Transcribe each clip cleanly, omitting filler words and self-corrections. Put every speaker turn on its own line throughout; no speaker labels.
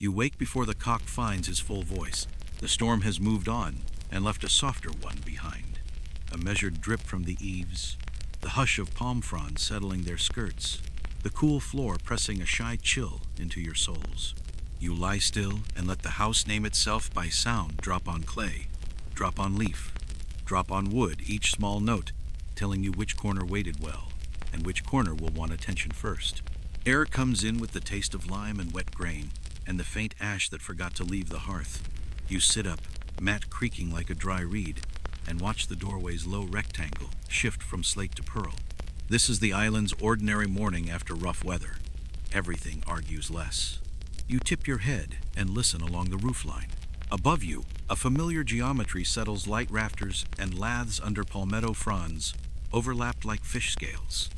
You wake before the cock finds his full voice. The storm has moved on and left a softer one behind. A measured drip from the eaves, the hush of palm fronds settling their skirts, the cool floor pressing a shy chill into your souls. You lie still and let the house name itself by sound drop on clay, drop on leaf, drop on wood, each small note telling you which corner waited well and which corner will want attention first. Air comes in with the taste of lime and wet grain and the faint ash that forgot to leave the hearth. You sit up, mat creaking like a dry reed, and watch the doorway's low rectangle shift from slate to pearl. This is the island's ordinary morning after rough weather. Everything argues less. You tip your head and listen along the roofline. Above you, a familiar geometry settles light rafters and laths under palmetto fronds, overlapped like fish scales,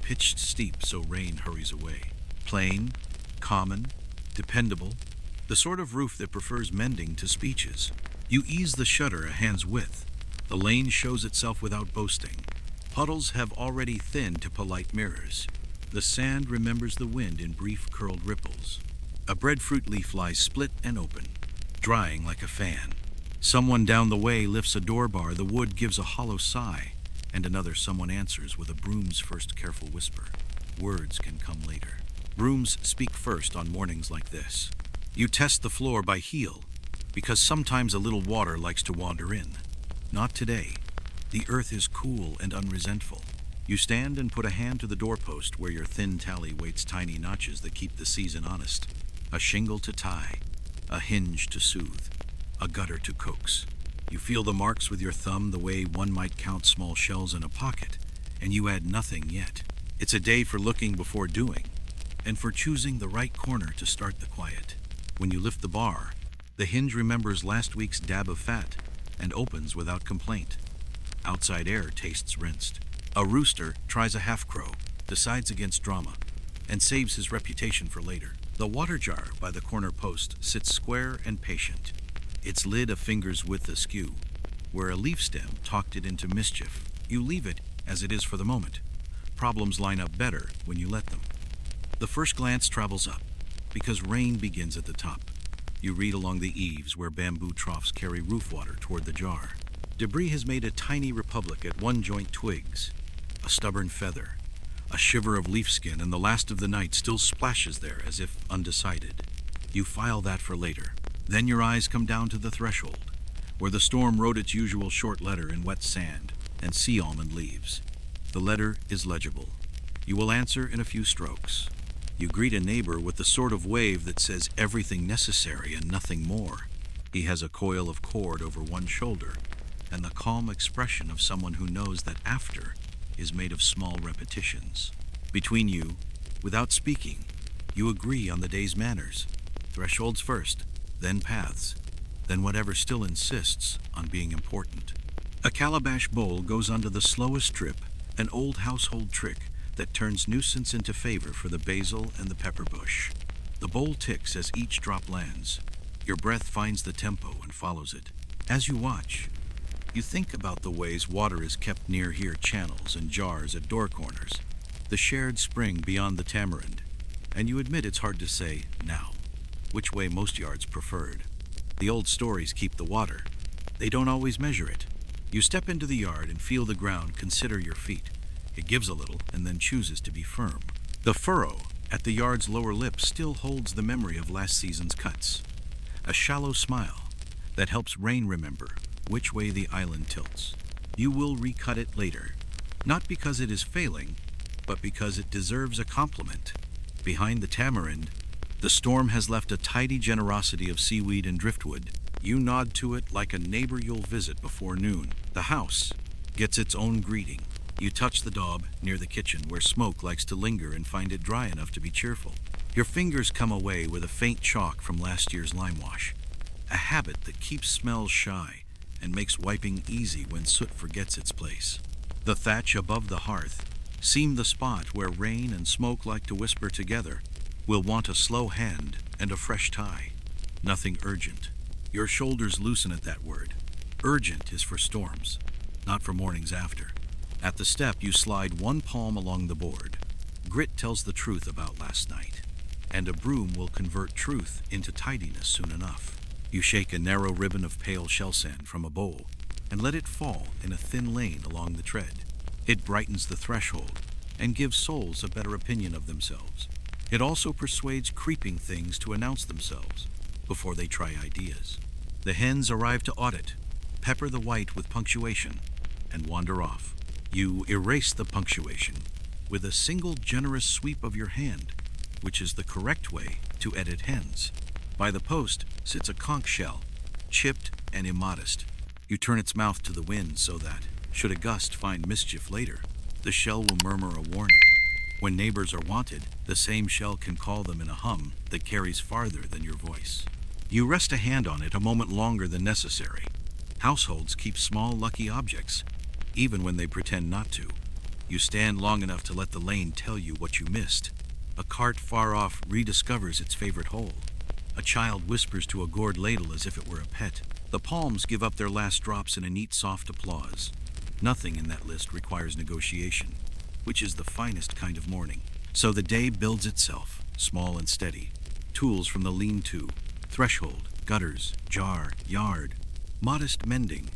pitched steep so rain hurries away. Plain, common, dependable, the sort of roof that prefers mending to speeches. You ease the shutter a hand's width. The lane shows itself without boasting. Puddles have already thinned to polite mirrors. The sand remembers the wind in brief curled ripples. A breadfruit leaf lies split and open, drying like a fan. Someone down the way lifts a door bar, the wood gives a hollow sigh, and another someone answers with a broom's first careful whisper. Words can come later. Brooms speak first on mornings like this. You test the floor by heel, because sometimes a little water likes to wander in. Not today. The earth is cool and unresentful. You stand and put a hand to the doorpost where your thin tally waits tiny notches that keep the season honest. A shingle to tie, a hinge to soothe, a gutter to coax. You feel the marks with your thumb the way one might count small shells in a pocket, and you add nothing yet. It's a day for looking before doing, and for choosing the right corner to start the quiet. When you lift the bar, the hinge remembers last week's dab of fat and opens without complaint. Outside air tastes rinsed. A rooster tries a half crow, decides against drama, and saves his reputation for later. The water jar by the corner post sits square and patient, its lid a finger's width askew. Where a leaf stem talked it into mischief, you leave it as it is for the moment. Problems line up better when you let them. The first glance travels up, because rain begins at the top. You read along the eaves where bamboo troughs carry roof water toward the jar. Debris has made a tiny republic at one joint twigs, a stubborn feather, a shiver of leaf skin, and the last of the night still splashes there as if undecided. You file that for later. Then your eyes come down to the threshold, where the storm wrote its usual short letter in wet sand and sea almond leaves. The letter is legible. You will answer in a few strokes. You greet a neighbor with the sort of wave that says everything necessary and nothing more. He has a coil of cord over one shoulder, and the calm expression of someone who knows that after is made of small repetitions. Between you, without speaking, you agree on the day's manners. Thresholds first, then paths, then whatever still insists on being important. A calabash bowl goes under the slowest drip, an old household trick that turns nuisance into favor for the basil and the pepper bush. The bowl ticks as each drop lands. Your breath finds the tempo and follows it. As you watch, you think about the ways water is kept near here, channels and jars at door corners, the shared spring beyond the tamarind, and you admit it's hard to say now which way most yards preferred. The old stories keep the water. They don't always measure it. You step into the yard and feel the ground, consider your feet. It gives a little and then chooses to be firm. The furrow at the yard's lower lip still holds the memory of last season's cuts. A shallow smile that helps rain remember which way the island tilts. You will recut it later, not because it is failing, but because it deserves a compliment. Behind the tamarind, the storm has left a tidy generosity of seaweed and driftwood. You nod to it like a neighbor you'll visit before noon. The house gets its own greeting. You touch the daub near the kitchen where smoke likes to linger and find it dry enough to be cheerful. Your fingers come away with a faint chalk from last year's lime wash, a habit that keeps smells shy and makes wiping easy when soot forgets its place. The thatch above the hearth seemed the spot where rain and smoke like to whisper together, "We'll want a slow hand and a fresh tie." Nothing urgent. Your shoulders loosen at that word. Urgent is for storms, not for mornings after. At the step, you slide one palm along the board. Grit tells the truth about last night. and a broom will convert truth into tidiness soon enough. You shake a narrow ribbon of pale shell sand from a bowl and let it fall in a thin lane along the tread. It brightens the threshold and gives souls a better opinion of themselves. It also persuades creeping things to announce themselves before they try ideas. The hens arrive to audit, pepper the white with punctuation, and wander off. You erase the punctuation with a single generous sweep of your hand, which is the correct way to edit hens. By the post sits a conch shell, chipped and immodest. You turn its mouth to the wind so that, should a gust find mischief later, the shell will murmur a warning. When neighbors are wanted, the same shell can call them in a hum that carries farther than your voice. You rest a hand on it a moment longer than necessary. Households keep small lucky objects, even when they pretend not to. You stand long enough to let the lane tell you what you missed. A cart far off rediscovers its favorite hole. A child whispers to a gourd ladle as if it were a pet. The palms give up their last drops in a neat, soft applause. Nothing in that list requires negotiation, which is the finest kind of mourning. So the day builds itself, small and steady. Tools from the lean-to, threshold, gutters, jar, yard. Modest mending,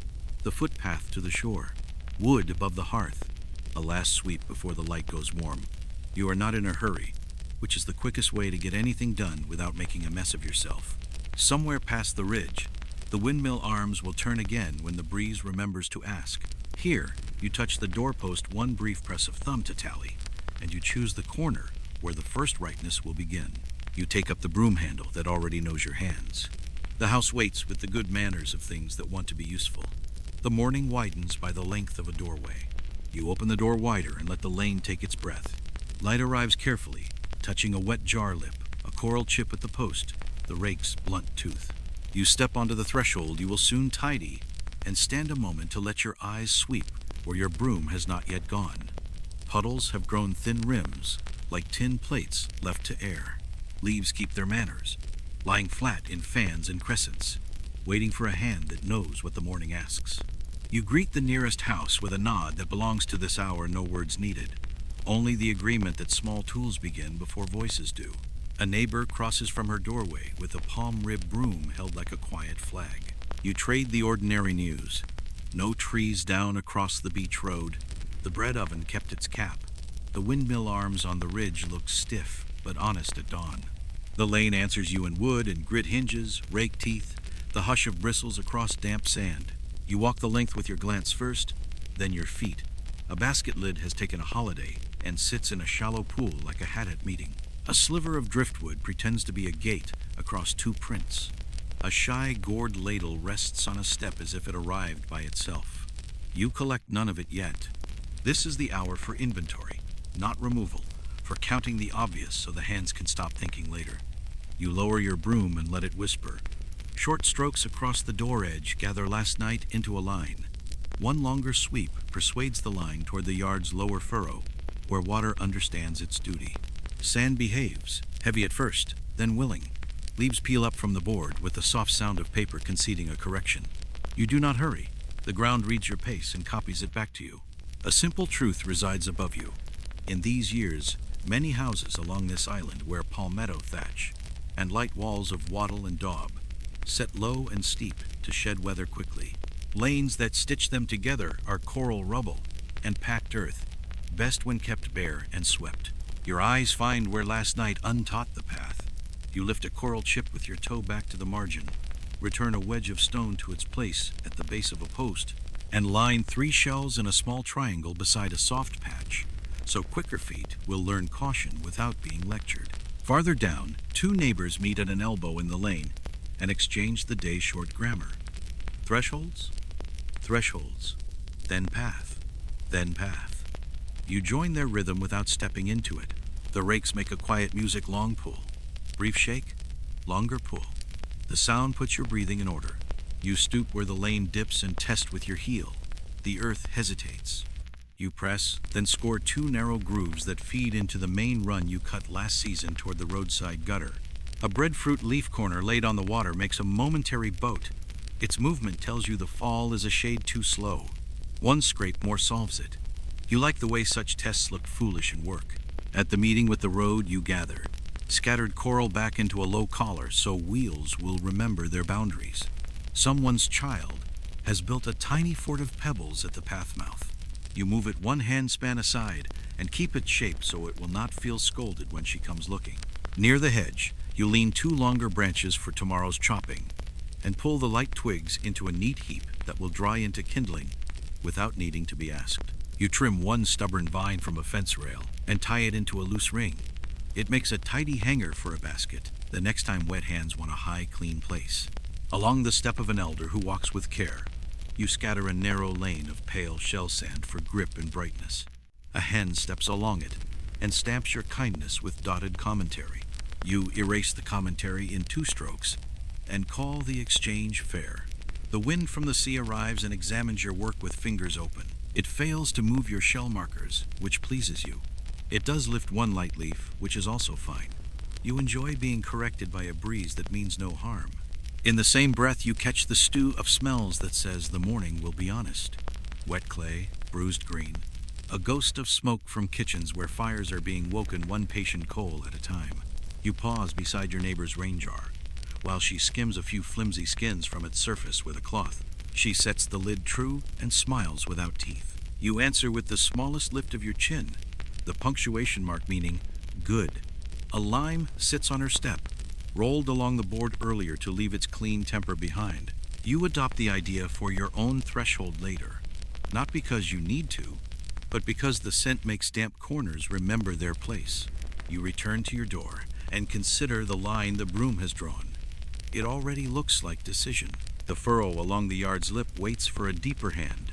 the footpath to the shore. Wood above the hearth, a last sweep before the light goes warm. You are not in a hurry, which is the quickest way to get anything done without making a mess of yourself. Somewhere past the ridge, the windmill arms will turn again when the breeze remembers to ask. Here, you touch the doorpost one brief press of thumb to tally, and you choose the corner where the first rightness will begin. You take up the broom handle that already knows your hands. The house waits with the good manners of things that want to be useful. The morning widens by the length of a doorway. You open the door wider and let the lane take its breath. Light arrives carefully, touching a wet jar lip, a coral chip at the post, the rake's blunt tooth. You step onto the threshold you will soon tidy, and stand a moment to let your eyes sweep where your broom has not yet gone. Puddles have grown thin rims, like tin plates left to air. Leaves keep their manners, lying flat in fans and crescents, waiting for a hand that knows what the morning asks. You greet the nearest house with a nod that belongs to this hour, no words needed. Only the agreement that small tools begin before voices do. A neighbor crosses from her doorway with a palm-rib broom held like a quiet flag. You trade the ordinary news. No trees down across the beach road. The bread oven kept its cap. The windmill arms on the ridge look stiff but honest at dawn. The lane answers you in wood and grit hinges, rake teeth, the hush of bristles across damp sand. You walk the length with your glance first, then your feet. A basket lid has taken a holiday and sits in a shallow pool like a hat at meeting. A sliver of driftwood pretends to be a gate across two prints. A shy gourd ladle rests on a step as if it arrived by itself. You collect none of it yet. This is the hour for inventory, not removal, for counting the obvious so the hands can stop thinking later. You lower your broom and let it whisper. Short strokes across the door edge gather last night into a line. One longer sweep persuades the line toward the yard's lower furrow, where water understands its duty. Sand behaves, heavy at first, then willing. Leaves peel up from the board with the soft sound of paper conceding a correction. You do not hurry. The ground reads your pace and copies it back to you. A simple truth resides above you. In these years, many houses along this island wear palmetto thatch and light walls of wattle and daub, set low and steep to shed weather quickly. Lanes that stitch them together are coral rubble and packed earth, best when kept bare and swept. Your eyes find where last night untaught the path. You lift a coral chip with your toe back to the margin, return a wedge of stone to its place at the base of a post, and line 3 shells in a small triangle beside a soft patch, so quicker feet will learn caution without being lectured. Farther down, 2 neighbors meet at an elbow in the lane and exchange the day's short grammar. Thresholds? Thresholds. Then path. Then path. You join their rhythm without stepping into it. The rakes make a quiet music long pull. Brief shake, longer pull. The sound puts your breathing in order. You stoop where the lane dips and test with your heel. The earth hesitates. You press, then score 2 narrow grooves that feed into the main run you cut last season toward the roadside gutter. A breadfruit leaf corner laid on the water makes a momentary boat. Its movement tells you the fall is a shade too slow. One scrape more solves it. You like the way such tests look foolish in work. At the meeting with the road, you gather. Scattered coral back into a low collar so wheels will remember their boundaries. Someone's child has built a tiny fort of pebbles at the path mouth. You move it one handspan aside and keep its shape so it will not feel scolded when she comes looking. Near the hedge, you lean two longer branches for tomorrow's chopping and pull the light twigs into a neat heap that will dry into kindling without needing to be asked. You trim one stubborn vine from a fence rail and tie it into a loose ring. It makes a tidy hanger for a basket the next time wet hands want a high, clean place. Along the step of an elder who walks with care, you scatter a narrow lane of pale shell sand for grip and brightness. A hen steps along it and stamps your kindness with dotted commentary. You erase the commentary in 2 strokes and call the exchange fair. The wind from the sea arrives and examines your work with fingers open. It fails to move your shell markers, which pleases you. It does lift one light leaf, which is also fine. You enjoy being corrected by a breeze that means no harm. In the same breath, you catch the stew of smells that says the morning will be honest. Wet clay, bruised green, a ghost of smoke from kitchens where fires are being woken one patient coal at a time. You pause beside your neighbor's rain jar, while she skims a few flimsy skins from its surface with a cloth. She sets the lid true and smiles without teeth. You answer with the smallest lift of your chin, the punctuation mark meaning good. A lime sits on her step, rolled along the board earlier to leave its clean temper behind. You adopt the idea for your own threshold later, not because you need to, but because the scent makes damp corners remember their place. You return to your door and consider the line the broom has drawn. It already looks like decision. The furrow along the yard's lip waits for a deeper hand,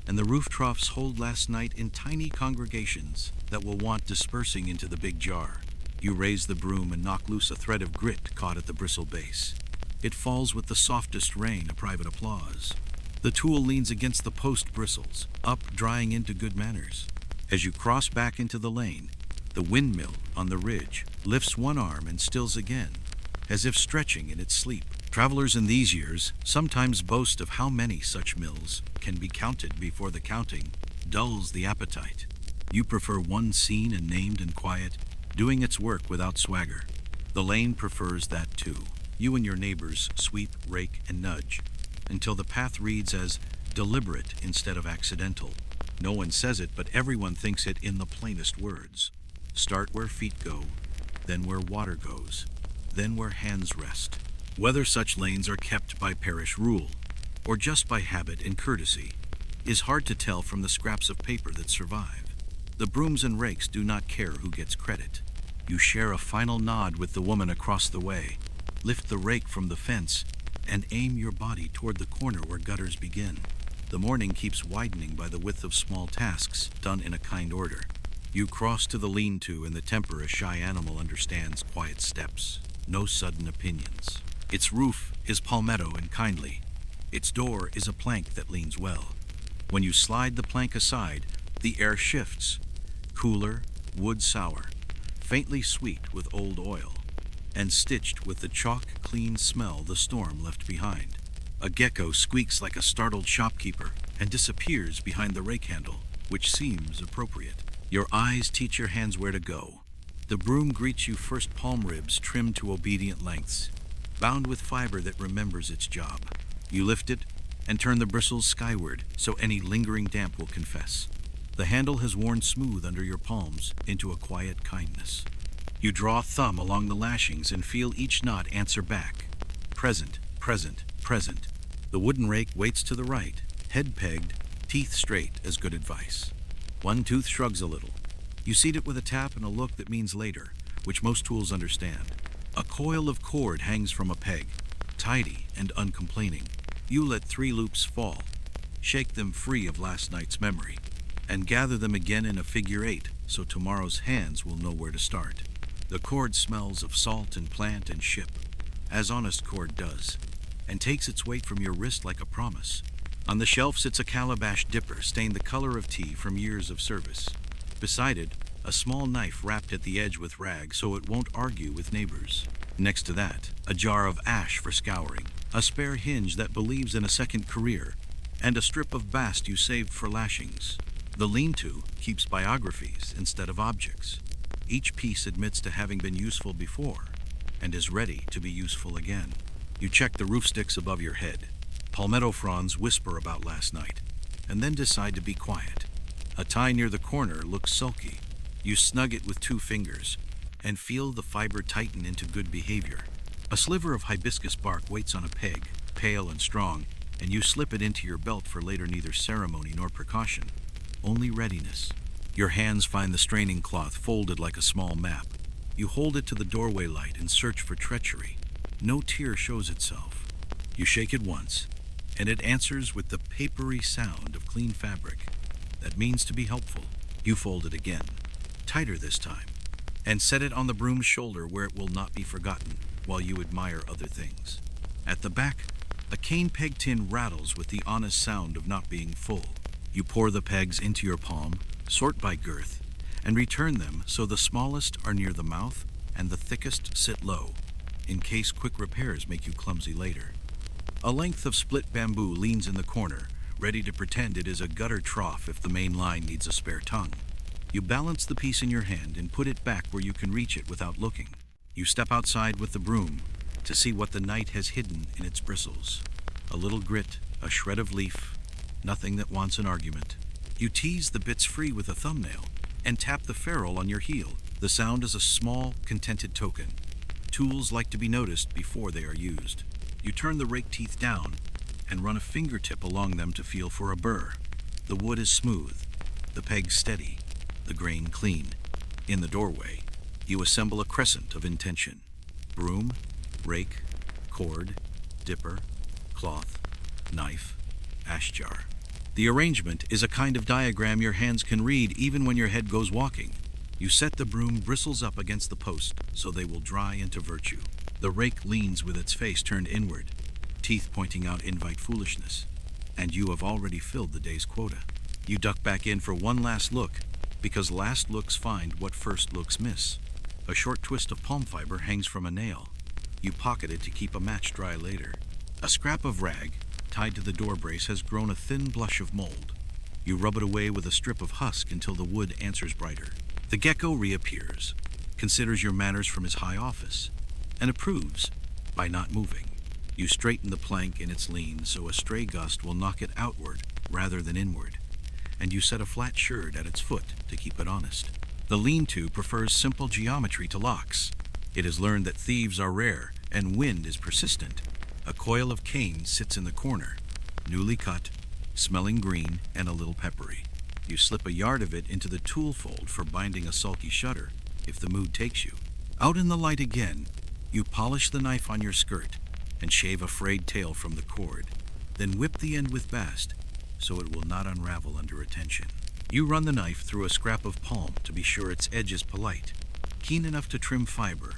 and the roof troughs hold last night in tiny congregations that will want dispersing into the big jar. You raise the broom and knock loose a thread of grit caught at the bristle base. It falls with the softest rain, a private applause. The tool leans against the post bristles, up drying into good manners. As you cross back into the lane, the windmill on the ridge lifts one arm and stills again, as if stretching in its sleep. Travelers in these years sometimes boast of how many such mills can be counted before the counting dulls the appetite. You prefer one seen and named and quiet, doing its work without swagger. The lane prefers that too. You and your neighbors sweep, rake, and nudge until the path reads as deliberate instead of accidental. No one says it, but everyone thinks it in the plainest words. Start where feet go, then where water goes, then where hands rest. Whether such lanes are kept by parish rule, or just by habit and courtesy, is hard to tell from the scraps of paper that survive. The brooms and rakes do not care who gets credit. You share a final nod with the woman across the way, lift the rake from the fence, and aim your body toward the corner where gutters begin. The morning keeps widening by the width of small tasks done in a kind order. You cross to the lean-to in the temper a shy animal understands quiet steps, no sudden opinions. Its roof is palmetto and kindly. Its door is a plank that leans well. When you slide the plank aside, the air shifts, cooler, wood sour, faintly sweet with old oil, and stitched with the chalk-clean smell the storm left behind. A gecko squeaks like a startled shopkeeper and disappears behind the rake handle, which seems appropriate. Your eyes teach your hands where to go. The broom greets you first palm ribs trimmed to obedient lengths, bound with fiber that remembers its job. You lift it and turn the bristles skyward so any lingering damp will confess. The handle has worn smooth under your palms into a quiet kindness. You draw a thumb along the lashings and feel each knot answer back. Present, present, present. The wooden rake waits to the right, head pegged, teeth straight as good advice. One tooth shrugs a little. You seat it with a tap and a look that means later, which most tools understand. A coil of cord hangs from a peg, tidy and uncomplaining. You let 3 loops fall, shake them free of last night's memory, and gather them again in a figure 8 so tomorrow's hands will know where to start. The cord smells of salt and plant and ship, as honest cord does, and takes its weight from your wrist like a promise. On the shelf sits a calabash dipper stained the color of tea from years of service. Beside it, a small knife wrapped at the edge with rag so it won't argue with neighbors. Next to that, a jar of ash for scouring, a spare hinge that believes in a second career, and a strip of bast you saved for lashings. The lean-to keeps biographies instead of objects. Each piece admits to having been useful before and is ready to be useful again. You check the roof sticks above your head. Palmetto fronds whisper about last night, and then decide to be quiet. A tie near the corner looks sulky. You snug it with 2 fingers and feel the fiber tighten into good behavior. A sliver of hibiscus bark waits on a peg, pale and strong, and you slip it into your belt for later neither ceremony nor precaution, only readiness. Your hands find the straining cloth folded like a small map. You hold it to the doorway light and search for treachery. No tear shows itself. You shake it once, and it answers with the papery sound of clean fabric. That means to be helpful. You fold it again, tighter this time, and set it on the broom's shoulder where it will not be forgotten while you admire other things. At the back, a cane peg tin rattles with the honest sound of not being full. You pour the pegs into your palm, sort by girth, and return them so the smallest are near the mouth and the thickest sit low, in case quick repairs make you clumsy later. A length of split bamboo leans in the corner, ready to pretend it is a gutter trough if the main line needs a spare tongue. You balance the piece in your hand and put it back where you can reach it without looking. You step outside with the broom to see what the night has hidden in its bristles. A little grit, a shred of leaf, nothing that wants an argument. You tease the bits free with a thumbnail and tap the ferrule on your heel. The sound is a small, contented token. Tools like to be noticed before they are used. You turn the rake teeth down and run a fingertip along them to feel for a burr. The wood is smooth, the pegs steady, the grain clean. In the doorway, you assemble a crescent of intention. Broom, rake, cord, dipper, cloth, knife, ash jar. The arrangement is a kind of diagram your hands can read even when your head goes walking. You set the broom bristles up against the post so they will dry into virtue. The rake leans with its face turned inward, teeth pointing out invite foolishness, and you have already filled the day's quota. You duck back in for one last look, because last looks find what first looks miss. A short twist of palm fiber hangs from a nail. You pocket it to keep a match dry later. A scrap of rag tied to the door brace has grown a thin blush of mold. You rub it away with a strip of husk until the wood answers brighter. The gecko reappears, considers your manners from his high office, and approves by not moving. You straighten the plank in its lean so a stray gust will knock it outward rather than inward, and you set a flat sherd at its foot to keep it honest. The lean-to prefers simple geometry to locks. It has learned that thieves are rare and wind is persistent. A coil of cane sits in the corner, newly cut, smelling green and a little peppery. You slip a yard of it into the tool fold for binding a sulky shutter, if the mood takes you. Out in the light again, you polish the knife on your skirt and shave a frayed tail from the cord, then whip the end with bast so it will not unravel under attention. You run the knife through a scrap of palm to be sure its edge is polite, keen enough to trim fiber,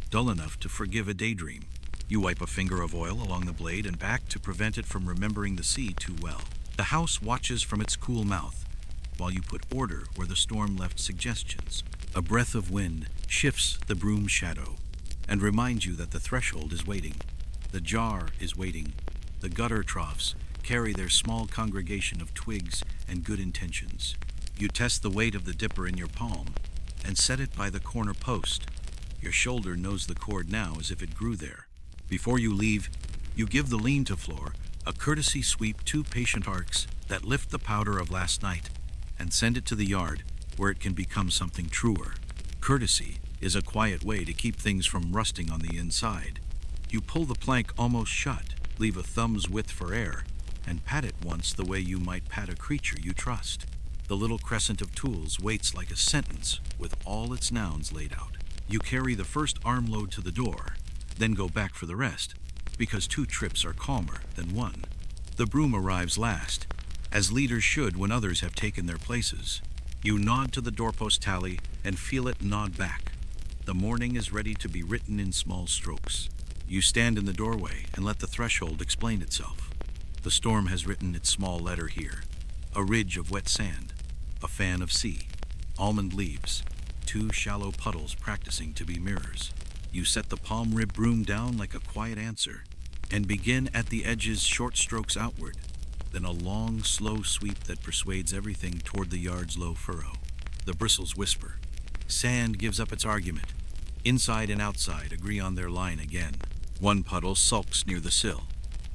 dull enough to forgive a daydream. You wipe a finger of oil along the blade and back to prevent it from remembering the sea too well. The house watches from its cool mouth, while you put order where the storm left suggestions. A breath of wind shifts the broom's shadow and reminds you that the threshold is waiting. The jar is waiting. The gutter troughs carry their small congregation of twigs and good intentions. You test the weight of the dipper in your palm and set it by the corner post. Your shoulder knows the cord now as if it grew there. Before you leave, you give the lean-to floor a courtesy sweep 2 patient arcs that lift the powder of last night and send it to the yard where it can become something truer. Courtesy is a quiet way to keep things from rusting on the inside. You pull the plank almost shut, leave a thumb's width for air, and pat it once the way you might pat a creature you trust. The little crescent of tools waits like a sentence with all its nouns laid out. You carry the first armload to the door, then go back for the rest, because 2 trips are calmer than 1. The broom arrives last, as leaders should when others have taken their places. You nod to the doorpost tally and feel it nod back. The morning is ready to be written in small strokes. You stand in the doorway and let the threshold explain itself. The storm has written its small letter here. A ridge of wet sand, a fan of sea, almond leaves, 2 shallow puddles practicing to be mirrors. You set the palm rib broom down like a quiet answer and begin at the edges short strokes outward, then a long, slow sweep that persuades everything toward the yard's low furrow. The bristles whisper, Sand gives up its argument. Inside and outside agree on their line again. One puddle sulks near the sill.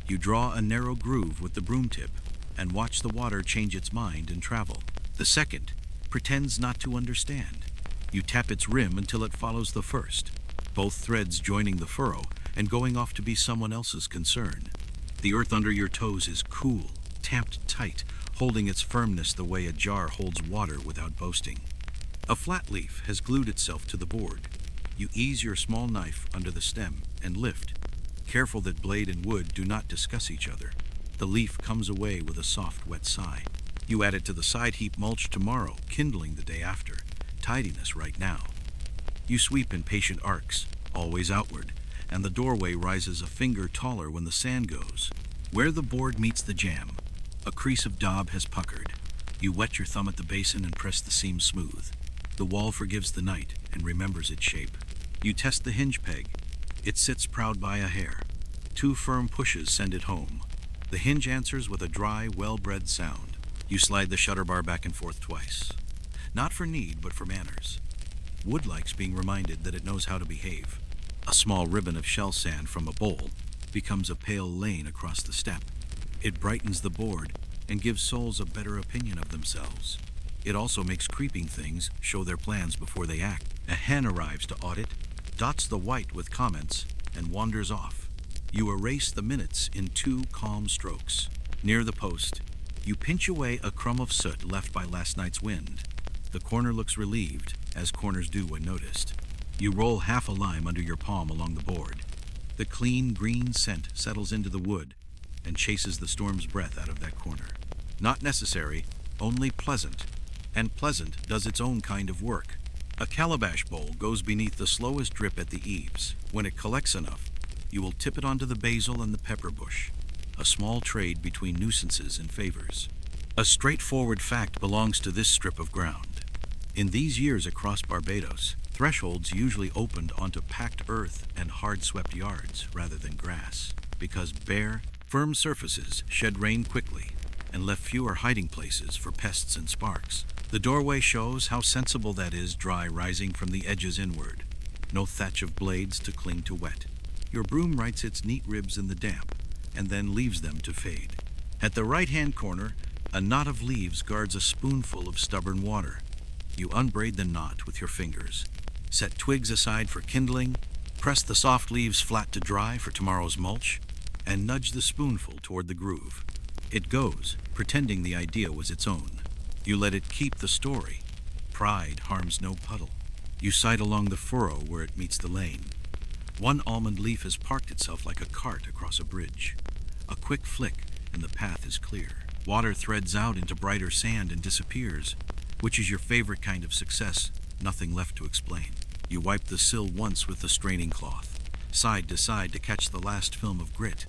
You draw a narrow groove with the broom tip and watch the water change its mind and travel. The second pretends not to understand. You tap its rim until it follows the first, both threads joining the furrow and going off to be someone else's concern. The earth under your toes is cool, tamped tight, holding its firmness the way a jar holds water without boasting. A flat leaf has glued itself to the board. You ease your small knife under the stem and lift, careful that blade and wood do not discuss each other. The leaf comes away with a soft, wet sigh. You add it to the side heap mulch tomorrow, kindling the day after. Tidiness right now. You sweep in patient arcs, always outward, and the doorway rises a finger taller when the sand goes. Where the board meets the jamb, a crease of daub has puckered. You wet your thumb at the basin and press the seam smooth. The wall forgives the night and remembers its shape. You test the hinge peg. It sits proud by a hair. 2 firm pushes send it home. The hinge answers with a dry, well-bred sound. You slide the shutter bar back and forth twice. Not for need, but for manners. Wood likes being reminded that it knows how to behave. A small ribbon of shell sand from a bowl becomes a pale lane across the step. It brightens the board and gives souls a better opinion of themselves. It also makes creeping things show their plans before they act. A hen arrives to audit, dots the white with comments, and wanders off. You erase the minutes in 2 calm strokes. Near the post, you pinch away a crumb of soot left by last night's wind. The corner looks relieved, as corners do when noticed. You roll half a lime under your palm along the board. The clean green scent settles into the wood and chases the storm's breath out of that corner. Not necessary, only pleasant. And pleasant does its own kind of work. A calabash bowl goes beneath the slowest drip at the eaves. When it collects enough, you will tip it onto the basil and the pepper bush, a small trade between nuisances and favors. A straightforward fact belongs to this strip of ground. In these years across Barbados, thresholds usually opened onto packed earth and hard-swept yards rather than grass, because bare, firm surfaces shed rain quickly and left fewer hiding places for pests and sparks. The doorway shows how sensible that is, dry rising from the edges inward. No thatch of blades to cling to wet. Your broom writes its neat ribs in the damp and then leaves them to fade. At the right-hand corner, a knot of leaves guards a spoonful of stubborn water. You unbraid the knot with your fingers, set twigs aside for kindling, press the soft leaves flat to dry for tomorrow's mulch, and nudge the spoonful toward the groove. It goes, pretending the idea was its own. You let it keep the story. Pride harms no puddle. You sight along the furrow where it meets the lane. One almond leaf has parked itself like a cart across a bridge. A quick flick, and the path is clear. Water threads out into brighter sand and disappears, which is your favorite kind of success, nothing left to explain. You wipe the sill once with the straining cloth, side to side to catch the last film of grit,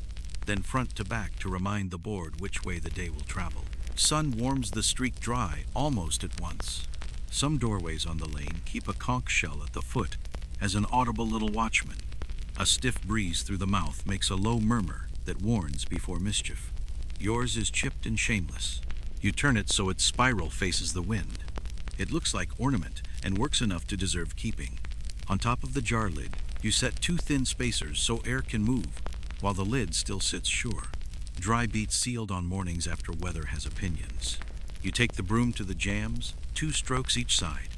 then front to back to remind the board which way the day will travel. Sun warms the streak dry almost at once. Some doorways on the lane keep a conch shell at the foot as an audible little watchman. A stiff breeze through the mouth makes a low murmur that warns before mischief. Yours is chipped and shameless. You turn it so its spiral faces the wind. It looks like ornament and works enough to deserve keeping. On top of the jar lid, you set 2 thin spacers so air can move, while the lid still sits sure. Dry beets sealed on mornings after weather has opinions. You take the broom to the jambs, 2 strokes each side,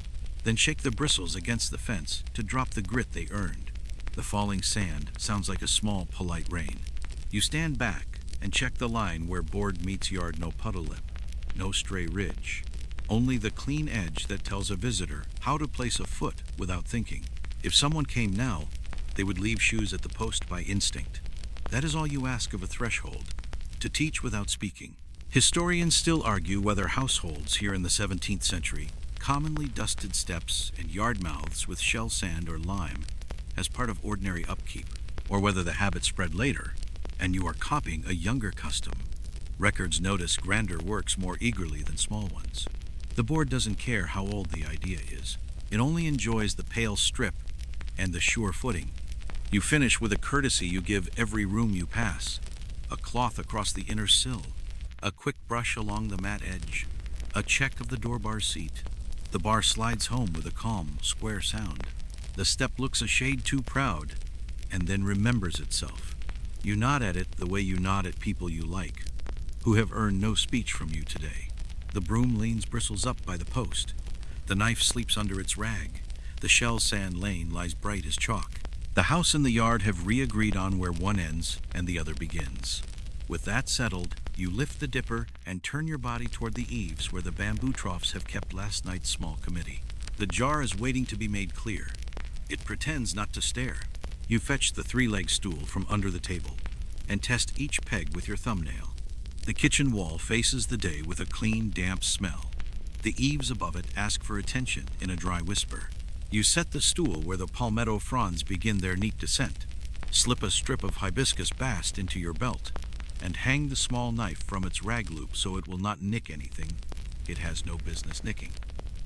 then shake the bristles against the fence to drop the grit they earned. The falling sand sounds like a small, polite rain. You stand back and check the line where board meets yard, no puddle lip, no stray ridge. Only the clean edge that tells a visitor how to place a foot without thinking. If someone came now, they would leave shoes at the post by instinct. That is all you ask of a threshold, to teach without speaking. Historians still argue whether households here in the 17th century commonly dusted steps and yard mouths with shell sand or lime as part of ordinary upkeep, or whether the habit spread later and you are copying a younger custom. Records notice grander works more eagerly than small ones. The board doesn't care how old the idea is. It only enjoys the pale strip and the sure footing. You finish with a courtesy you give every room you pass. A cloth across the inner sill, a quick brush along the mat edge, a check of the door bar seat. The bar slides home with a calm, square sound. The step looks a shade too proud, and then remembers itself. You nod at it the way you nod at people you like, who have earned no speech from you today. The broom leans bristles up by the post. The knife sleeps under its rag. The shell sand lane lies bright as chalk. The house and the yard have re-agreed on where one ends and the other begins. With that settled, you lift the dipper and turn your body toward the eaves where the bamboo troughs have kept last night's small committee. The jar is waiting to be made clear. It pretends not to stare. You fetch the three-leg stool from under the table and test each peg with your thumbnail. The kitchen wall faces the day with a clean, damp smell. The eaves above it ask for attention in a dry whisper. You set the stool where the palmetto fronds begin their neat descent. Slip a strip of hibiscus bast into your belt and hang the small knife from its rag loop so it will not nick anything it has no business nicking.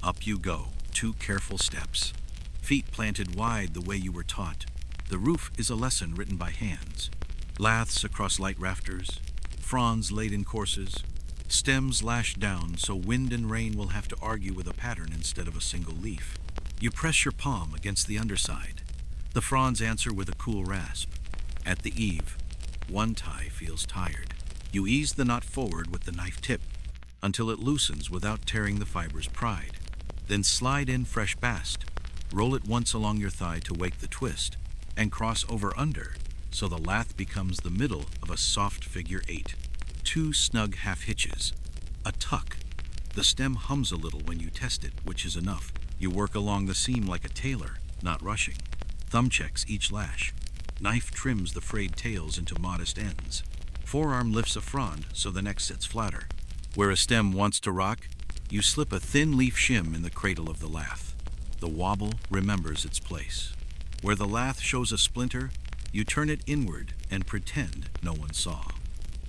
Up you go, 2 careful steps. Feet planted wide the way you were taught. The roof is a lesson written by hands. Laths across light rafters, fronds laid in courses, stems lashed down so wind and rain will have to argue with a pattern instead of a single leaf. You press your palm against the underside. The fronds answer with a cool rasp. At the eave, one tie feels tired. You ease the knot forward with the knife tip until it loosens without tearing the fiber's pride. Then slide in fresh bast. Roll it once along your thigh to wake the twist and cross over under so the lath becomes the middle of a soft figure 8. 2 snug half hitches. A tuck. The stem hums a little when you test it, which is enough. You work along the seam like a tailor, not rushing. Thumb checks each lash. Knife trims the frayed tails into modest ends. Forearm lifts a frond so the neck sits flatter. Where a stem wants to rock, you slip a thin leaf shim in the cradle of the lath. The wobble remembers its place. Where the lath shows a splinter, you turn it inward and pretend no one saw.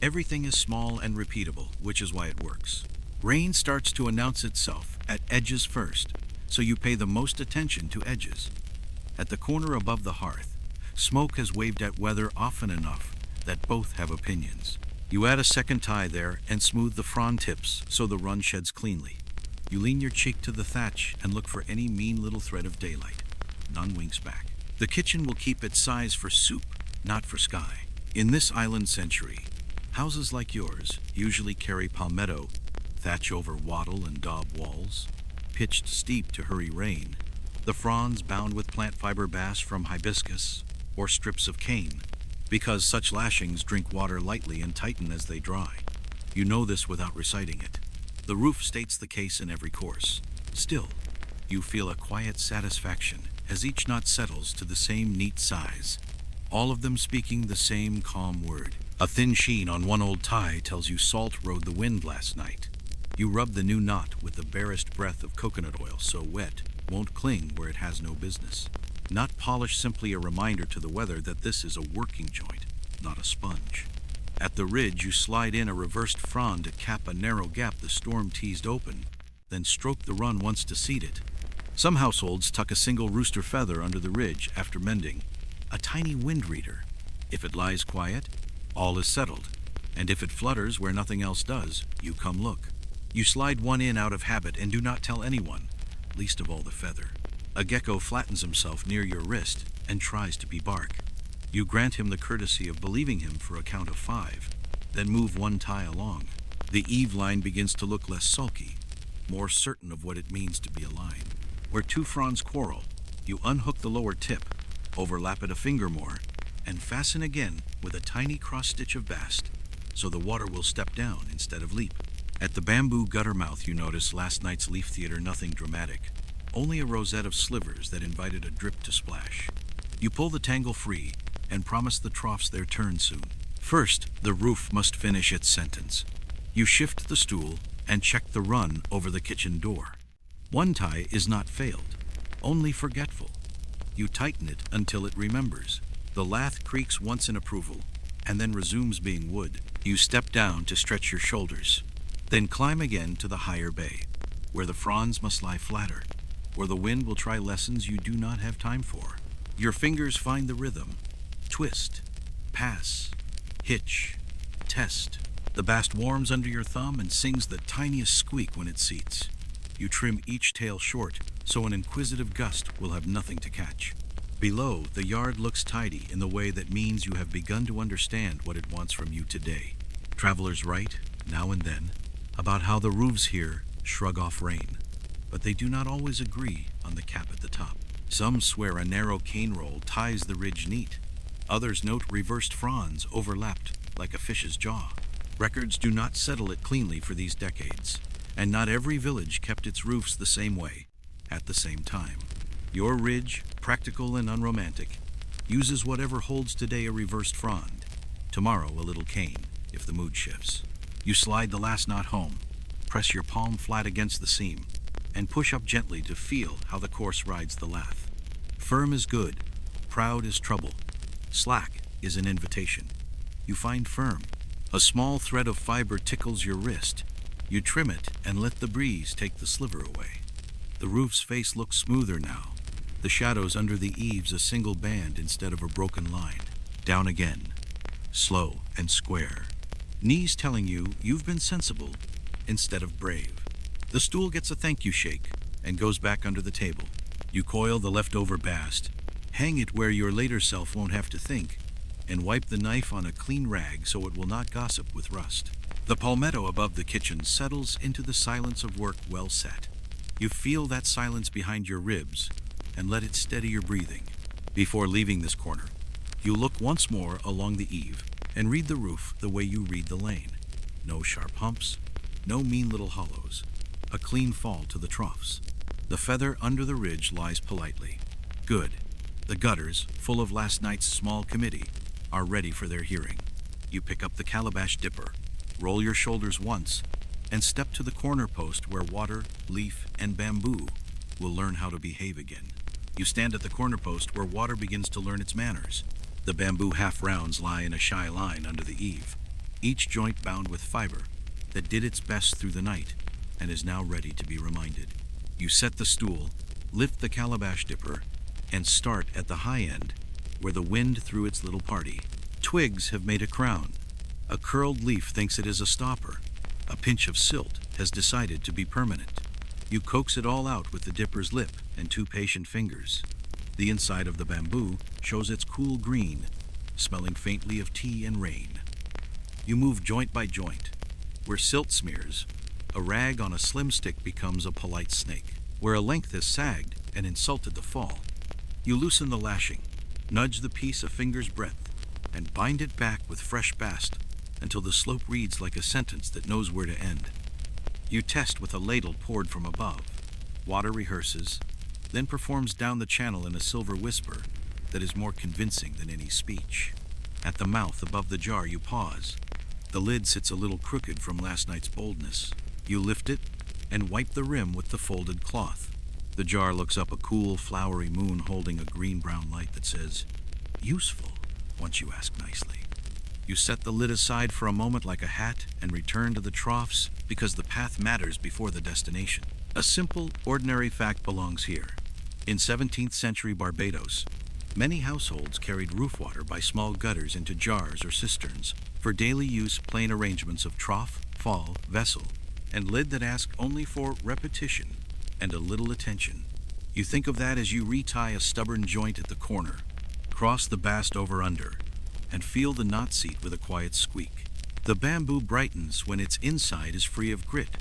Everything is small and repeatable, which is why it works. Rain starts to announce itself at edges first, so you pay the most attention to edges. At the corner above the hearth, smoke has waved at weather often enough that both have opinions. You add a second tie there and smooth the frond tips so the run sheds cleanly. You lean your cheek to the thatch and look for any mean little thread of daylight. None winks back. The kitchen will keep its size for soup, not for sky. In this island century, houses like yours usually carry palmetto, thatch over wattle and daub walls, pitched steep to hurry rain, the fronds bound with plant fiber bast from hibiscus or strips of cane, because such lashings drink water lightly and tighten as they dry. You know this without reciting it. The roof states the case in every course. Still, you feel a quiet satisfaction as each knot settles to the same neat size, all of them speaking the same calm word. A thin sheen on one old tie tells you salt rode the wind last night. You rub the new knot with the barest breath of coconut oil so wet won't cling where it has no business. Not polish, simply a reminder to the weather that this is a working joint, not a sponge. At the ridge, you slide in a reversed frond to cap a narrow gap the storm teased open, then stroke the run once to seat it. Some households tuck a single rooster feather under the ridge after mending, a tiny wind reader. If it lies quiet, all is settled, and if it flutters where nothing else does, you come look. You slide one in out of habit and do not tell anyone, least of all the feather. A gecko flattens himself near your wrist and tries to be bark. You grant him the courtesy of believing him for a count of 5, then move one tie along. The eave line begins to look less sulky, more certain of what it means to be a line. Where 2 fronds quarrel, you unhook the lower tip, overlap it a finger more, and fasten again with a tiny cross stitch of bast, so the water will step down instead of leap. At the bamboo gutter mouth, you notice last night's leaf theater, nothing dramatic, only a rosette of slivers that invited a drip to splash. You pull the tangle free and promise the troughs their turn soon. First, the roof must finish its sentence. You shift the stool and check the run over the kitchen door. One tie is not failed, only forgetful. You tighten it until it remembers. The lath creaks once in approval and then resumes being wood. You step down to stretch your shoulders, then climb again to the higher bay, where the fronds must lie flatter, where the wind will try lessons you do not have time for. Your fingers find the rhythm. Twist, pass, hitch, test. The bast warms under your thumb and sings the tiniest squeak when it seats. You trim each tail short, so an inquisitive gust will have nothing to catch. Below, the yard looks tidy in the way that means you have begun to understand what it wants from you today. Travelers write, now and then, about how the roofs here shrug off rain, but they do not always agree on the cap at the top. Some swear a narrow cane roll ties the ridge neat. Others note reversed fronds overlapped like a fish's jaw. Records do not settle it cleanly for these decades, and not every village kept its roofs the same way, at the same time. Your ridge, practical and unromantic, uses whatever holds today a reversed frond, tomorrow a little cane, if the mood shifts. You slide the last knot home, press your palm flat against the seam, and push up gently to feel how the course rides the lath. Firm is good, proud is trouble, slack is an invitation. You find firm. A small thread of fiber tickles your wrist. You trim it and let the breeze take the sliver away. The roof's face looks smoother now, the shadows under the eaves a single band instead of a broken line. Down again, slow and square. Knees telling you you've been sensible instead of brave. The stool gets a thank you shake and goes back under the table. You coil the leftover bast, hang it where your later self won't have to think, and wipe the knife on a clean rag so it will not gossip with rust. The palmetto above the kitchen settles into the silence of work well set. You feel that silence behind your ribs and let it steady your breathing. Before leaving this corner, you look once more along the eave and read the roof the way you read the lane. No sharp humps, no mean little hollows, a clean fall to the troughs. The feather under the ridge lies politely. Good. The gutters, full of last night's small committee, are ready for their hearing. You pick up the calabash dipper, roll your shoulders once, and step to the corner post where water, leaf, and bamboo will learn how to behave again. You stand at the corner post where water begins to learn its manners. The bamboo half-rounds lie in a shy line under the eave, each joint bound with fiber that did its best through the night and is now ready to be reminded. You set the stool, lift the calabash dipper, and start at the high end where the wind threw its little party. Twigs have made a crown. A curled leaf thinks it is a stopper. A pinch of silt has decided to be permanent. You coax it all out with the dipper's lip and two patient fingers. The inside of the bamboo shows its cool green, smelling faintly of tea and rain. You move joint by joint. Where silt smears, a rag on a slim stick becomes a polite snake. Where a length has sagged and insulted the fall, you loosen the lashing, nudge the piece a finger's breadth, and bind it back with fresh bast until the slope reads like a sentence that knows where to end. You test with a ladle poured from above. Water rehearses, then performs down the channel in a silver whisper that is more convincing than any speech. At the mouth above the jar you pause. The lid sits a little crooked from last night's boldness. You lift it and wipe the rim with the folded cloth. The jar looks up a cool, flowery moon holding a green-brown light that says, useful, once you ask nicely. You set the lid aside for a moment like a hat and return to the troughs because the path matters before the destination. A simple, ordinary fact belongs here. In 17th century Barbados, many households carried roof water by small gutters into jars or cisterns for daily use, plain arrangements of trough, fall, vessel, and lid that asked only for repetition and a little attention. You think of that as you retie a stubborn joint at the corner, cross the bast over under, and feel the knot seat with a quiet squeak. The bamboo brightens when its inside is free of grit,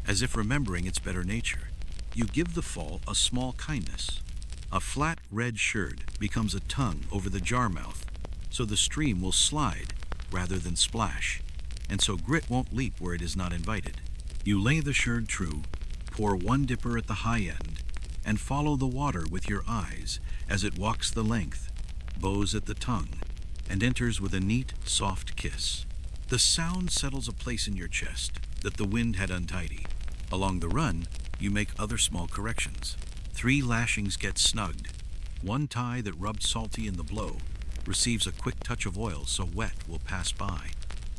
as if remembering its better nature. You give the fall a small kindness. A flat red sherd becomes a tongue over the jar mouth, so the stream will slide rather than splash, and so grit won't leap where it is not invited. You lay the sherd true, pour one dipper at the high end, and follow the water with your eyes as it walks the length, bows at the tongue, and enters with a neat, soft kiss. The sound settles a place in your chest that the wind had untidy. Along the run, you make other small corrections. 3 lashings get snugged. One tie that rubbed salty in the blow receives a quick touch of oil so wet will pass by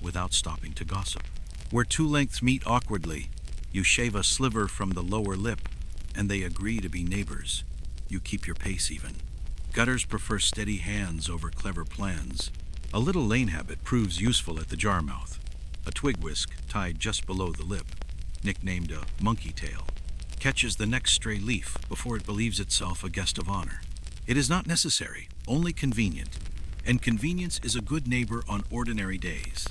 without stopping to gossip. Where 2 lengths meet awkwardly, you shave a sliver from the lower lip, and they agree to be neighbors. You keep your pace even. Gutters prefer steady hands over clever plans. A little lane habit proves useful at the jar mouth. A twig whisk tied just below the lip, nicknamed a monkey tail, catches the next stray leaf before it believes itself a guest of honor. It is not necessary, only convenient, and convenience is a good neighbor on ordinary days.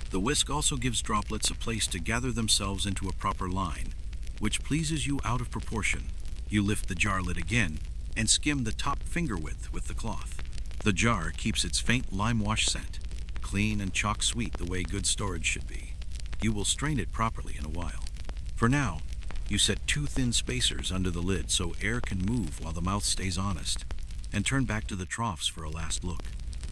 The whisk also gives droplets a place to gather themselves into a proper line, which pleases you out of proportion. You lift the jar lid again and skim the top finger width with the cloth. The jar keeps its faint lime wash scent, clean and chalk sweet the way good storage should be. You will strain it properly in a while. For now, you set 2 thin spacers under the lid so air can move while the mouth stays honest, and turn back to the troughs for a last look.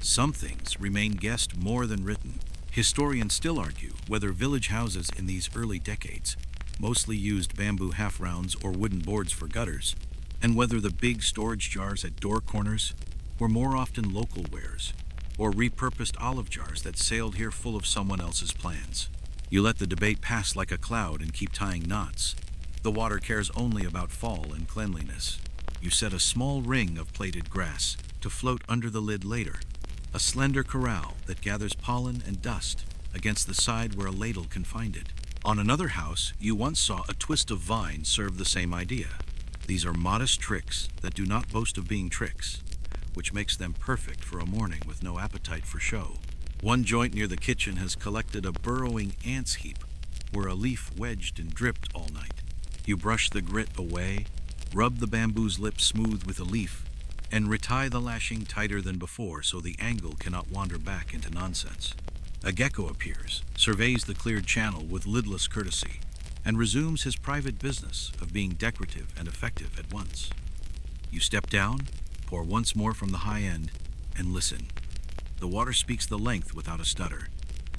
Some things remain guessed more than written. Historians still argue whether village houses in these early decades mostly used bamboo half-rounds or wooden boards for gutters, and whether the big storage jars at door corners were more often local wares, or repurposed olive jars that sailed here full of someone else's plans. You let the debate pass like a cloud and keep tying knots. The water cares only about fall and cleanliness. You set a small ring of plaited grass to float under the lid later, a slender corral that gathers pollen and dust against the side where a ladle can find it. On another house, you once saw a twist of vine serve the same idea. These are modest tricks that do not boast of being tricks, which makes them perfect for a morning with no appetite for show. One joint near the kitchen has collected a burrowing ant's heap where a leaf wedged and dripped all night. You brush the grit away, rub the bamboo's lip smooth with a leaf, and retie the lashing tighter than before so the angle cannot wander back into nonsense. A gecko appears, surveys the cleared channel with lidless courtesy, and resumes his private business of being decorative and effective at once. You step down, pour once more from the high end, and listen. The water speaks the length without a stutter.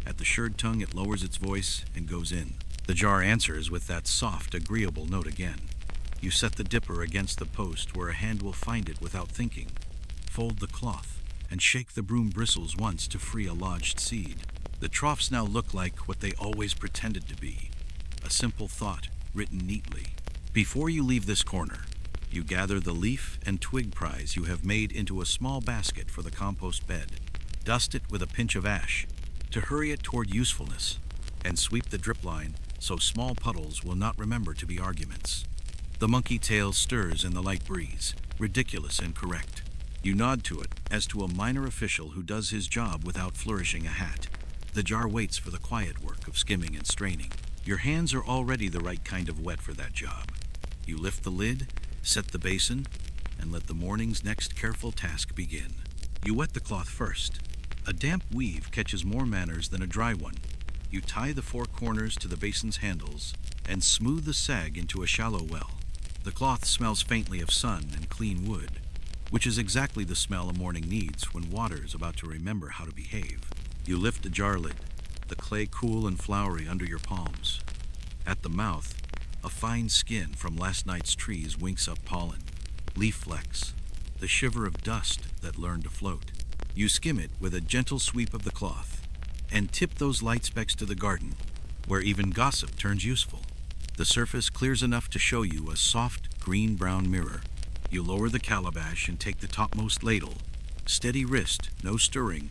At the shirred tongue it lowers its voice and goes in. The jar answers with that soft, agreeable note again. You set the dipper against the post where a hand will find it without thinking. Fold the cloth and shake the broom bristles once to free a lodged seed. The troughs now look like what they always pretended to be, a simple thought written neatly. Before you leave this corner, you gather the leaf and twig prize you have made into a small basket for the compost bed. Dust it with a pinch of ash to hurry it toward usefulness, and sweep the drip line so small puddles will not remember to be arguments. The monkey tail stirs in the light breeze, ridiculous and correct. You nod to it as to a minor official who does his job without flourishing a hat. The jar waits for the quiet work of skimming and straining. Your hands are already the right kind of wet for that job. You lift the lid, set the basin, and let the morning's next careful task begin. You wet the cloth first. A damp weave catches more manners than a dry one. You tie the 4 corners to the basin's handles and smooth the sag into a shallow well. The cloth smells faintly of sun and clean wood, which is exactly the smell a morning needs when water is about to remember how to behave. You lift the jar lid, the clay cool and flowery under your palms. At the mouth, a fine skin from last night's trees winks up pollen, leaf flecks, the shiver of dust that learned to float. You skim it with a gentle sweep of the cloth and tip those light specks to the garden, where even gossip turns useful. The surface clears enough to show you a soft green-brown mirror. You lower the calabash and take the topmost ladle. Steady wrist, no stirring,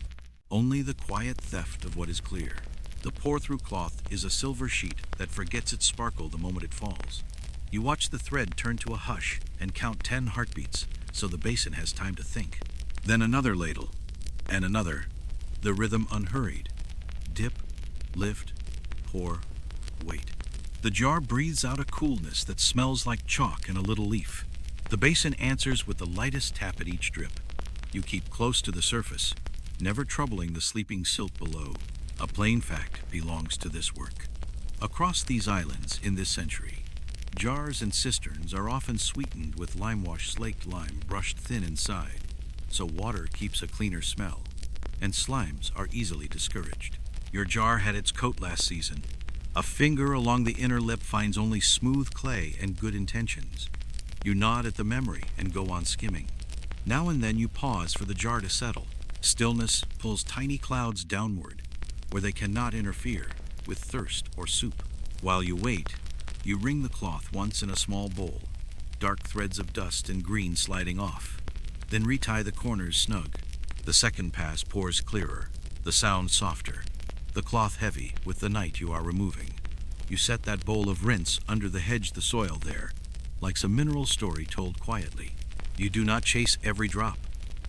only the quiet theft of what is clear. The pour-through cloth is a silver sheet that forgets its sparkle the moment it falls. You watch the thread turn to a hush and count 10 heartbeats so the basin has time to think. Then another ladle, and another, the rhythm unhurried. Dip, lift, pour, wait. The jar breathes out a coolness that smells like chalk and a little leaf. The basin answers with the lightest tap at each drip. You keep close to the surface, never troubling the sleeping silt below. A plain fact belongs to this work. Across these islands in this century, jars and cisterns are often sweetened with lime-wash slaked lime brushed thin inside, so water keeps a cleaner smell, and slimes are easily discouraged. Your jar had its coat last season. A finger along the inner lip finds only smooth clay and good intentions. You nod at the memory and go on skimming. Now and then you pause for the jar to settle. Stillness pulls tiny clouds downward, where they cannot interfere with thirst or soup. While you wait, you wring the cloth once in a small bowl, dark threads of dust and green sliding off. Then retie the corners snug. The second pass pours clearer, the sound softer, the cloth heavy with the night you are removing. You set that bowl of rinse under the hedge the soil there, like a mineral story told quietly. You do not chase every drop.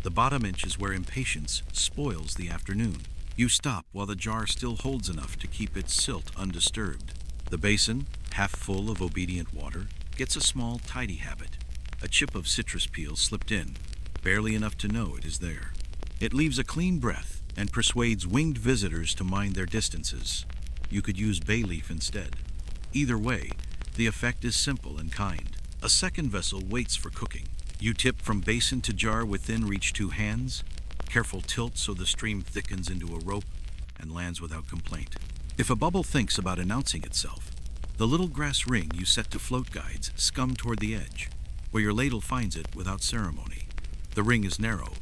The bottom inch is where impatience spoils the afternoon. You stop while the jar still holds enough to keep its silt undisturbed. The basin, half full of obedient water, gets a small tidy habit. A chip of citrus peel slipped in, barely enough to know it is there. It leaves a clean breath and persuades winged visitors to mind their distances. You could use bay leaf instead. Either way, the effect is simple and kind. A second vessel waits for cooking. You tip from basin to jar within reach 2 hands. Careful tilt so the stream thickens into a rope and lands without complaint. If a bubble thinks about announcing itself, the little grass ring you set to float guides skim toward the edge, where your ladle finds it without ceremony. The ring is narrow,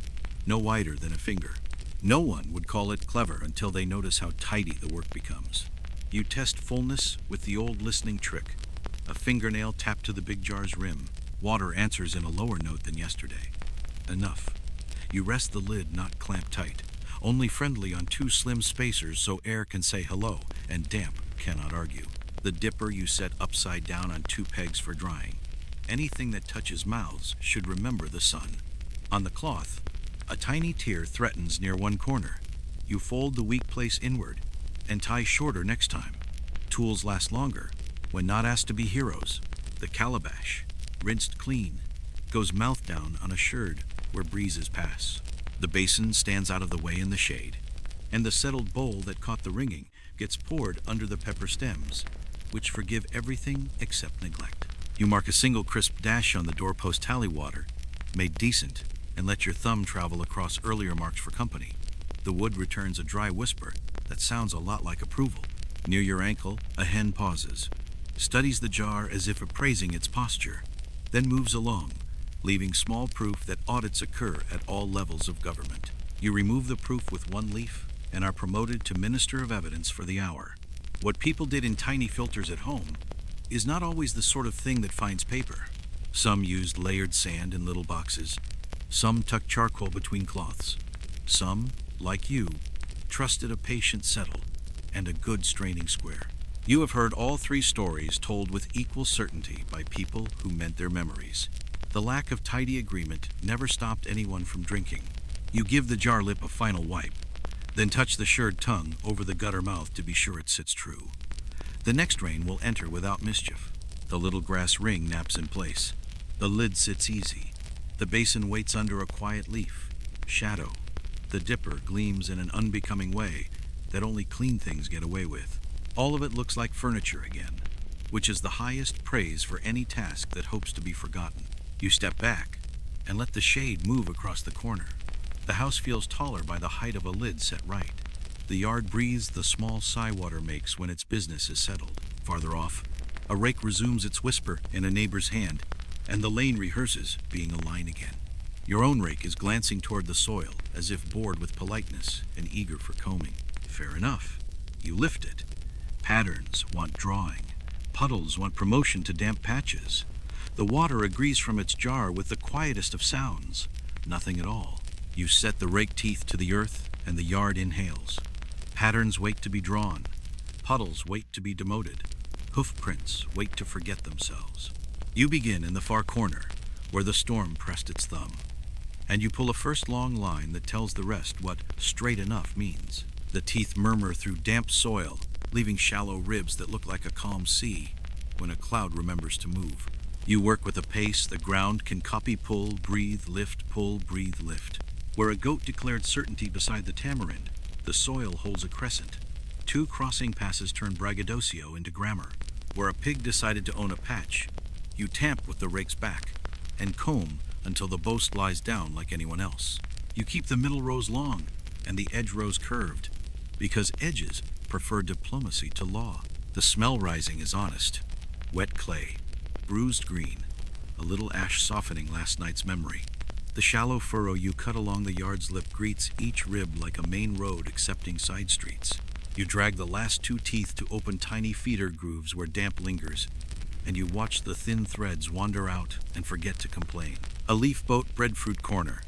no wider than a finger. No one would call it clever until they notice how tidy the work becomes. You test fullness with the old listening trick. A fingernail tap to the big jar's rim. Water answers in a lower note than yesterday. Enough. You rest the lid not clamped tight, only friendly on 2 slim spacers so air can say hello and damp cannot argue. The dipper you set upside down on 2 pegs for drying. Anything that touches mouths should remember the sun. On the cloth, a tiny tear threatens near one corner. You fold the weak place inward and tie shorter next time. Tools last longer when not asked to be heroes. The calabash, rinsed clean, goes mouth down unassured where breezes pass. The basin stands out of the way in the shade, and the settled bowl that caught the ringing gets poured under the pepper stems, which forgive everything except neglect. You mark a single crisp dash on the doorpost tally water, made decent, and let your thumb travel across earlier marks for company. The wood returns a dry whisper that sounds a lot like approval. Near your ankle, a hen pauses, studies the jar as if appraising its posture, then moves along, leaving small proof that audits occur at all levels of government. You remove the proof with 1 leaf and are promoted to Minister of Evidence for the hour. What people did in tiny filters at home is not always the sort of thing that finds paper. Some used layered sand in little boxes. Some tucked charcoal between cloths. Some, like you, trusted a patient settle and a good straining square. You have heard all 3 stories told with equal certainty by people who meant their memories. The lack of tidy agreement never stopped anyone from drinking. You give the jar lip a final wipe, then touch the shirred tongue over the gutter mouth to be sure it sits true. The next rain will enter without mischief. The little grass ring naps in place. The lid sits easy. The basin waits under a quiet leaf. Shadow. The dipper gleams in an unbecoming way that only clean things get away with. All of it looks like furniture again, which is the highest praise for any task that hopes to be forgotten. You step back and let the shade move across the corner. The house feels taller by the height of a lid set right. The yard breathes the small sigh water makes when its business is settled. Farther off, a rake resumes its whisper in a neighbor's hand, and the lane rehearses being a line again. Your own rake is glancing toward the soil, as if bored with politeness and eager for combing. Fair enough. You lift it. Patterns want drawing. Puddles want promotion to damp patches. The water agrees from its jar with the quietest of sounds. Nothing at all. You set the rake teeth to the earth, and the yard inhales. Patterns wait to be drawn. Puddles wait to be demoted. Hoof prints wait to forget themselves. You begin in the far corner, where the storm pressed its thumb, and you pull a first long line that tells the rest what straight enough means. The teeth murmur through damp soil, leaving shallow ribs that look like a calm sea when a cloud remembers to move. You work with a pace the ground can copy, pull, breathe, lift, pull, breathe, lift. Where a goat declared certainty beside the tamarind, the soil holds a crescent. 2 crossing passes turn braggadocio into grammar. Where a pig decided to own a patch, you tamp with the rake's back and comb until the boast lies down like anyone else. You keep the middle rows long and the edge rows curved, because edges prefer diplomacy to law. The smell rising is honest. Wet clay, bruised green, a little ash softening last night's memory. The shallow furrow you cut along the yard's lip greets each rib like a main road accepting side streets. You drag the last 2 teeth to open tiny feeder grooves where damp lingers, and you watch the thin threads wander out and forget to complain. A leaf boat breadfruit corner.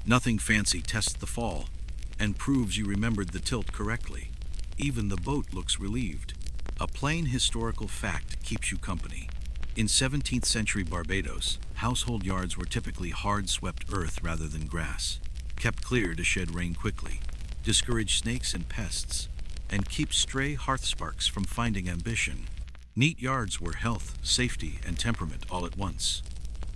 Nothing fancy tests the fall and proves you remembered the tilt correctly. Even the boat looks relieved. A plain historical fact keeps you company. In 17th-century Barbados, household yards were typically hard-swept earth rather than grass, kept clear to shed rain quickly, discourage snakes and pests, and keep stray hearth sparks from finding ambition. Neat yards were health, safety, and temperament all at once.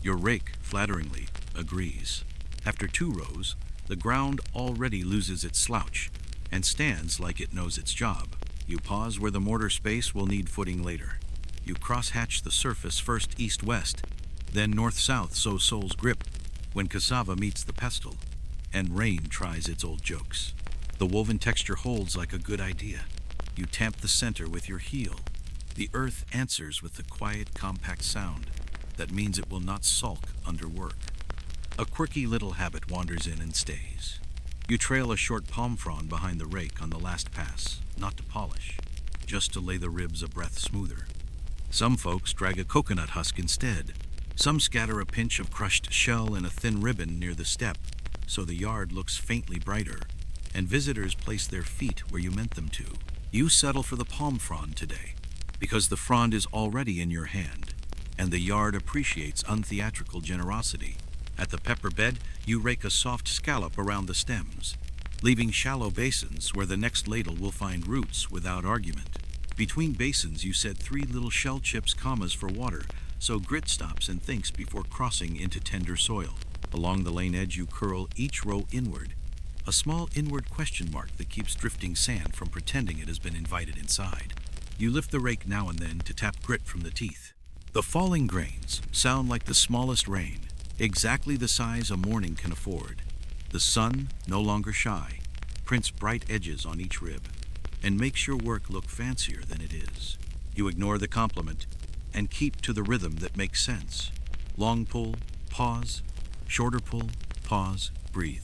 Your rake, flatteringly, agrees. After 2 rows, the ground already loses its slouch and stands like it knows its job. You pause where the mortar space will need footing later. You cross-hatch the surface first east-west, then north-south so soles grip when cassava meets the pestle, and rain tries its old jokes. The woven texture holds like a good idea. You tamp the center with your heel. The earth answers with the quiet, compact sound that means it will not sulk under work. A quirky little habit wanders in and stays. You trail a short palm frond behind the rake on the last pass, not to polish, just to lay the ribs a breath smoother. Some folks drag a coconut husk instead. Some scatter a pinch of crushed shell in a thin ribbon near the step, so the yard looks faintly brighter, and visitors place their feet where you meant them to. You settle for the palm frond today, because the frond is already in your hand, and the yard appreciates untheatrical generosity. At the pepper bed, you rake a soft scallop around the stems, leaving shallow basins where the next ladle will find roots without argument. Between basins, you set 3 little shell chips commas for water, so grit stops and thinks before crossing into tender soil. Along the lane edge, you curl each row inward, a small inward question mark that keeps drifting sand from pretending it has been invited inside. You lift the rake now and then to tap grit from the teeth. The falling grains sound like the smallest rain, exactly the size a morning can afford. The sun, no longer shy, prints bright edges on each rib and makes your work look fancier than it is. You ignore the compliment and keep to the rhythm that makes sense. Long pull, pause, shorter pull, pause, breathe.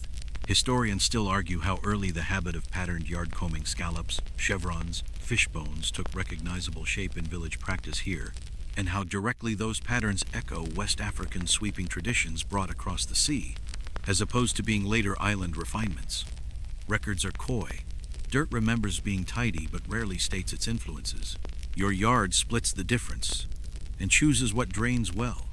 Historians still argue how early the habit of patterned yard combing scallops, chevrons, fish bones took recognizable shape in village practice here, and how directly those patterns echo West African sweeping traditions brought across the sea, as opposed to being later island refinements. Records are coy. Dirt remembers being tidy but rarely states its influences. Your yard splits the difference and chooses what drains well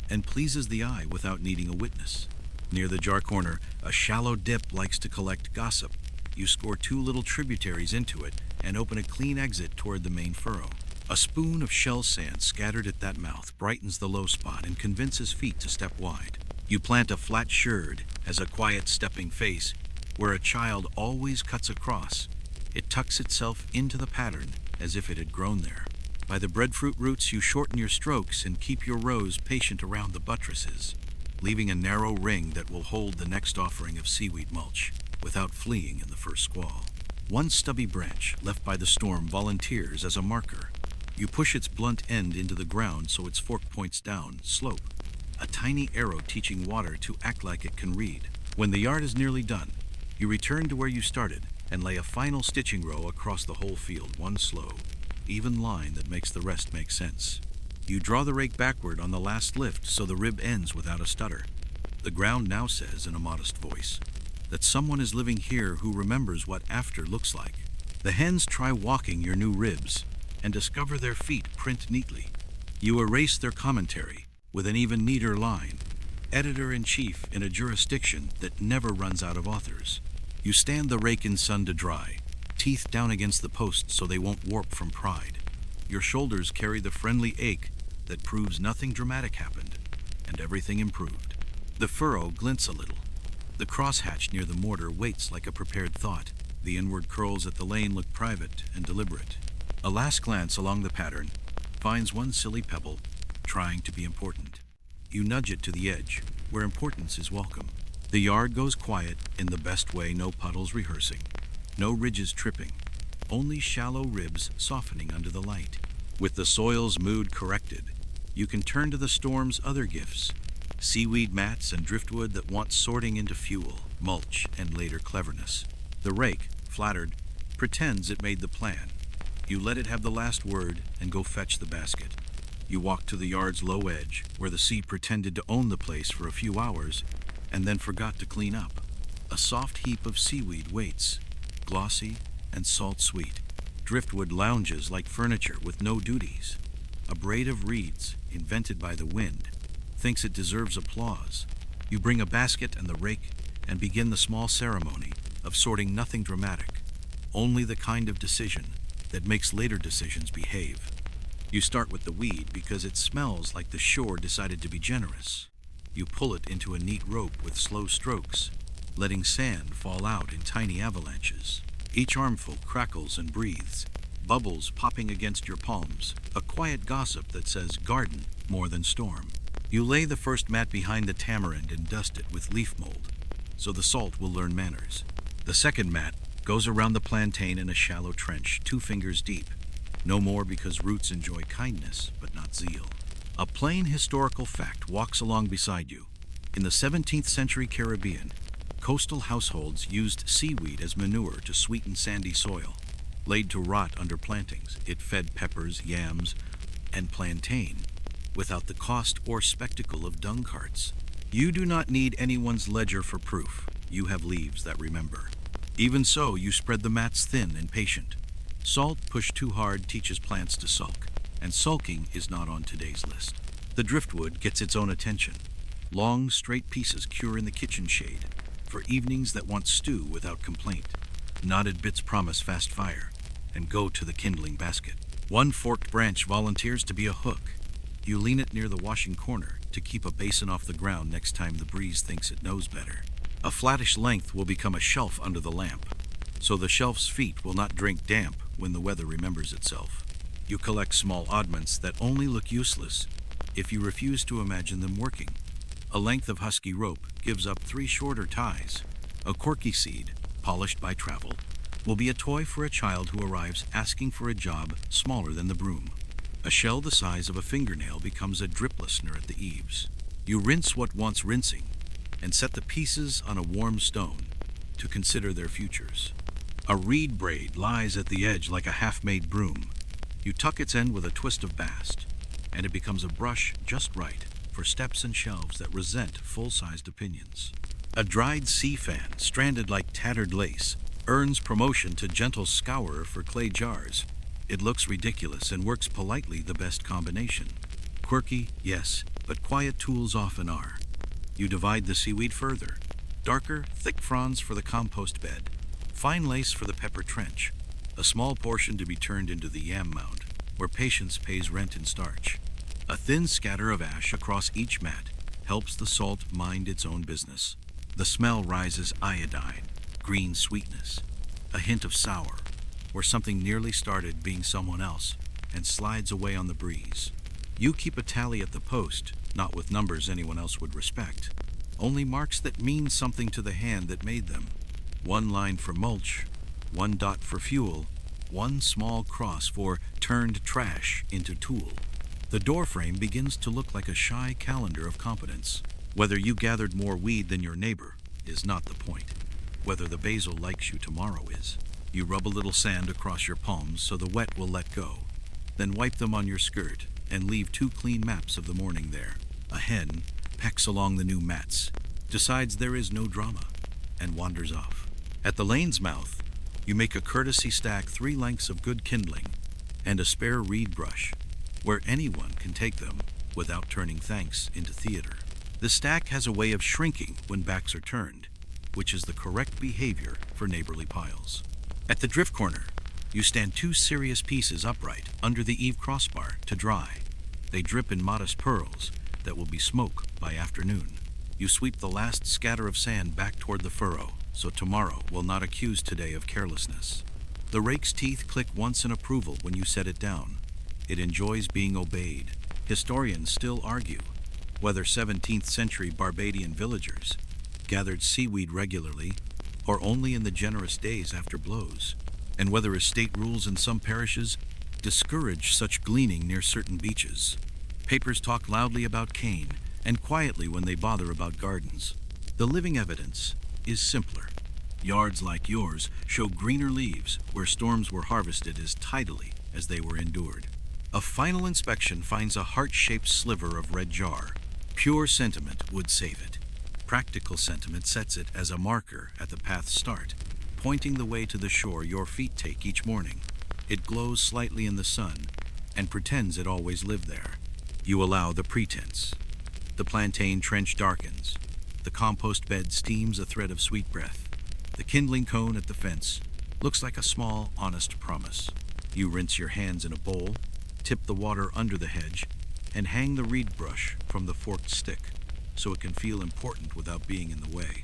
and pleases the eye without needing a witness. Near the jar corner, a shallow dip likes to collect gossip. You score 2 little tributaries into it and open a clean exit toward the main furrow. A spoon of shell sand scattered at that mouth brightens the low spot and convinces feet to step wide. You plant a flat sherd as a quiet stepping face where a child always cuts across. It tucks itself into the pattern as if it had grown there. By the breadfruit roots, you shorten your strokes and keep your rows patient around the buttresses, leaving a narrow ring that will hold the next offering of seaweed mulch without fleeing in the first squall. One stubby branch left by the storm volunteers as a marker. You push its blunt end into the ground so its fork points down, slope, a tiny arrow teaching water to act like it can read. When the yard is nearly done, you return to where you started and lay a final stitching row across the whole field, one slow, even line that makes the rest make sense. You draw the rake backward on the last lift so the rib ends without a stutter. The ground now says in a modest voice that someone is living here who remembers what after looks like. The hens try walking your new ribs and discover their feet print neatly. You erase their commentary with an even neater line, editor-in-chief in a jurisdiction that never runs out of authors. You stand the rake in sun to dry, teeth down against the post so they won't warp from pride. Your shoulders carry the friendly ache that proves nothing dramatic happened and everything improved. The furrow glints a little. The crosshatch near the mortar waits like a prepared thought. The inward curls at the lane look private and deliberate. A last glance along the pattern finds one silly pebble trying to be important. You nudge it to the edge, where importance is welcome. The yard goes quiet in the best way, no puddles rehearsing, no ridges tripping, only shallow ribs softening under the light. With the soil's mood corrected, you can turn to the storm's other gifts, seaweed mats and driftwood that want sorting into fuel, mulch, and later cleverness. The rake, flattered, pretends it made the plan. You let it have the last word and go fetch the basket. You walk to the yard's low edge, where the sea pretended to own the place for a few hours and then forgot to clean up. A soft heap of seaweed waits, glossy and salt-sweet. Driftwood lounges like furniture with no duties. a braid of reeds invented by the wind, thinks it deserves applause. You bring a basket and the rake and begin the small ceremony of sorting. Nothing dramatic, only the kind of decision that makes later decisions behave. You start with the weed because it smells like the shore decided to be generous. You pull it into a neat rope with slow strokes, letting sand fall out in tiny avalanches. Each armful crackles and breathes, bubbles popping against your palms, a quiet gossip that says garden more than storm. You lay the first mat behind the tamarind and dust it with leaf mold, so the salt will learn manners. The second mat goes around the plantain in a shallow trench, 2 fingers deep. No more, because roots enjoy kindness, but not zeal. A plain historical fact walks along beside you. In the 17th century Caribbean, coastal households used seaweed as manure to sweeten sandy soil. Laid to rot under plantings, it fed peppers, yams, and plantain, without the cost or spectacle of dung carts. You do not need anyone's ledger for proof. You have leaves that remember. Even so, you spread the mats thin and patient. Salt pushed too hard teaches plants to sulk, and sulking is not on today's list. The driftwood gets its own attention. Long, straight pieces cure in the kitchen shade, for evenings that want stew without complaint. Knotted bits promise fast fire, and go to the kindling basket. One forked branch volunteers to be a hook. You lean it near the washing corner to keep a basin off the ground next time the breeze thinks it knows better. A flattish length will become a shelf under the lamp, so the shelf's feet will not drink damp when the weather remembers itself. You collect small oddments that only look useless if you refuse to imagine them working. A length of husky rope gives up 3 shorter ties. A corky seed, polished by travel, will be a toy for a child who arrives asking for a job smaller than the broom. A shell the size of a fingernail becomes a drip listener at the eaves. You rinse what wants rinsing and set the pieces on a warm stone to consider their futures. A reed braid lies at the edge like a half-made broom. You tuck its end with a twist of bast, and it becomes a brush just right for steps and shelves that resent full-sized opinions. A dried sea fan, stranded like tattered lace, earns promotion to gentle scourer for clay jars. It looks ridiculous and works politely, the best combination. Quirky, yes, but quiet tools often are. You divide the seaweed further. Darker, thick fronds for the compost bed. Fine lace for the pepper trench. A small portion to be turned into the yam mound, where patience pays rent in starch. A thin scatter of ash across each mat helps the salt mind its own business. The smell rises iodine, green sweetness, a hint of sour, where something nearly started being someone else and slides away on the breeze. You keep a tally at the post, not with numbers anyone else would respect, only marks that mean something to the hand that made them. 1 line for mulch, 1 dot for fuel, 1 small cross for turned trash into tool. The doorframe begins to look like a shy calendar of competence. Whether you gathered more weed than your neighbor is not the point. Whether the basil likes you tomorrow is. You rub a little sand across your palms so the wet will let go, then wipe them on your skirt and leave 2 clean maps of the morning there. A hen pecks along the new mats, decides there is no drama, and wanders off. At the lane's mouth, you make a courtesy stack 3 lengths of good kindling and a spare reed brush, where anyone can take them without turning thanks into theater. The stack has a way of shrinking when backs are turned, which is the correct behavior for neighborly piles. At the drift corner, you stand 2 serious pieces upright under the eave crossbar to dry. They drip in modest pearls that will be smoke by afternoon. You sweep the last scatter of sand back toward the furrow, so tomorrow will not accuse today of carelessness. The rake's teeth click once in approval when you set it down. It enjoys being obeyed. Historians still argue whether 17th century Barbadian villagers gathered seaweed regularly or only in the generous days after blows, and whether estate rules in some parishes discourage such gleaning near certain beaches. Papers talk loudly about cane and quietly when they bother about gardens. The living evidence is simpler. Yards like yours show greener leaves where storms were harvested as tidily as they were endured. A final inspection finds a heart-shaped sliver of red jar. Pure sentiment would save it. Practical sentiment sets it as a marker at the path's start, pointing the way to the shore your feet take each morning. It glows slightly in the sun, and pretends it always lived there. You allow the pretense. The plantain trench darkens. The compost bed steams a thread of sweet breath. The kindling cone at the fence looks like a small, honest promise. You rinse your hands in a bowl, tip the water under the hedge, and hang the reed brush from the forked stick so it can feel important without being in the way.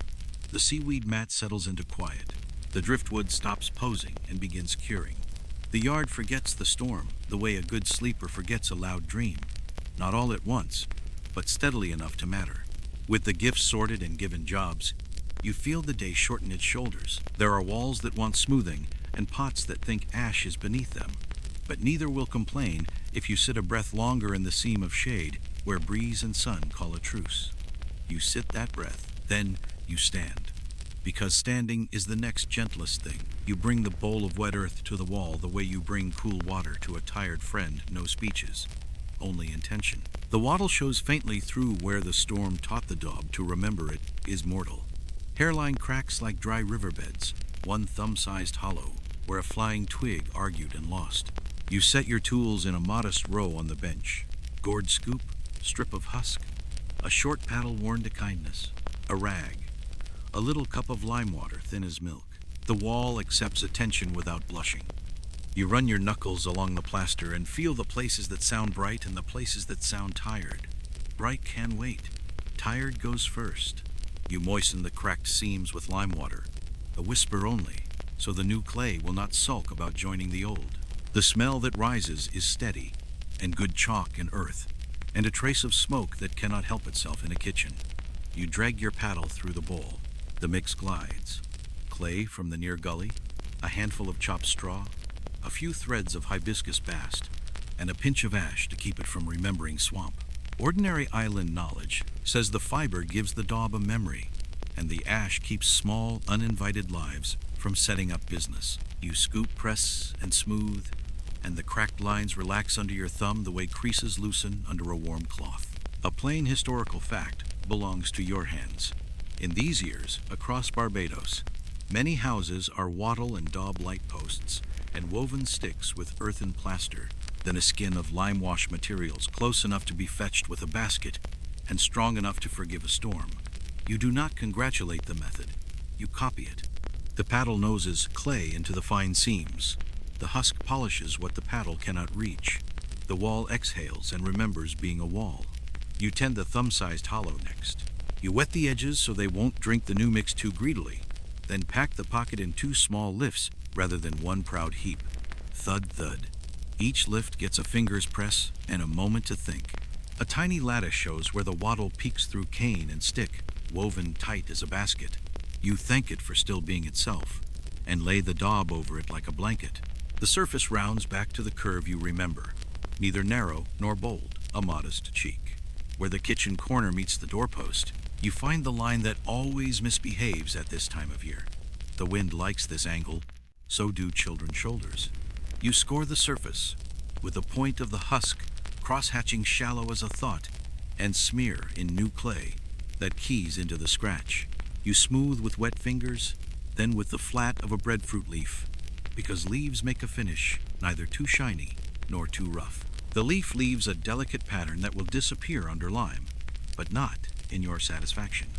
The seaweed mat settles into quiet. The driftwood stops posing and begins curing. The yard forgets the storm the way a good sleeper forgets a loud dream. Not all at once, but steadily enough to matter. With the gifts sorted and given jobs, you feel the day shorten its shoulders. There are walls that want smoothing and pots that think ash is beneath them. But neither will complain if you sit a breath longer in the seam of shade where breeze and sun call a truce. You sit that breath, then you stand. Because standing is the next gentlest thing. You bring the bowl of wet earth to the wall the way you bring cool water to a tired friend. No speeches, only intention. The wattle shows faintly through where the storm taught the dog to remember it is mortal. Hairline cracks like dry riverbeds, one thumb-sized hollow where a flying twig argued and lost. You set your tools in a modest row on the bench. Gourd scoop, strip of husk, a short paddle worn to kindness, a rag, a little cup of lime water thin as milk. The wall accepts attention without blushing. You run your knuckles along the plaster and feel the places that sound bright and the places that sound tired. Bright can wait. Tired goes first. You moisten the cracked seams with lime water, a whisper only, so the new clay will not sulk about joining the old. The smell that rises is steady, and good chalk and earth, and a trace of smoke that cannot help itself in a kitchen. You drag your paddle through the bowl. The mix glides. Clay from the near gully, a handful of chopped straw, a few threads of hibiscus bast, and a pinch of ash to keep it from remembering swamp. Ordinary island knowledge says the fiber gives the daub a memory, and the ash keeps small, uninvited lives from setting up business. You scoop, press, and smooth, and the cracked lines relax under your thumb the way creases loosen under a warm cloth. A plain historical fact belongs to your hands. In these years, across Barbados, many houses are wattle and daub light posts and woven sticks with earthen plaster, then a skin of lime wash materials close enough to be fetched with a basket and strong enough to forgive a storm. You do not congratulate the method, you copy it. The paddle noses clay into the fine seams. The husk polishes what the paddle cannot reach. The wall exhales and remembers being a wall. You tend the thumb-sized hollow next. You wet the edges so they won't drink the new mix too greedily, then pack the pocket in 2 small lifts rather than one proud heap. Thud, thud. Each lift gets a finger's press and a moment to think. A tiny lattice shows where the wattle peeks through cane and stick, woven tight as a basket. You thank it for still being itself, and lay the daub over it like a blanket. The surface rounds back to the curve you remember, neither narrow nor bold, a modest cheek. Where the kitchen corner meets the doorpost, you find the line that always misbehaves at this time of year. The wind likes this angle, so do children's shoulders. You score the surface with the point of the husk cross-hatching shallow as a thought and smear in new clay that keys into the scratch. You smooth with wet fingers, then with the flat of a breadfruit leaf, because leaves make a finish neither too shiny nor too rough. The leaf leaves a delicate pattern that will disappear under lime, but not in your satisfaction.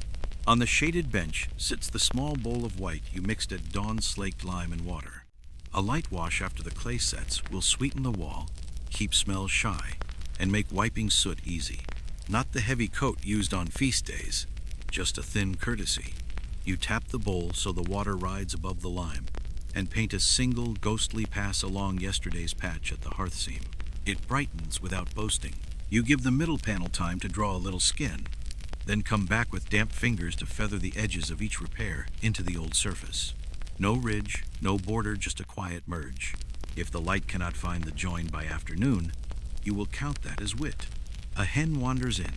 On the shaded bench sits the small bowl of white you mixed at dawn slaked lime and water. A light wash after the clay sets will sweeten the wall, keep smells shy, and make wiping soot easy. Not the heavy coat used on feast days, just a thin courtesy. You tap the bowl so the water rides above the lime, and paint a single ghostly pass along yesterday's patch at the hearth seam. It brightens without boasting. You give the middle panel time to draw a little skin, then come back with damp fingers to feather the edges of each repair into the old surface. No ridge, no border, just a quiet merge. If the light cannot find the join by afternoon, you will count that as wit. A hen wanders in,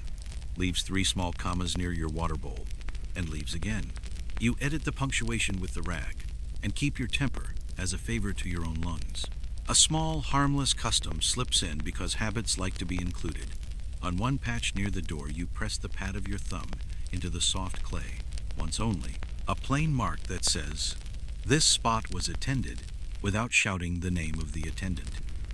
leaves 3 small commas near your water bowl, and leaves again. You edit the punctuation with the rag, and keep your temper as a favor to your own lungs. A small, harmless custom slips in because habits like to be included. On one patch near the door, you press the pad of your thumb into the soft clay, once only, a plain mark that says, "This spot was attended," without shouting the name of the attendant.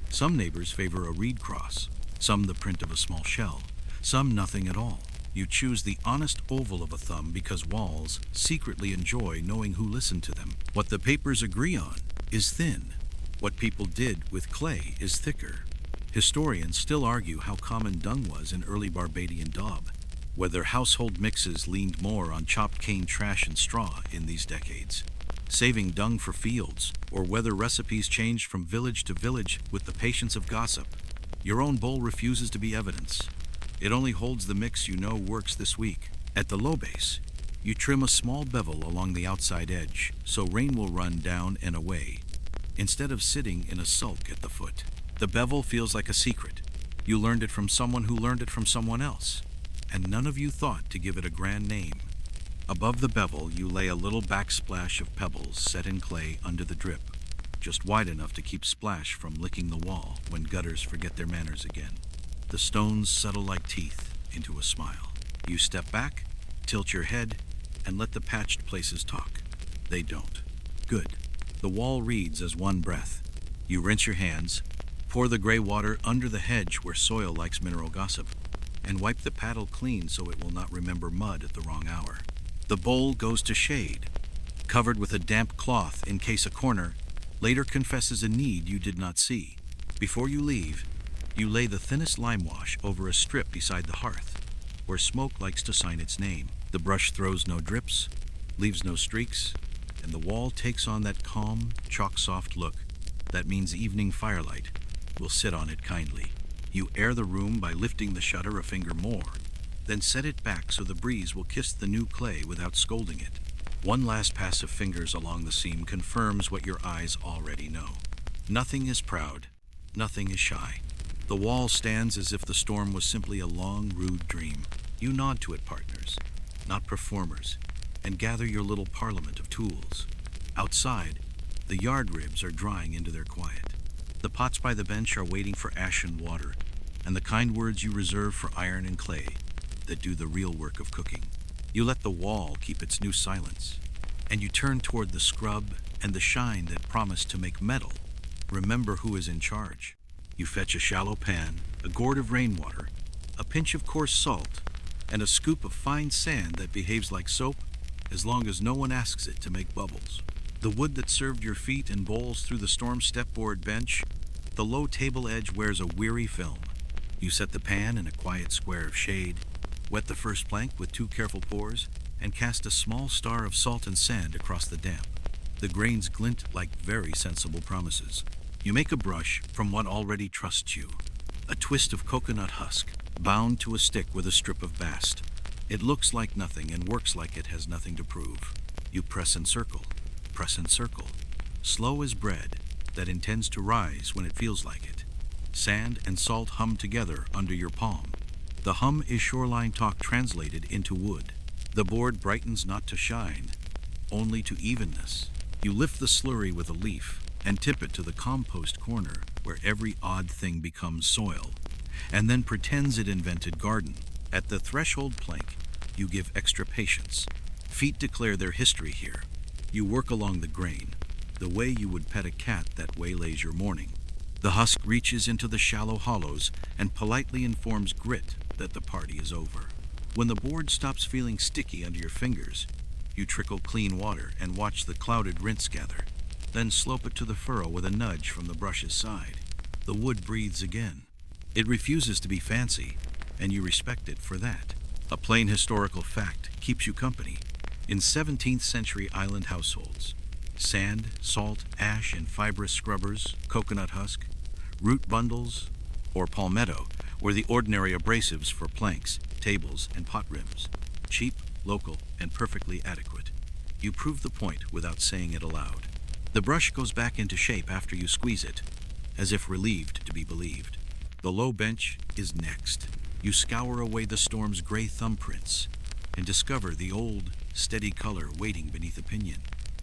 Some neighbors favor a reed cross, some the print of a small shell, some nothing at all. You choose the honest oval of a thumb because walls secretly enjoy knowing who listened to them. What the papers agree on is thin. What people did with clay is thicker. Historians still argue how common dung was in early Barbadian daub, whether household mixes leaned more on chopped cane trash and straw in these decades, saving dung for fields, or whether recipes changed from village to village with the patience of gossip. Your own bowl refuses to be evidence. It only holds the mix you know works this week. At the low base, you trim a small bevel along the outside edge so rain will run down and away, instead of sitting in a sulk at the foot. The bevel feels like a secret. You learned it from someone who learned it from someone else, and none of you thought to give it a grand name. Above the bevel, you lay a little backsplash of pebbles set in clay under the drip, just wide enough to keep splash from licking the wall when gutters forget their manners again. The stones settle like teeth into a smile. You step back, tilt your head, and let the patched places talk. They don't. Good. The wall reads as one breath. You rinse your hands, pour the gray water under the hedge where soil likes mineral gossip, and wipe the paddle clean so it will not remember mud at the wrong hour. The bowl goes to shade, covered with a damp cloth in case a corner later confesses a need you did not see. Before you leave, you lay the thinnest lime wash over a strip beside the hearth, where smoke likes to sign its name. The brush throws no drips, leaves no streaks, and the wall takes on that calm, chalk-soft look that means evening firelight will sit on it kindly. You air the room by lifting the shutter a finger more, then set it back so the breeze will kiss the new clay without scolding it. One last pass of fingers along the seam confirms what your eyes already know. Nothing is proud, nothing is shy. The wall stands as if the storm was simply a long, rude dream. You nod to it, partners, not performers, and gather your little parliament of tools. Outside, the yard ribs are drying into their quiet. The pots by the bench are waiting for ash and water, and the kind words you reserve for iron and clay that do the real work of cooking. You let the wall keep its new silence, and you turn toward the scrub and the shine that promise to make metal remember who is in charge. You fetch a shallow pan, a gourd of rainwater, a pinch of coarse salt, and a scoop of fine sand that behaves like soap as long as no one asks it to make bubbles. The wood that served your feet and bowls through the storm stepboard bench, the low table edge wears a weary film. You set the pan in a quiet square of shade, wet the first plank with 2 careful pours, and cast a small star of salt and sand across the damp. The grains glint like very sensible promises. You make a brush from what already trusts you, a twist of coconut husk, bound to a stick with a strip of bast. It looks like nothing and works like it has nothing to prove. You press and circle, slow as bread that intends to rise when it feels like it. Sand and salt hum together under your palm. The hum is shoreline talk translated into wood. The board brightens not to shine, only to evenness. You lift the slurry with a leaf and tip it to the compost corner where every odd thing becomes soil, and then pretends it invented garden. At the threshold plank, you give extra patience. Feet declare their history here. You work along the grain, the way you would pet a cat that waylays your morning. The husk reaches into the shallow hollows and politely informs grit that the party is over. When the board stops feeling sticky under your fingers, you trickle clean water and watch the clouded rinse gather, then slope it to the furrow with a nudge from the brush's side. The wood breathes again. It refuses to be fancy, and you respect it for that. A plain historical fact keeps you company. In 17th-century island households, sand, salt, ash, and fibrous scrubbers, coconut husk, root bundles, or palmetto were the ordinary abrasives for planks, tables, and pot rims. Cheap, local, and perfectly adequate. You prove the point without saying it aloud. The brush goes back into shape after you squeeze it, as if relieved to be believed. The low bench is next. You scour away the storm's gray thumbprints and discover the old, steady color waiting beneath a pinion.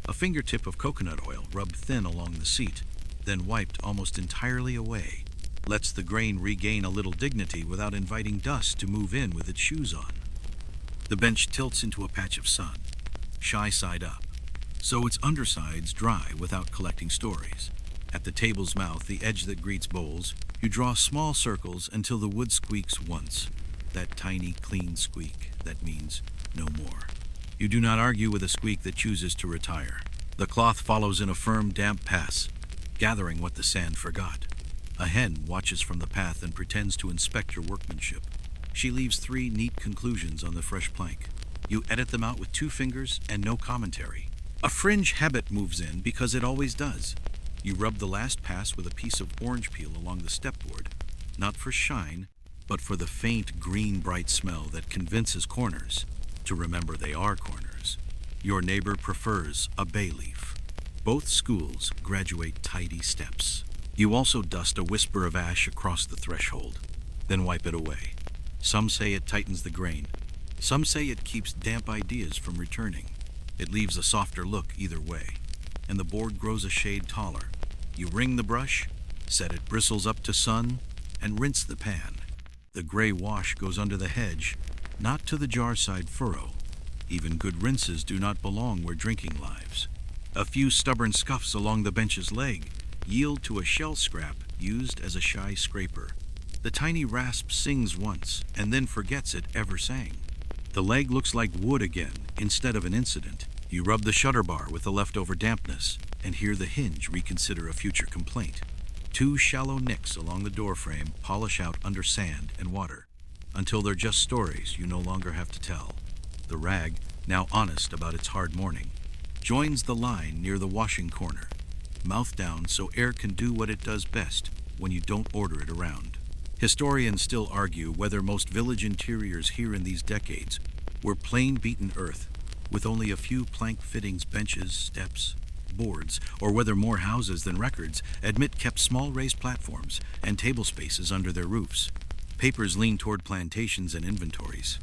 A fingertip of coconut oil rubbed thin along the seat, then wiped almost entirely away, lets the grain regain a little dignity without inviting dust to move in with its shoes on. The bench tilts into a patch of sun, shy side up, so its undersides dry without collecting stories. At the table's mouth, the edge that greets bowls, you draw small circles until the wood squeaks once. That tiny, clean squeak that means no more. You do not argue with a squeak that chooses to retire. The cloth follows in a firm, damp pass, gathering what the sand forgot. A hen watches from the path and pretends to inspect your workmanship. She leaves 3 neat conclusions on the fresh plank. You edit them out with 2 fingers and no commentary. A fringe habit moves in because it always does. You rub the last pass with a piece of orange peel along the stepboard, not for shine, but for the faint green bright smell that convinces corners to remember they are corners. Your neighbor prefers a bay leaf. Both schools graduate tidy steps. You also dust a whisper of ash across the threshold, then wipe it away. Some say it tightens the grain. Some say it keeps damp ideas from returning. It leaves a softer look either way, and the board grows a shade taller. You wring the brush, set it bristles up to sun, and rinse the pan. The gray wash goes under the hedge, not to the jar-side furrow. Even good rinses do not belong where drinking lives. A few stubborn scuffs along the bench's leg yield to a shell scrap used as a shy scraper. The tiny rasp sings once and then forgets it ever sang. The leg looks like wood again instead of an incident. You rub the shutter bar with the leftover dampness and hear the hinge reconsider a future complaint. 2 shallow nicks along the doorframe polish out under sand and water until they're just stories you no longer have to tell. The rag, now honest about its hard morning, joins the line near the washing corner, mouth down so air can do what it does best when you don't order it around. Historians still argue whether most village interiors here in these decades were plain beaten earth, with only a few plank fittings, benches, steps, boards, or whether more houses than records admit kept small raised platforms and table spaces under their roofs. Papers lean toward plantations and inventories.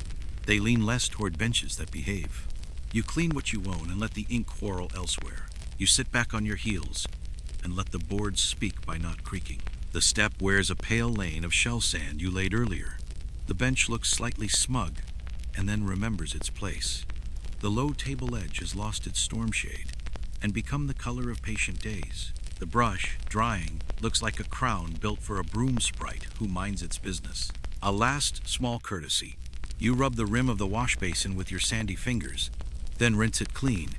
They lean less toward benches that behave. You clean what you own and let the ink quarrel elsewhere. You sit back on your heels and let the boards speak by not creaking. The step wears a pale lane of shell sand you laid earlier. The bench looks slightly smug and then remembers its place. The low table edge has lost its storm shade and become the color of patient days. The brush, drying, looks like a crown built for a broom sprite who minds its business. A last small courtesy. You rub the rim of the wash basin with your sandy fingers, then rinse it clean,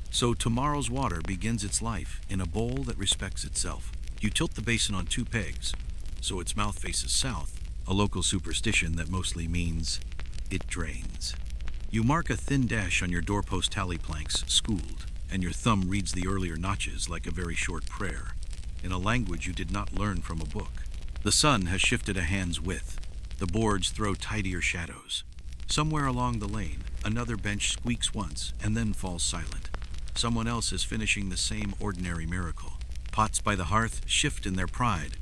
so tomorrow's water begins its life in a bowl that respects itself. You tilt the basin on 2 pegs, so its mouth faces south, a local superstition that mostly means it drains. You mark a thin dash on your doorpost tally planks, schooled, and your thumb reads the earlier notches like a very short prayer, in a language you did not learn from a book. The sun has shifted a hand's width. The boards throw tidier shadows. Somewhere along the lane, another bench squeaks once and then falls silent. Someone else is finishing the same ordinary miracle. Pots by the hearth shift in their pride,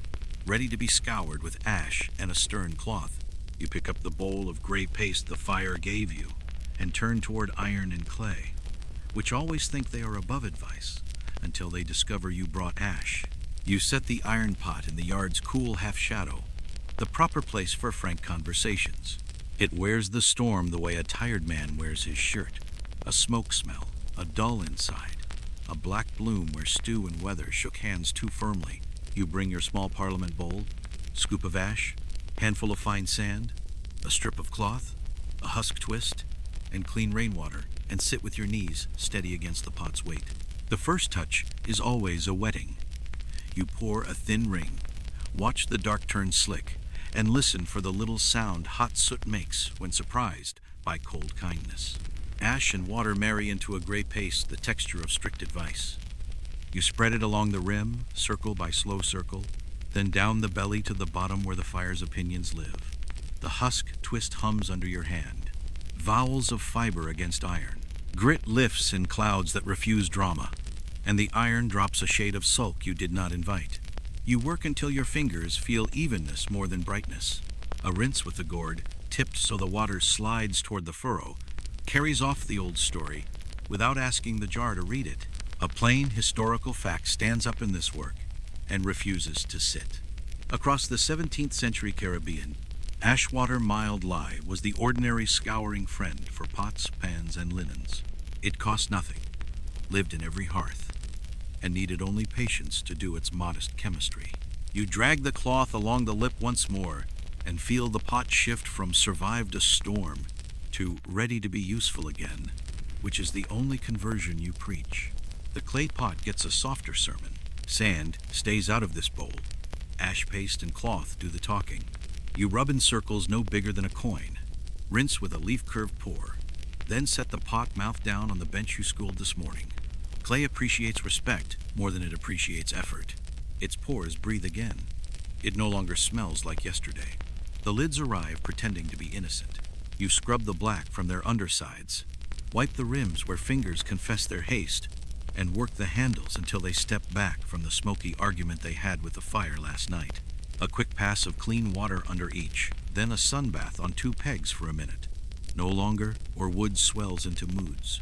ready to be scoured with ash and a stern cloth. You pick up the bowl of gray paste the fire gave you and turn toward iron and clay, which always think they are above advice until they discover you brought ash. You set the iron pot in the yard's cool half-shadow, the proper place for frank conversations. It wears the storm the way a tired man wears his shirt. A smoke smell, a dull inside, a black bloom where stew and weather shook hands too firmly. You bring your small parliament bowl, scoop of ash, handful of fine sand, a strip of cloth, a husk twist, and clean rainwater, and sit with your knees steady against the pot's weight. The first touch is always a wetting. You pour a thin ring, watch the dark turn slick, and listen for the little sound hot soot makes when surprised by cold kindness. Ash and water marry into a gray paste, the texture of strict advice. You spread it along the rim, circle by slow circle, then down the belly to the bottom where the fire's opinions live. The husk twist hums under your hand. Vowels of fiber against iron. Grit lifts in clouds that refuse drama, and the iron drops a shade of sulk you did not invite. You work until your fingers feel evenness more than brightness. A rinse with the gourd, tipped so the water slides toward the furrow, carries off the old story without asking the jar to read it. A plain historical fact stands up in this work and refuses to sit. Across the 17th-century Caribbean, Ashwater mild lye was the ordinary scouring friend for pots, pans, and linens. It cost nothing, lived in every hearth, and needed only patience to do its modest chemistry. You drag the cloth along the lip once more and feel the pot shift from survived a storm to ready to be useful again, which is the only conversion you preach. The clay pot gets a softer sermon. Sand stays out of this bowl. Ash paste and cloth do the talking. You rub in circles no bigger than a coin. Rinse with a leaf-curved pour. Then set the pot mouth down on the bench you schooled this morning. Clay appreciates respect more than it appreciates effort. Its pores breathe again. It no longer smells like yesterday. The lids arrive pretending to be innocent. You scrub the black from their undersides, wipe the rims where fingers confess their haste, and work the handles until they step back from the smoky argument they had with the fire last night. A quick pass of clean water under each, then a sunbath on 2 pegs for a minute. No longer, or wood swells into moods.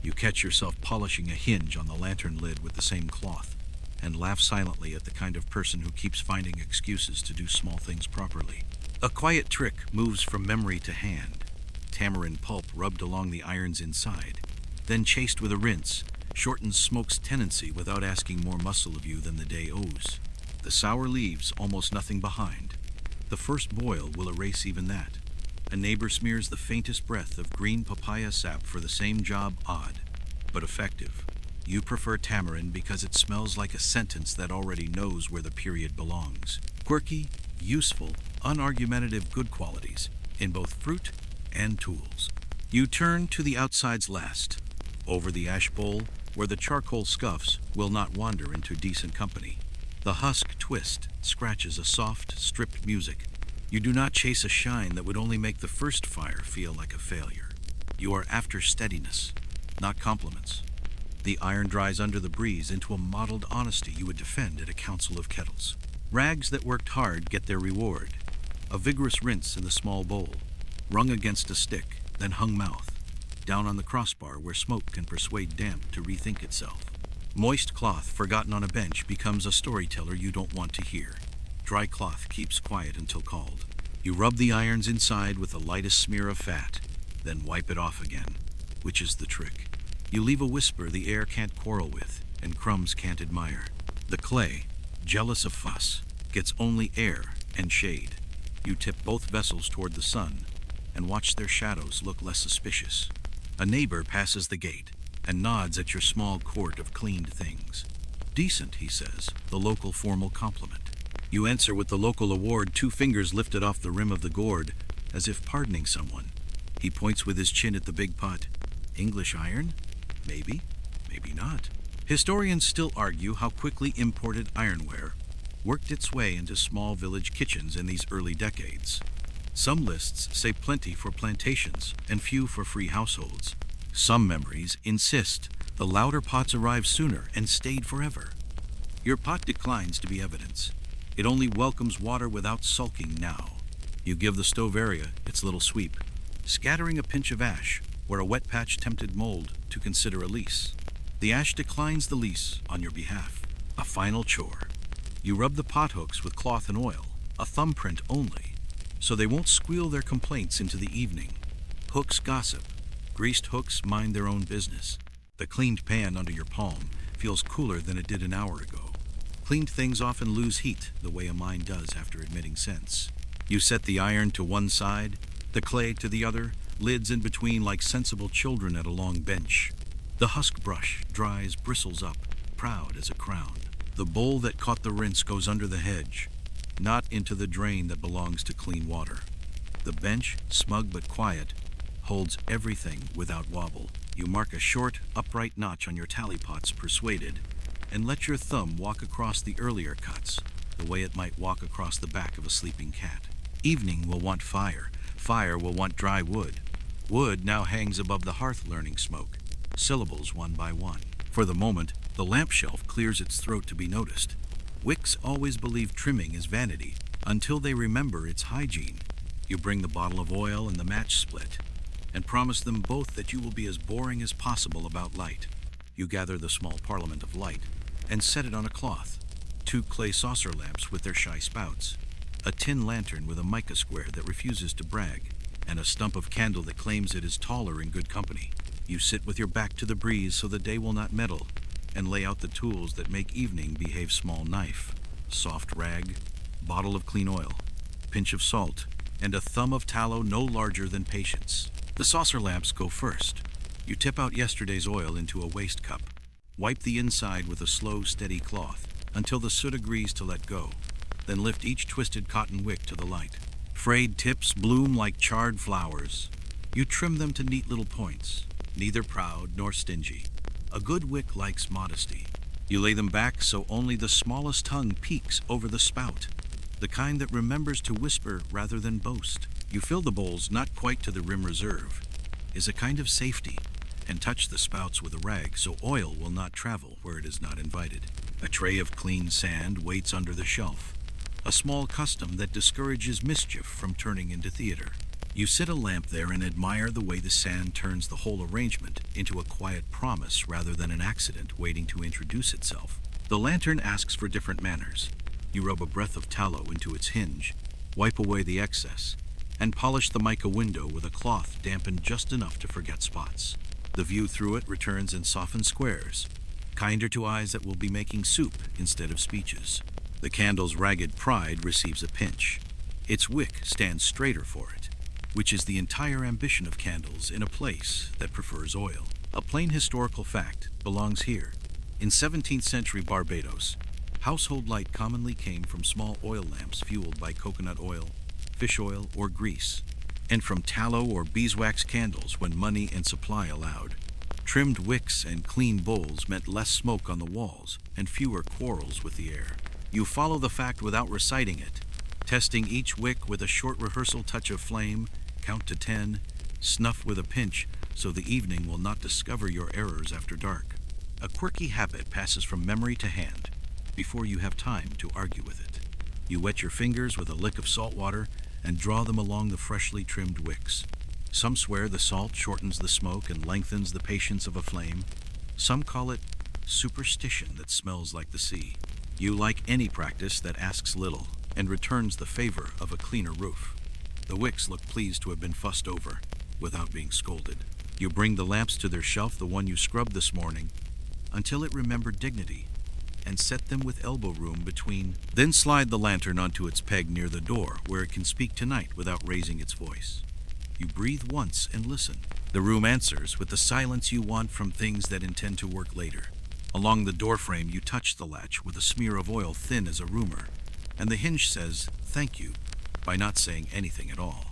You catch yourself polishing a hinge on the lantern lid with the same cloth, and laugh silently at the kind of person who keeps finding excuses to do small things properly. A quiet trick moves from memory to hand. Tamarind pulp rubbed along the irons inside, then chased with a rinse, shortens smoke's tenancy without asking more muscle of you than the day owes. The sour leaves almost nothing behind. The first boil will erase even that. A neighbor smears the faintest breath of green papaya sap for the same job, odd, but effective. You prefer tamarind because it smells like a sentence that already knows where the period belongs. Quirky, useful, unargumentative good qualities in both fruit and tools. You turn to the outsides last. Over the ash bowl, where the charcoal scuffs will not wander into decent company. The husk twist scratches a soft, stripped music. You do not chase a shine that would only make the first fire feel like a failure. You are after steadiness, not compliments. The iron dries under the breeze into a mottled honesty you would defend at a council of kettles. Rags that worked hard get their reward. A vigorous rinse in the small bowl, wrung against a stick, then hung mouth, down on the crossbar where smoke can persuade damp to rethink itself. Moist cloth forgotten on a bench becomes a storyteller you don't want to hear. Dry cloth keeps quiet until called. You rub the irons inside with the lightest smear of fat, then wipe it off again, which is the trick. You leave a whisper the air can't quarrel with and crumbs can't admire. The clay, jealous of fuss, gets only air and shade. You tip both vessels toward the sun and watch their shadows look less suspicious. A neighbor passes the gate and nods at your small court of cleaned things. Decent, he says, the local formal compliment. You answer with the local award, 2 fingers lifted off the rim of the gourd, as if pardoning someone. He points with his chin at the big pot. English iron? Maybe, maybe not. Historians still argue how quickly imported ironware worked its way into small village kitchens in these early decades. Some lists say plenty for plantations and few for free households. Some memories insist the louder pots arrived sooner and stayed forever. Your pot declines to be evidence. It only welcomes water without sulking now. You give the stove area its little sweep, scattering a pinch of ash where a wet patch tempted mold to consider a lease. The ash declines the lease on your behalf. A final chore. You rub the pot hooks with cloth and oil, a thumbprint only, so they won't squeal their complaints into the evening. Hooks gossip. Greased hooks mind their own business. The cleaned pan under your palm feels cooler than it did an hour ago. Cleaned things often lose heat the way a mind does after admitting sense. You set the iron to one side, the clay to the other, lids in between like sensible children at a long bench. The husk brush dries, bristles up, proud as a crown. The bowl that caught the rinse goes under the hedge, not into the drain that belongs to clean water. The bench, smug but quiet, holds everything without wobble. You mark a short, upright notch on your tally pots, persuaded, and let your thumb walk across the earlier cuts, the way it might walk across the back of a sleeping cat. Evening will want fire. Fire will want dry wood. Wood now hangs above the hearth learning smoke, syllables one by one. For the moment, the lamp shelf clears its throat to be noticed. Wicks always believe trimming is vanity, until they remember it's hygiene. You bring the bottle of oil and the match split, and promise them both that you will be as boring as possible about light. You gather the small parliament of light and set it on a cloth. 2 clay saucer lamps with their shy spouts, a tin lantern with a mica square that refuses to brag, and a stump of candle that claims it is taller in good company. You sit with your back to the breeze so the day will not meddle, and lay out the tools that make evening behave: small knife, soft rag, bottle of clean oil, pinch of salt, and a thumb of tallow no larger than patience. The saucer lamps go first. You tip out yesterday's oil into a waste cup. Wipe the inside with a slow, steady cloth until the soot agrees to let go. Then lift each twisted cotton wick to the light. Frayed tips bloom like charred flowers. You trim them to neat little points, neither proud nor stingy. A good wick likes modesty. You lay them back so only the smallest tongue peeks over the spout, the kind that remembers to whisper rather than boast. You fill the bowls not quite to the rim reserve, is a kind of safety, and touch the spouts with a rag so oil will not travel where it is not invited. A tray of clean sand waits under the shelf, a small custom that discourages mischief from turning into theater. You sit a lamp there and admire the way the sand turns the whole arrangement into a quiet promise rather than an accident waiting to introduce itself. The lantern asks for different manners. You rub a breath of tallow into its hinge, wipe away the excess, and polish the mica window with a cloth dampened just enough to forget spots. The view through it returns in softened squares, kinder to eyes that will be making soup instead of speeches. The candle's ragged pride receives a pinch. Its wick stands straighter for it, which is the entire ambition of candles in a place that prefers oil. A plain historical fact belongs here. In 17th-century Barbados, household light commonly came from small oil lamps fueled by coconut oil, fish oil, or grease, and from tallow or beeswax candles when money and supply allowed. Trimmed wicks and clean bowls meant less smoke on the walls and fewer quarrels with the air. You follow the fact without reciting it, testing each wick with a short rehearsal touch of flame, count to 10, snuff with a pinch so the evening will not discover your errors after dark. A quirky habit passes from memory to hand before you have time to argue with it. You wet your fingers with a lick of salt water and draw them along the freshly trimmed wicks. Some swear the salt shortens the smoke and lengthens the patience of a flame. Some call it superstition that smells like the sea. You like any practice that asks little and returns the favor of a cleaner roof. The wicks look pleased to have been fussed over without being scolded. You bring the lamps to their shelf, the one you scrubbed this morning, until it remembered dignity, and set them with elbow room between. Then slide the lantern onto its peg near the door where it can speak tonight without raising its voice. You breathe once and listen. The room answers with the silence you want from things that intend to work later. Along the doorframe you touch the latch with a smear of oil thin as a rumor, and the hinge says thank you by not saying anything at all.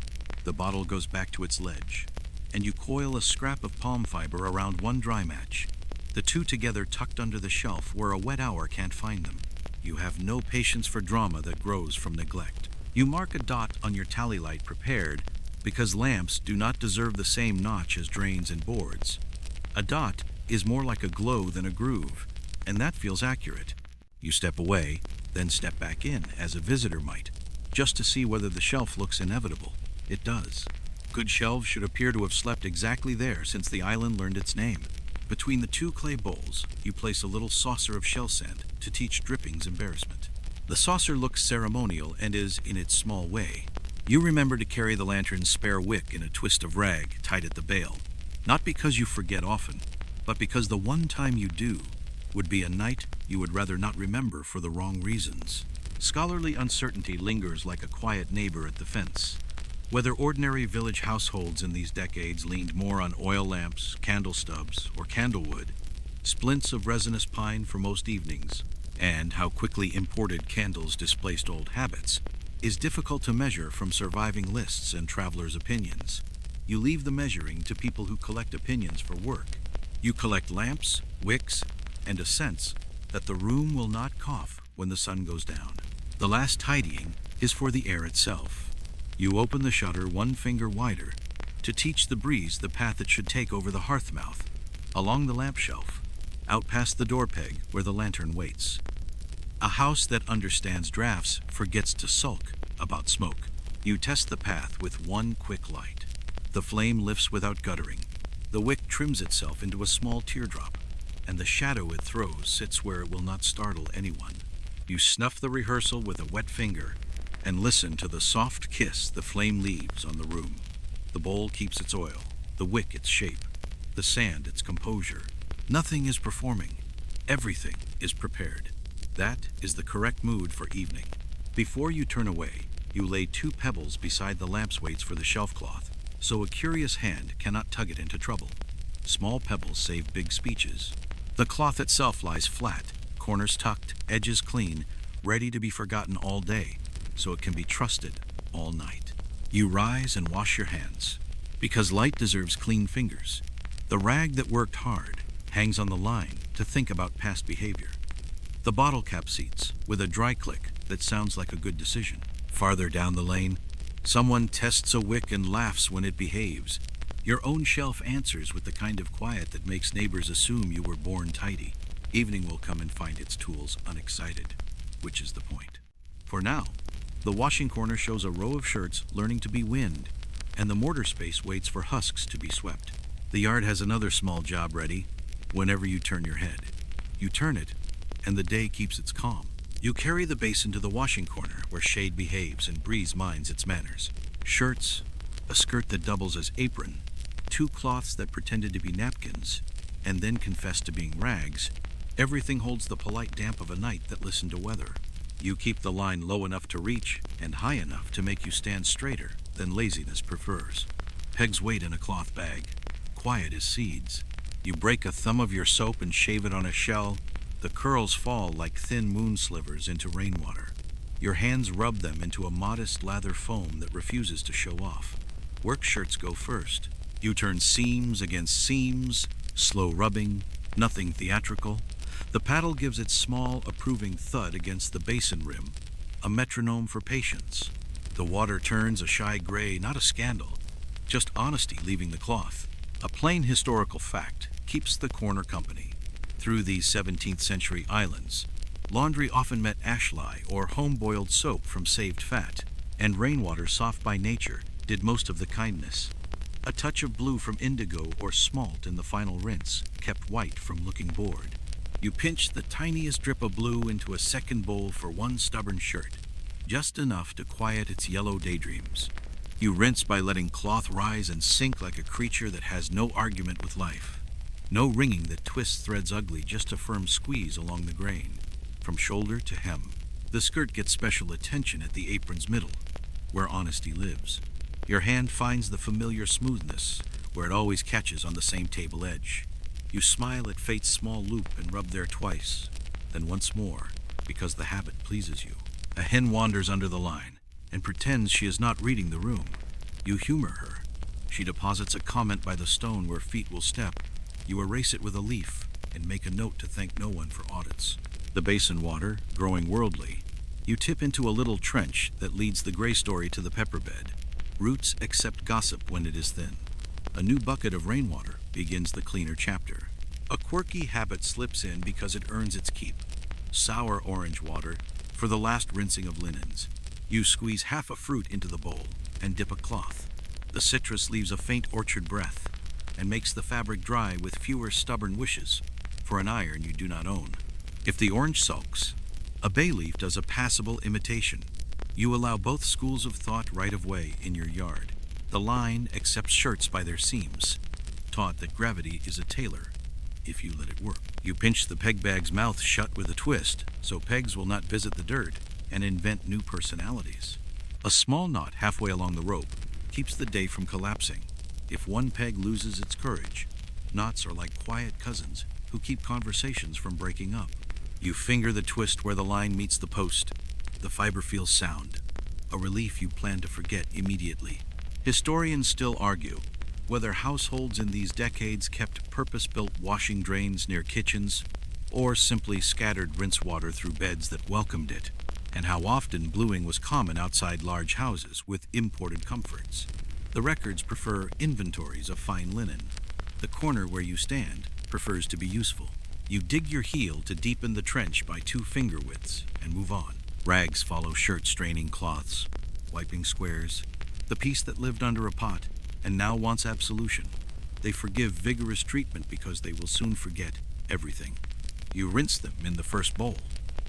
The bottle goes back to its ledge, and you coil a scrap of palm fiber around one dry match, the two together tucked under the shelf where a wet hour can't find them. You have no patience for drama that grows from neglect. You mark a dot on your tally light prepared because lamps do not deserve the same notch as drains and boards. A dot is more like a glow than a groove, and that feels accurate. You step away, then step back in as a visitor might, just to see whether the shelf looks inevitable. It does. Good shelves should appear to have slept exactly there since the island learned its name. Between the two clay bowls, you place a little saucer of shell sand to teach drippings embarrassment. The saucer looks ceremonial and is, in its small way. You remember to carry the lantern's spare wick in a twist of rag tied at the bail, not because you forget often, but because the one time you do would be a night you would rather not remember for the wrong reasons. Scholarly uncertainty lingers like a quiet neighbor at the fence. Whether ordinary village households in these decades leaned more on oil lamps, candle stubs, or candlewood, splints of resinous pine for most evenings, and how quickly imported candles displaced old habits, is difficult to measure from surviving lists and travelers' opinions. You leave the measuring to people who collect opinions for work. You collect lamps, wicks, and a sense that the room will not cough when the sun goes down. The last tidying is for the air itself. You open the shutter one finger wider to teach the breeze the path it should take over the hearth mouth, along the lamp shelf, out past the door peg where the lantern waits. A house that understands drafts forgets to sulk about smoke. You test the path with one quick light. The flame lifts without guttering. The wick trims itself into a small teardrop, and the shadow it throws sits where it will not startle anyone. You snuff the rehearsal with a wet finger and listen to the soft kiss the flame leaves on the room. The bowl keeps its oil, the wick its shape, the sand its composure. Nothing is performing. Everything is prepared. That is the correct mood for evening. Before you turn away, you lay 2 pebbles beside the lamp's weights for the shelf cloth, so a curious hand cannot tug it into trouble. Small pebbles save big speeches. The cloth itself lies flat, corners tucked, edges clean, ready to be forgotten all day, so it can be trusted all night. You rise and wash your hands, because light deserves clean fingers. The rag that worked hard hangs on the line to think about past behavior. The bottle cap seats with a dry click that sounds like a good decision. Farther down the lane, someone tests a wick and laughs when it behaves. Your own shelf answers with the kind of quiet that makes neighbors assume you were born tidy. Evening will come and find its tools unexcited, which is the point. For now, the washing corner shows a row of shirts learning to be winned, and the mortar space waits for husks to be swept. The yard has another small job ready whenever you turn your head. You turn it, and the day keeps its calm. You carry the basin to the washing corner where shade behaves and breeze minds its manners. Shirts, a skirt that doubles as apron, 2 cloths that pretended to be napkins, and then confessed to being rags. Everything holds the polite damp of a night that listened to weather. You keep the line low enough to reach and high enough to make you stand straighter than laziness prefers. Pegs wait in a cloth bag, quiet as seeds. You break a thumb of your soap and shave it on a shell. The curls fall like thin moon slivers into rainwater. Your hands rub them into a modest lather foam that refuses to show off. Work shirts go first. You turn seams against seams, slow rubbing, nothing theatrical. The paddle gives its small, approving thud against the basin rim, a metronome for patience. The water turns a shy gray, not a scandal, just honesty leaving the cloth. A plain historical fact keeps the corner company. Through these 17th-century islands, laundry often met ashlie or home-boiled soap from saved fat, and rainwater soft by nature did most of the kindness. A touch of blue from indigo or smalt in the final rinse kept white from looking bored. You pinch the tiniest drip of blue into a second bowl for one stubborn shirt, just enough to quiet its yellow daydreams. You rinse by letting cloth rise and sink like a creature that has no argument with life. No wringing that twists threads ugly, just a firm squeeze along the grain, from shoulder to hem. The skirt gets special attention at the apron's middle, where honesty lives. Your hand finds the familiar smoothness, where it always catches on the same table edge. You smile at fate's small loop and rub there twice, then once more, because the habit pleases you. A hen wanders under the line and pretends she is not reading the room. You humor her. She deposits a comment by the stone where feet will step. You erase it with a leaf and make a note to thank no one for audits. The basin water, growing worldly, you tip into a little trench that leads the gray story to the pepper bed. Roots accept gossip when it is thin. A new bucket of rainwater begins the cleaner chapter. A quirky habit slips in because it earns its keep. Sour orange water for the last rinsing of linens. You squeeze half a fruit into the bowl and dip a cloth. The citrus leaves a faint orchard breath and makes the fabric dry with fewer stubborn wishes for an iron you do not own. If the orange sulks, a bay leaf does a passable imitation. You allow both schools of thought right of way in your yard. The line accepts shirts by their seams, taught that gravity is a tailor if you let it work. You pinch the peg bag's mouth shut with a twist so pegs will not visit the dirt and invent new personalities. A small knot halfway along the rope keeps the day from collapsing. If one peg loses its courage, knots are like quiet cousins who keep conversations from breaking up. You finger the twist where the line meets the post. The fiber feels sound, a relief you plan to forget immediately. Historians still argue whether households in these decades kept purpose-built washing drains near kitchens or simply scattered rinse water through beds that welcomed it, and how often bluing was common outside large houses with imported comforts. The records prefer inventories of fine linen. The corner where you stand prefers to be useful. You dig your heel to deepen the trench by 2 finger widths and move on. Rags follow shirt-straining cloths, wiping squares, the piece that lived under a pot and now wants absolution. They forgive vigorous treatment because they will soon forget everything. You rinse them in the first bowl,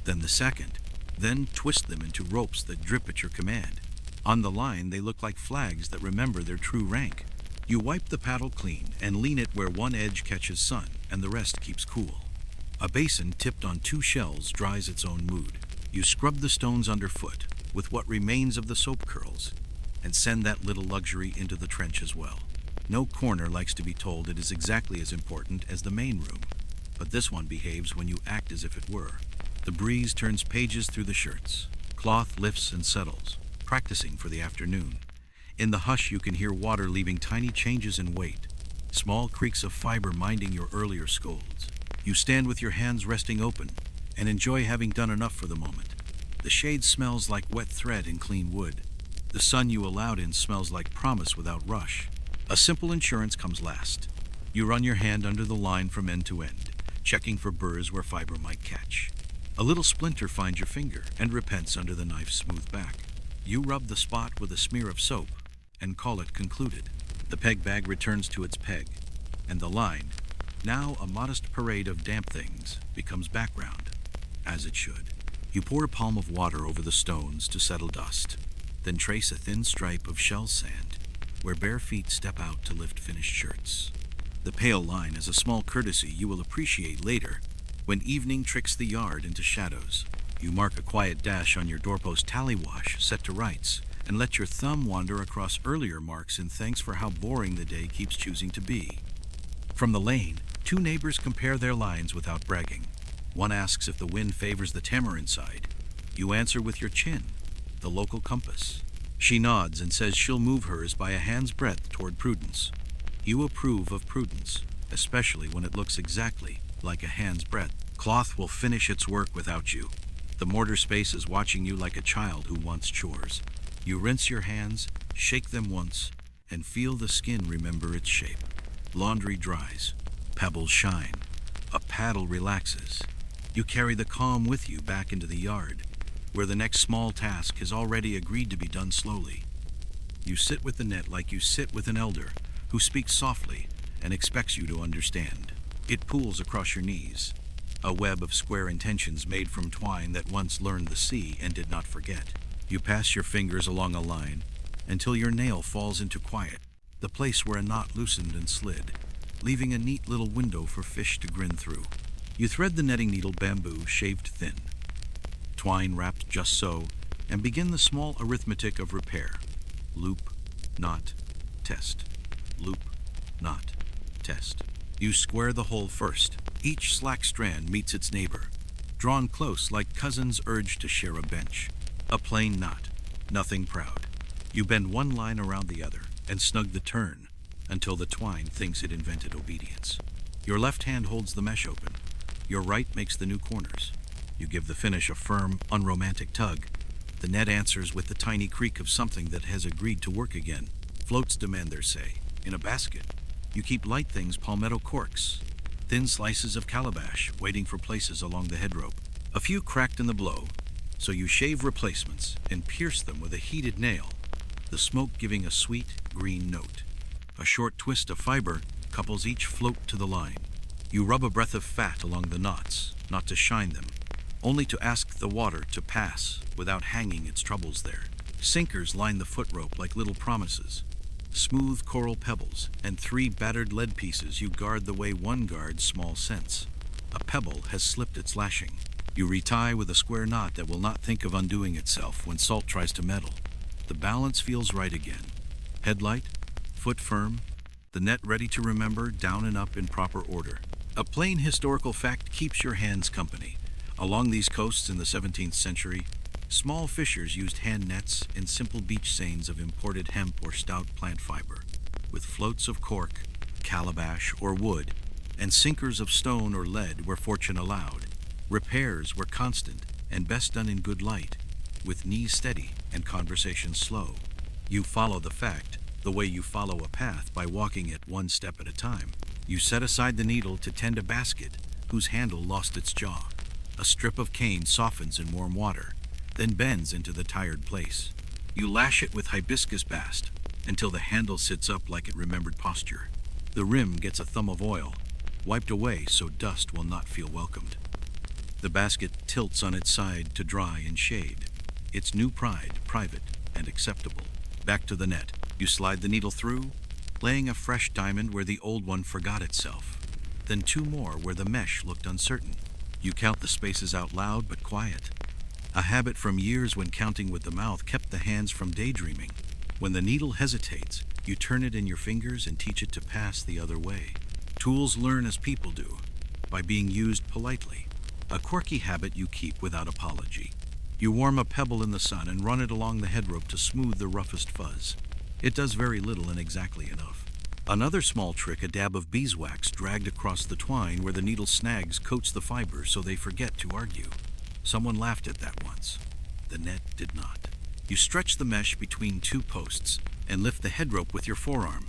then the second, then twist them into ropes that drip at your command. On the line, they look like flags that remember their true rank. You wipe the paddle clean and lean it where one edge catches sun and the rest keeps cool. A basin tipped on two shells dries its own mood. You scrub the stones underfoot with what remains of the soap curls and send that little luxury into the trench as well. No corner likes to be told it is exactly as important as the main room, but this one behaves when you act as if it were. The breeze turns pages through the shirts. Cloth lifts and settles, practicing for the afternoon. In the hush you can hear water leaving tiny changes in weight, small creaks of fiber minding your earlier scolds. You stand with your hands resting open and enjoy having done enough for the moment. The shade smells like wet thread and clean wood. The sun you allowed in smells like promise without rush. A simple insurance comes last. You run your hand under the line from end to end, checking for burrs where fiber might catch. A little splinter finds your finger and repents under the knife's smooth back. You rub the spot with a smear of soap and call it concluded. The peg bag returns to its peg, and the line, now a modest parade of damp things, becomes background, as it should. You pour a palm of water over the stones to settle dust, then trace a thin stripe of shell sand where bare feet step out to lift finished shirts. The pale line is a small courtesy you will appreciate later when evening tricks the yard into shadows. You mark a quiet dash on your doorpost tally wash set to rights and let your thumb wander across earlier marks in thanks for how boring the day keeps choosing to be. From the lane, two neighbors compare their lines without bragging. One asks if the wind favors the tamarind side. You answer with your chin, the local compass. She nods and says she'll move hers by a hand's breadth toward prudence. You approve of prudence, especially when it looks exactly like a hand's breadth. Cloth will finish its work without you. The mortar space is watching you like a child who wants chores. You rinse your hands, shake them once, and feel the skin remember its shape. Laundry dries. Pebbles shine. A paddle relaxes. You carry the calm with you back into the yard, where the next small task has already agreed to be done slowly. You sit with the net like you sit with an elder who speaks softly and expects you to understand. It pools across your knees, a web of square intentions made from twine that once learned the sea and did not forget. You pass your fingers along a line until your nail falls into quiet, the place where a knot loosened and slid, leaving a neat little window for fish to grin through. You thread the netting needle bamboo shaved thin, twine wrapped just so, and begin the small arithmetic of repair. Loop, knot, test. Loop, knot, test. You square the hole first. Each slack strand meets its neighbor, drawn close like cousins urged to share a bench. A plain knot, nothing proud. You bend one line around the other and snug the turn until the twine thinks it invented obedience. Your left hand holds the mesh open. Your right makes the new corners. You give the finish a firm, unromantic tug. The net answers with the tiny creak of something that has agreed to work again. Floats demand their say. In a basket, you keep light things palmetto corks, thin slices of calabash waiting for places along the head rope. A few cracked in the blow, so you shave replacements and pierce them with a heated nail, the smoke giving a sweet, green note. A short twist of fiber couples each float to the line. You rub a breath of fat along the knots, not to shine them, only to ask the water to pass without hanging its troubles there. Sinkers line the foot rope like little promises. Smooth coral pebbles and 3 battered lead pieces you guard the way one guards small scents. A pebble has slipped its lashing. You retie with a square knot that will not think of undoing itself when salt tries to meddle. The balance feels right again. Headlight, foot firm, the net ready to remember, down and up in proper order. A plain historical fact keeps your hands company. Along these coasts in the 17th century, small fishers used hand nets and simple beach seines of imported hemp or stout plant fiber, with floats of cork, calabash, or wood, and sinkers of stone or lead where fortune allowed. Repairs were constant and best done in good light, with knees steady and conversation slow. You follow the fact the way you follow a path by walking it one step at a time. You set aside the needle to tend a basket whose handle lost its jaw. A strip of cane softens in warm water, then bends into the tired place. You lash it with hibiscus bast until the handle sits up like it remembered posture. The rim gets a thumb of oil, wiped away so dust will not feel welcomed. The basket tilts on its side to dry and shade, its new pride private and acceptable. Back to the net. You slide the needle through, laying a fresh diamond where the old one forgot itself. then two more where the mesh looked uncertain. You count the spaces out loud but quiet. A habit from years when counting with the mouth kept the hands from daydreaming. When the needle hesitates, you turn it in your fingers and teach it to pass the other way. Tools learn as people do, by being used politely. A quirky habit you keep without apology. You warm a pebble in the sun and run it along the head rope to smooth the roughest fuzz. It does very little and exactly enough. Another small trick, a dab of beeswax dragged across the twine where the needle snags coats the fibers so they forget to argue. Someone laughed at that once. The net did not. You stretch the mesh between two posts and lift the head rope with your forearm.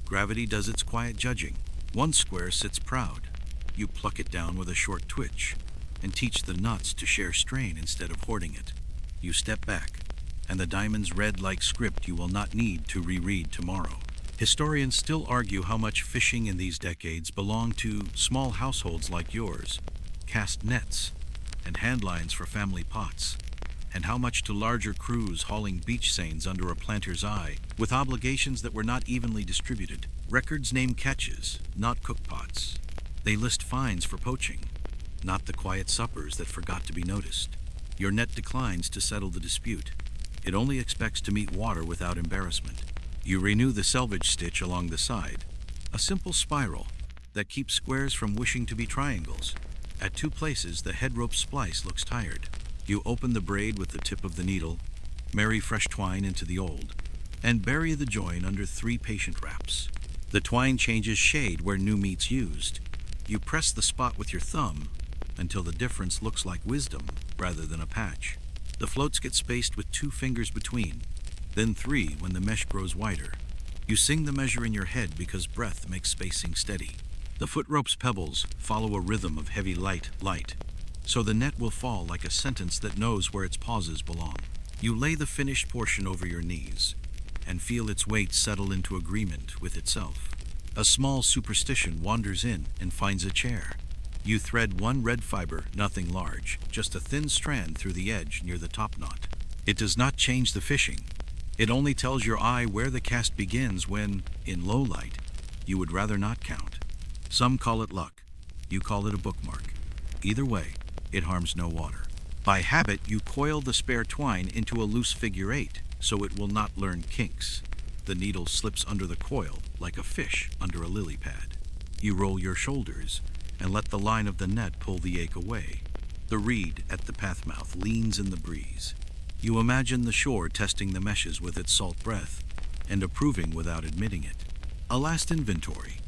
Gravity does its quiet judging. One square sits proud. You pluck it down with a short twitch and teach the knots to share strain instead of hoarding it. You step back, and the diamonds read like script you will not need to reread tomorrow. Historians still argue how much fishing in these decades belonged to small households like yours, cast nets, and handlines for family pots, and how much to larger crews hauling beach seines under a planter's eye, with obligations that were not evenly distributed. Records name catches, not cookpots. They list fines for poaching, not the quiet suppers that forgot to be noticed. Your net declines to settle the dispute. It only expects to meet water without embarrassment. You renew the selvage stitch along the side, a simple spiral that keeps squares from wishing to be triangles. At two places, the head rope splice looks tired. You open the braid with the tip of the needle, marry fresh twine into the old, and bury the join under 3 patient wraps. The twine changes shade where new meat's used. You press the spot with your thumb until the difference looks like wisdom rather than a patch. The floats get spaced with 2 fingers between, then 3 when the mesh grows wider. You sing the measure in your head because breath makes spacing steady. The foot rope's pebbles follow a rhythm of heavy light, light, so the net will fall like a sentence that knows where its pauses belong. You lay the finished portion over your knees and feel its weight settle into agreement with itself. A small superstition wanders in and finds a chair. You thread 1 red fiber, nothing large, just a thin strand through the edge near the top knot. It does not change the fishing. It only tells your eye where the cast begins when, in low light, you would rather not count. Some call it luck. You call it a bookmark. Either way, it harms no water. By habit, you coil the spare twine into a loose figure 8, so it will not learn kinks. The needle slips under the coil like a fish under a lily pad. You roll your shoulders and let the line of the net pull the ache away. The reed at the path mouth leans in the breeze. You imagine the shore testing the meshes with its salt breath and approving without admitting it. A last inventory.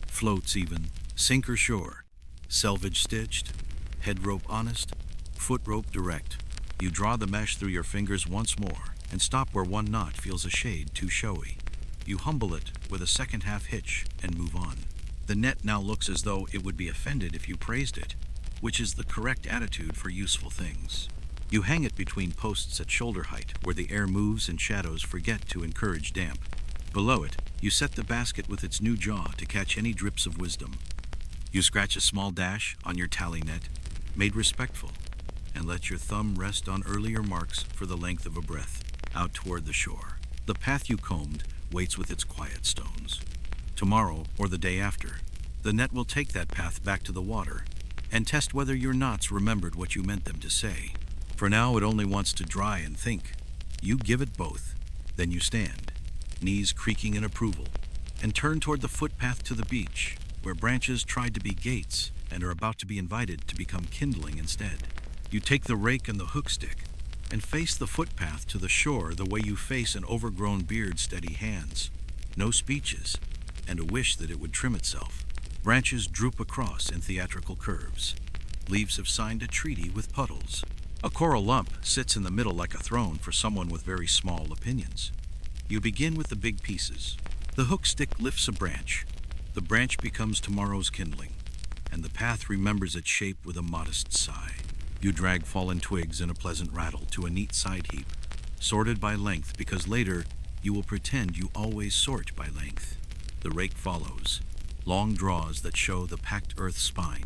Floats even, sink or shore, selvage stitched, head rope honest, foot rope direct. You draw the mesh through your fingers once more and stop where one knot feels a shade too showy. You humble it with a second half hitch and move on. The net now looks as though it would be offended if you praised it, which is the correct attitude for useful things. You hang it between posts at shoulder height where the air moves and shadows forget to encourage damp. Below it, you set the basket with its new jaw to catch any drips of wisdom. You scratch a small dash on your tally net, made respectful, and let your thumb rest on earlier marks for the length of a breath, out toward the shore. The path you combed waits with its quiet stones. Tomorrow, or the day after, the net will take that path back to the water and test whether your knots remembered what you meant them to say. For now, it only wants to dry and think. You give it both. Then you stand, knees creaking in approval, and turn toward the footpath to the beach, where branches tried to be gates and are about to be invited to become kindling instead. You take the rake and the hook stick and face the footpath to the shore the way you face an overgrown beard steady hands. No speeches, and a wish that it would trim itself. Branches droop across in theatrical curves. Leaves have signed a treaty with puddles. A coral lump sits in the middle like a throne for someone with very small opinions. You begin with the big pieces. The hook stick lifts a branch. The branch becomes tomorrow's kindling, and the path remembers its shape with a modest sigh. You drag fallen twigs in a pleasant rattle to a neat side heap, sorted by length because later you will pretend you always sort by length. The rake follows, long draws that show the packed earth spine.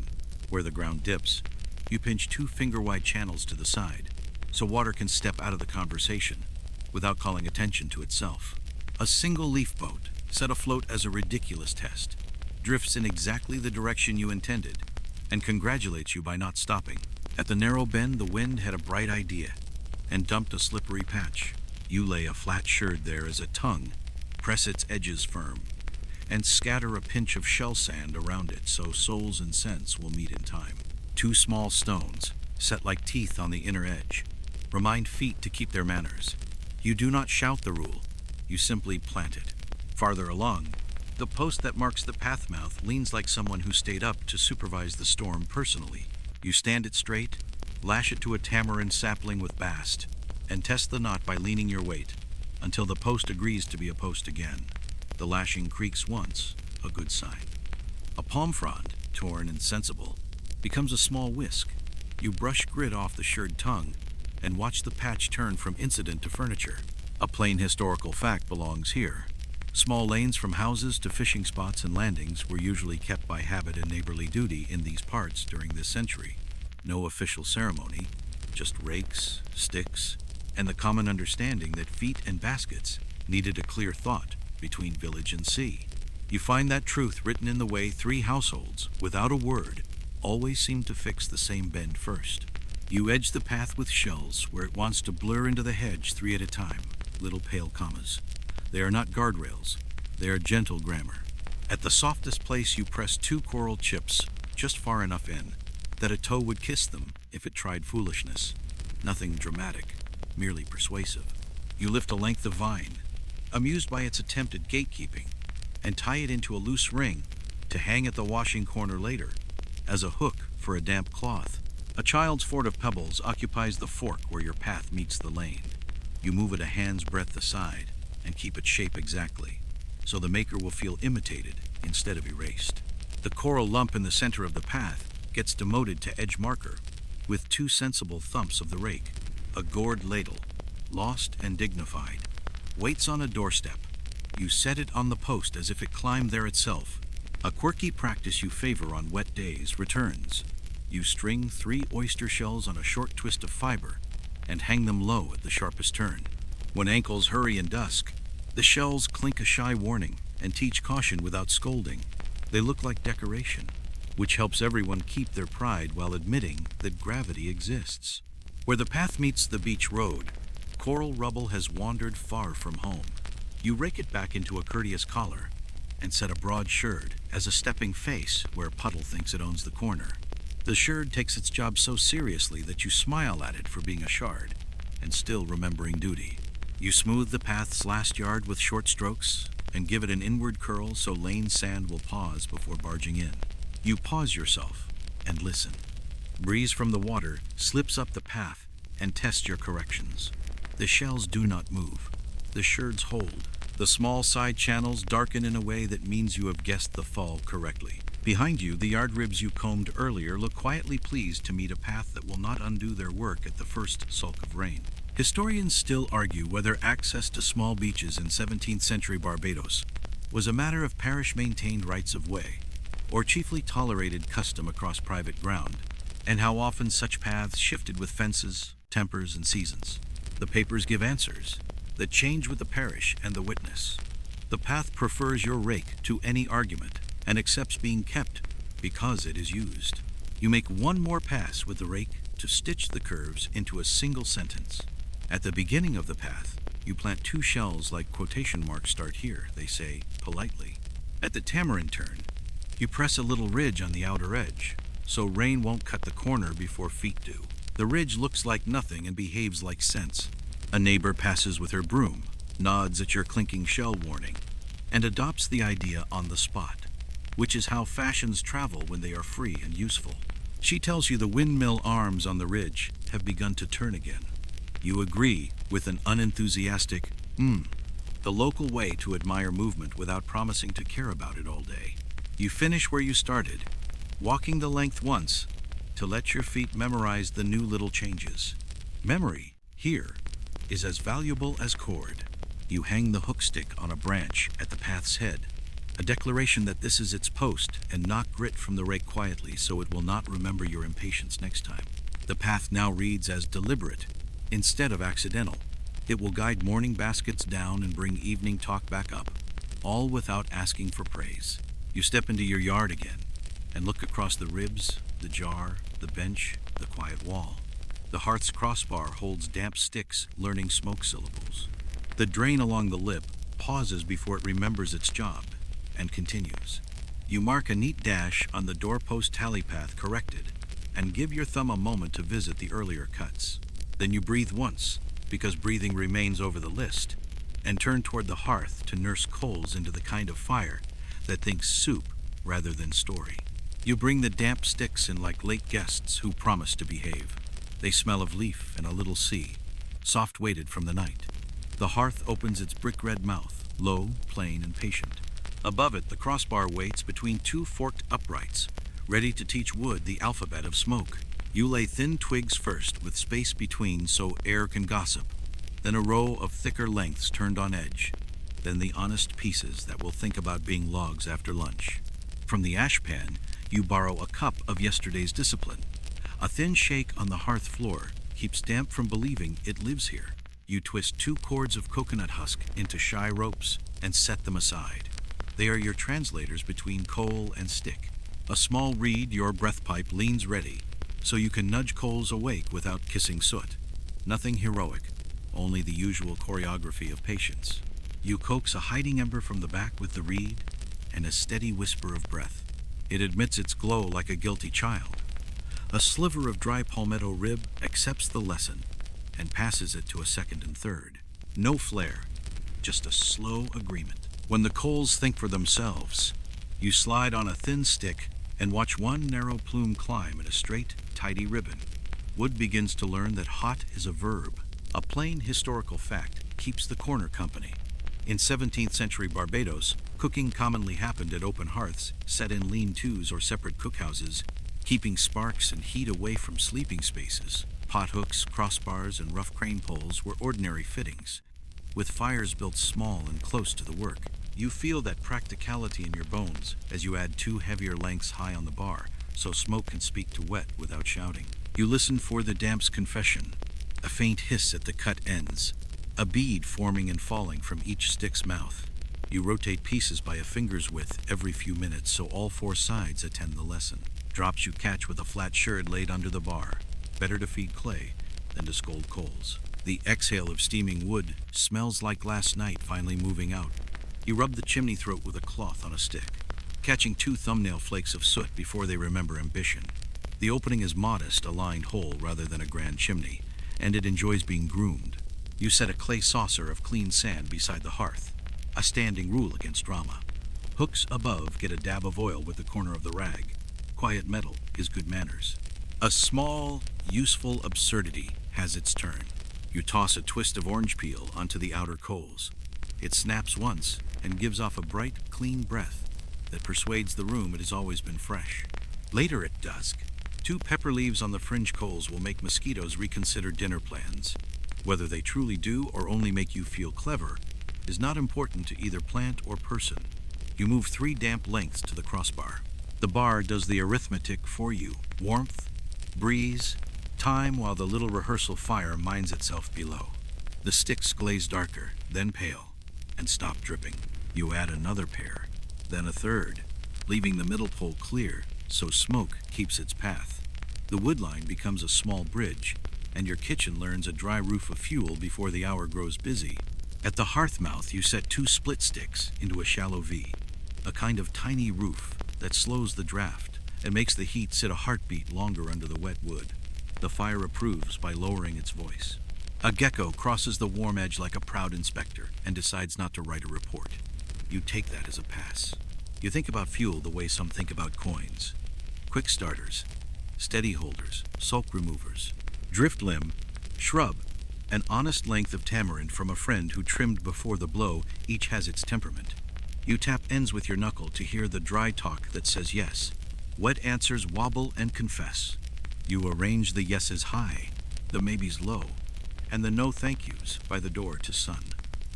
Where the ground dips, you pinch 2 finger-wide channels to the side, so water can step out of the conversation without calling attention to itself. A single leaf boat set afloat as a ridiculous test. drifts in exactly the direction you intended, and congratulates you by not stopping. At the narrow bend, the wind had a bright idea and dumped a slippery patch. You lay a flat sherd there as a tongue, press its edges firm, and scatter a pinch of shell sand around it so soles and scents will meet in time. 2 small stones, set like teeth on the inner edge, remind feet to keep their manners. You do not shout the rule, you simply plant it. Farther along, the post that marks the path mouth leans like someone who stayed up to supervise the storm personally. You stand it straight, lash it to a tamarind sapling with bast, and test the knot by leaning your weight until the post agrees to be a post again. The lashing creaks once, a good sign. A palm frond, torn and sensible, becomes a small whisk. You brush grit off the shirred tongue and watch the patch turn from incident to furniture. A plain historical fact belongs here. Small lanes from houses to fishing spots and landings were usually kept by habit and neighborly duty in these parts during this century. No official ceremony, just rakes, sticks, and the common understanding that feet and baskets needed a clear thought between village and sea. You find that truth written in the way 3 households, without a word, always seem to fix the same bend first. You edge the path with shells where it wants to blur into the hedge 3 at a time, little pale commas. They are not guardrails, they are gentle grammar. At the softest place you press 2 coral chips just far enough in that a toe would kiss them if it tried foolishness. Nothing dramatic, merely persuasive. You lift a length of vine, amused by its attempt at gatekeeping, and tie it into a loose ring to hang at the washing corner later as a hook for a damp cloth. A child's fort of pebbles occupies the fork where your path meets the lane. You move it a hand's breadth aside and keep its shape exactly, so the maker will feel imitated instead of erased. The coral lump in the center of the path gets demoted to edge marker with 2 sensible thumps of the rake. A gourd ladle, lost and dignified, waits on a doorstep. You set it on the post as if it climbed there itself. A quirky practice you favor on wet days returns. You string 3 oyster shells on a short twist of fiber and hang them low at the sharpest turn. When ankles hurry in dusk, the shells clink a shy warning and teach caution without scolding. They look like decoration, which helps everyone keep their pride while admitting that gravity exists. Where the path meets the beach road, coral rubble has wandered far from home. You rake it back into a courteous collar and set a broad sherd as a stepping face where a puddle thinks it owns the corner. The sherd takes its job so seriously that you smile at it for being a shard and still remembering duty. You smooth the path's last yard with short strokes and give it an inward curl so lane sand will pause before barging in. You pause yourself and listen. Breeze from the water slips up the path and tests your corrections. The shells do not move. The sherds hold. The small side channels darken in a way that means you have guessed the fall correctly. Behind you, the yard ribs you combed earlier look quietly pleased to meet a path that will not undo their work at the first sulk of rain. Historians still argue whether access to small beaches in 17th-century Barbados was a matter of parish-maintained rights of way, or chiefly tolerated custom across private ground, and how often such paths shifted with fences, tempers, and seasons. The papers give answers that change with the parish and the witness. The path prefers your rake to any argument and accepts being kept because it is used. You make one more pass with the rake to stitch the curves into a single sentence. At the beginning of the path, you plant 2 shells like quotation marks start here, they say politely. At the tamarind turn, you press a little ridge on the outer edge, so rain won't cut the corner before feet do. The ridge looks like nothing and behaves like sense. A neighbor passes with her broom, nods at your clinking shell warning, and adopts the idea on the spot, which is how fashions travel when they are free and useful. She tells you the windmill arms on the ridge have begun to turn again. You agree with an unenthusiastic, the local way to admire movement without promising to care about it all day. You finish where you started, walking the length once to let your feet memorize the new little changes. Memory, here, is as valuable as cord. You hang the hook stick on a branch at the path's head, a declaration that this is its post, and knock grit from the rake quietly so it will not remember your impatience next time. The path now reads as deliberate instead of accidental. It will guide morning baskets down and bring evening talk back up, all without asking for praise. You step into your yard again and look across the ribs, the jar, the bench, the quiet wall. The hearth's crossbar holds damp sticks learning smoke syllables. The drain along the lip pauses before it remembers its job and continues. You mark a neat dash on the doorpost tally path corrected and give your thumb a moment to visit the earlier cuts. Then you breathe once, because breathing remains over the list, and turn toward the hearth to nurse coals into the kind of fire that thinks soup rather than story. You bring the damp sticks in like late guests who promise to behave. They smell of leaf and a little sea, soft-weighted from the night. The hearth opens its brick-red mouth, low, plain, and patient. Above it, the crossbar waits between two forked uprights, ready to teach wood the alphabet of smoke. You lay thin twigs first, with space between so air can gossip, then a row of thicker lengths turned on edge, then the honest pieces that will think about being logs after lunch. From the ash pan, you borrow a cup of yesterday's discipline. A thin shake on the hearth floor keeps damp from believing it lives here. You twist 2 cords of coconut husk into shy ropes and set them aside. They are your translators between coal and stick. A small reed, your breath pipe, leans ready, so you can nudge coals awake without kissing soot. Nothing heroic, only the usual choreography of patience. You coax a hiding ember from the back with the reed and a steady whisper of breath. It admits its glow like a guilty child. A sliver of dry palmetto rib accepts the lesson and passes it to a second and third. No flare, just a slow agreement. When the coals think for themselves, you slide on a thin stick and watch one narrow plume climb in a straight, tidy ribbon. Wood begins to learn that hot is a verb. A plain historical fact keeps the corner company. In 17th-century Barbados, cooking commonly happened at open hearths set in lean-tos or separate cookhouses, keeping sparks and heat away from sleeping spaces. Pothooks, crossbars, and rough crane poles were ordinary fittings, with fires built small and close to the work. You feel that practicality in your bones as you add 2 heavier lengths high on the bar, so smoke can speak to wet without shouting. You listen for the damp's confession, a faint hiss at the cut ends, a bead forming and falling from each stick's mouth. You rotate pieces by a finger's width every few minutes so all 4 sides attend the lesson. Drops you catch with a flat sherd laid under the bar. Better to feed clay than to scold coals. The exhale of steaming wood smells like last night finally moving out. You rub the chimney throat with a cloth on a stick, catching 2 thumbnail flakes of soot before they remember ambition. The opening is modest, a lined hole rather than a grand chimney, and it enjoys being groomed. You set a clay saucer of clean sand beside the hearth, a standing rule against drama. Hooks above get a dab of oil with the corner of the rag. Quiet metal is good manners. A small, useful absurdity has its turn. You toss a twist of orange peel onto the outer coals. It snaps once and gives off a bright, clean breath that persuades the room it has always been fresh. Later at dusk, 2 pepper leaves on the fringe coals will make mosquitoes reconsider dinner plans. Whether they truly do or only make you feel clever is not important to either plant or person. You move 3 damp lengths to the crossbar. The bar does the arithmetic for you. Warmth, breeze, time while the little rehearsal fire minds itself below. The sticks glaze darker, then pale, and stop dripping. You add another pair, then a third, leaving the middle pole clear so smoke keeps its path. The wood line becomes a small bridge, and your kitchen learns a dry roof of fuel before the hour grows busy. At the hearth mouth, you set 2 split sticks into a shallow V, a kind of tiny roof that slows the draft and makes the heat sit a heartbeat longer under the wet wood. The fire approves by lowering its voice. A gecko crosses the warm edge like a proud inspector and decides not to write a report. You take that as a pass. You think about fuel the way some think about coins. Quick starters, steady holders, sulk removers, drift limb, shrub, an honest length of tamarind from a friend who trimmed before the blow, each has its temperament. You tap ends with your knuckle to hear the dry talk that says yes. Wet answers wobble and confess. You arrange the yeses high, the maybes low, and the no thank yous by the door to sun.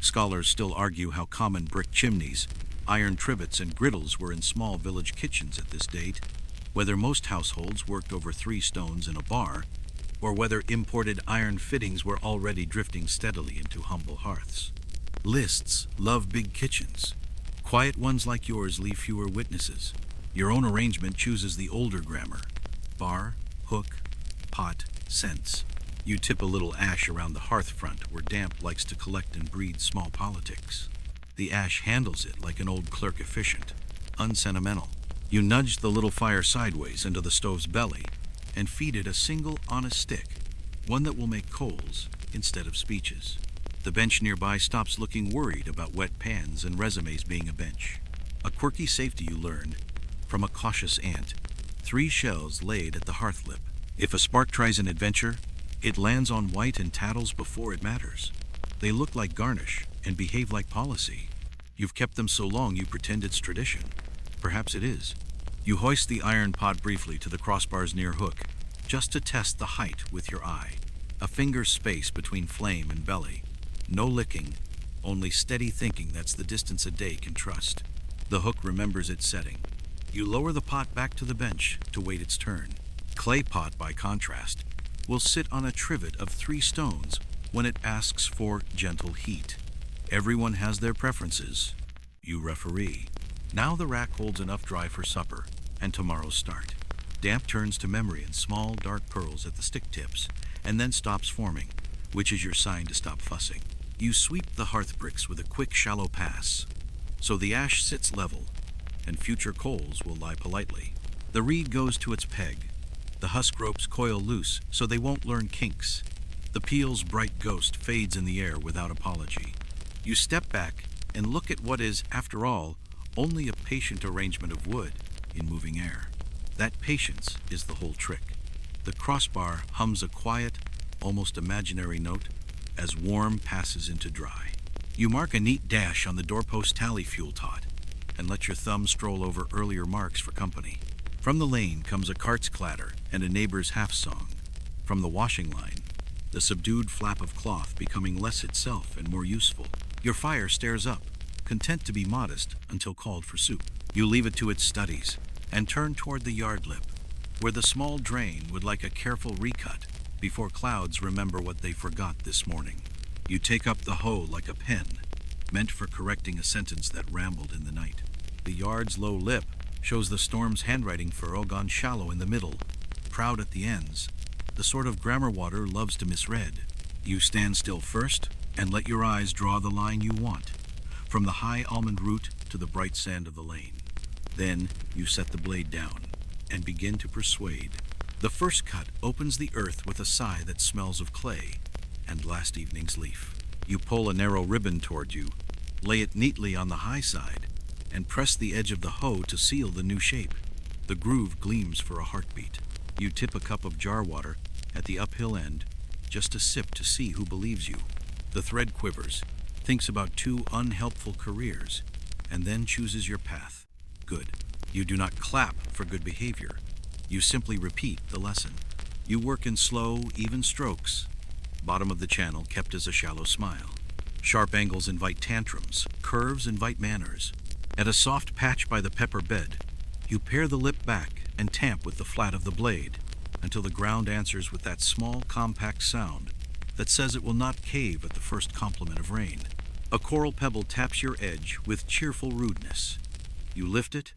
Scholars still argue how common brick chimneys, iron trivets, and griddles were in small village kitchens at this date, whether most households worked over 3 stones in a bar, or whether imported iron fittings were already drifting steadily into humble hearths. Lists love big kitchens. Quiet ones like yours leave fewer witnesses. Your own arrangement chooses the older grammar. Bar, hook, pot, sense. You tip a little ash around the hearth front where damp likes to collect and breed small politics. The ash handles it like an old clerk efficient, unsentimental. You nudge the little fire sideways into the stove's belly and feed it a single honest stick, one that will make coals instead of speeches. The bench nearby stops looking worried about wet pans and resumes being a bench. A quirky safety you learned from a cautious ant. 3 shells laid at the hearth lip. If a spark tries an adventure, it lands on white and tattles before it matters. They look like garnish and behave like policy. You've kept them so long you pretend it's tradition. Perhaps it is. You hoist the iron pot briefly to the crossbar's near hook, just to test the height with your eye. A finger's space between flame and belly. No licking, only steady thinking that's the distance a day can trust. The hook remembers its setting. You lower the pot back to the bench to wait its turn. Clay pot, by contrast, will sit on a trivet of 3 stones when it asks for gentle heat. Everyone has their preferences. You referee. Now the rack holds enough dry for supper and tomorrow's start. Damp turns to memory in small, dark pearls at the stick tips, and then stops forming, which is your sign to stop fussing. You sweep the hearth bricks with a quick, shallow pass, so the ash sits level, and future coals will lie politely. The reed goes to its peg. The husk ropes coil loose so they won't learn kinks. The peel's bright ghost fades in the air without apology. You step back and look at what is, after all, only a patient arrangement of wood in moving air. That patience is the whole trick. The crossbar hums a quiet, almost imaginary note as warm passes into dry. You mark a neat dash on the doorpost tally fuel tot and let your thumb stroll over earlier marks for company. From the lane comes a cart's clatter and a neighbor's half-song. From the washing line, the subdued flap of cloth becoming less itself and more useful. Your fire stares up, content to be modest until called for soup. You leave it to its studies and turn toward the yard lip, where the small drain would like a careful recut before clouds remember what they forgot this morning. You take up the hoe like a pen, meant for correcting a sentence that rambled in the night. The yard's low lip shows the storm's handwriting furrow gone shallow in the middle, proud at the ends, the sort of grammar water loves to misread. You stand still first and let your eyes draw the line you want, from the high almond root to the bright sand of the lane. Then you set the blade down and begin to persuade. The first cut opens the earth with a sigh that smells of clay and last evening's leaf. You pull a narrow ribbon toward you, lay it neatly on the high side, and press the edge of the hoe to seal the new shape. The groove gleams for a heartbeat. You tip a cup of jar water at the uphill end, just a sip to see who believes you. The thread quivers, thinks about 2 unhelpful careers, and then chooses your path. Good. You do not clap for good behavior. You simply repeat the lesson. You work in slow, even strokes. Bottom of the channel kept as a shallow smile. Sharp angles invite tantrums, curves invite manners. At a soft patch by the pepper bed, you pare the lip back and tamp with the flat of the blade until the ground answers with that small, compact sound that says it will not cave at the first compliment of rain. A coral pebble taps your edge with cheerful rudeness. You lift it,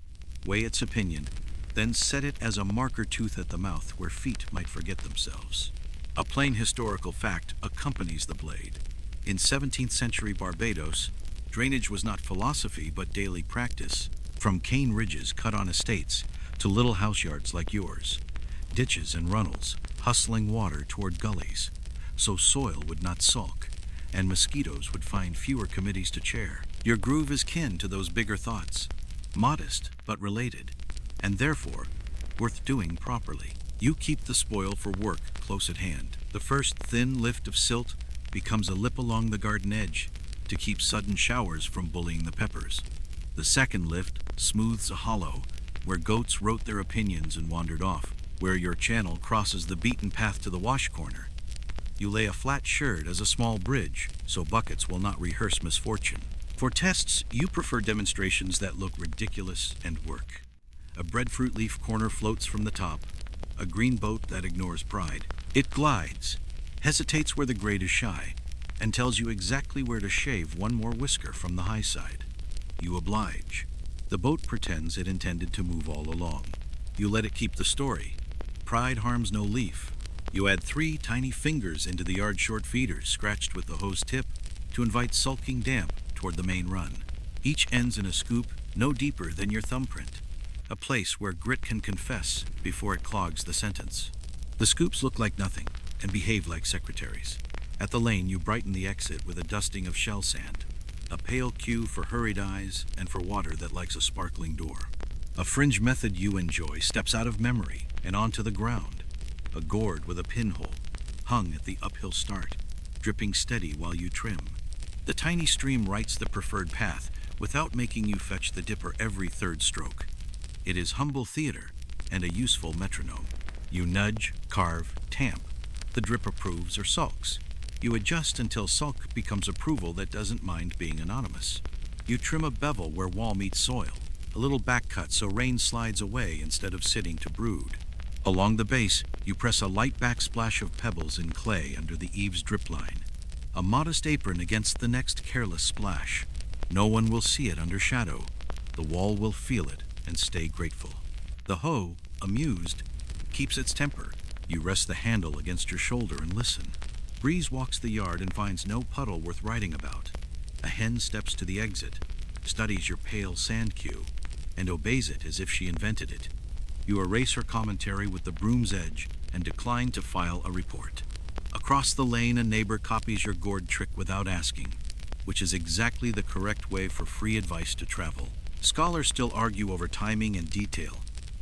weigh its opinion, then set it as a marker tooth at the mouth where feet might forget themselves. A plain historical fact accompanies the blade. In 17th-century Barbados, drainage was not philosophy but daily practice, from cane ridges cut on estates to little houseyards like yours, ditches and runnels hustling water toward gullies, so soil would not sulk and mosquitoes would find fewer committees to chair. Your groove is kin to those bigger thoughts, modest but related, and therefore worth doing properly. You keep the spoil for work close at hand. The first thin lift of silt becomes a lip along the garden edge to keep sudden showers from bullying the peppers. The second lift smooths a hollow where goats wrote their opinions and wandered off, where your channel crosses the beaten path to the wash corner. You lay a flat sherd as a small bridge so buckets will not rehearse misfortune. For tests, you prefer demonstrations that look ridiculous and work. A breadfruit leaf corner floats from the top, a green boat that ignores pride. It glides, hesitates where the grade is shy, and tells you exactly where to shave one more whisker from the high side. You oblige. The boat pretends it intended to move all along. You let it keep the story. Pride harms no leaf. You add 3 tiny fingers into the yard short feeders scratched with the hose tip to invite sulking damp toward the main run. Each ends in a scoop no deeper than your thumbprint, a place where grit can confess before it clogs the sentence. The scoops look like nothing and behave like secretaries. At the lane, you brighten the exit with a dusting of shell sand, a pale cue for hurried eyes and for water that likes a sparkling door. A fringe method you enjoy steps out of memory and onto the ground, a gourd with a pinhole, hung at the uphill start, dripping steady while you trim. The tiny stream writes the preferred path without making you fetch the dipper every third stroke. It is humble theater and a useful metronome. You nudge, carve, tamp. The drip approves or sulks. You adjust until sulk becomes approval that doesn't mind being anonymous. You trim a bevel where wall meets soil, a little back cut so rain slides away instead of sitting to brood. Along the base, you press a light backsplash of pebbles in clay under the eaves drip line, a modest apron against the next careless splash. No one will see it under shadow. The wall will feel it and stay grateful. The hoe, amused, keeps its temper. You rest the handle against your shoulder and listen. Breeze walks the yard and finds no puddle worth writing about. A hen steps to the exit, studies your pale sand cue, and obeys it as if she invented it. You erase her commentary with the broom's edge and decline to file a report. Across the lane, a neighbor copies your gourd trick without asking, which is exactly the correct way for free advice to travel. Scholars still argue over timing and detail,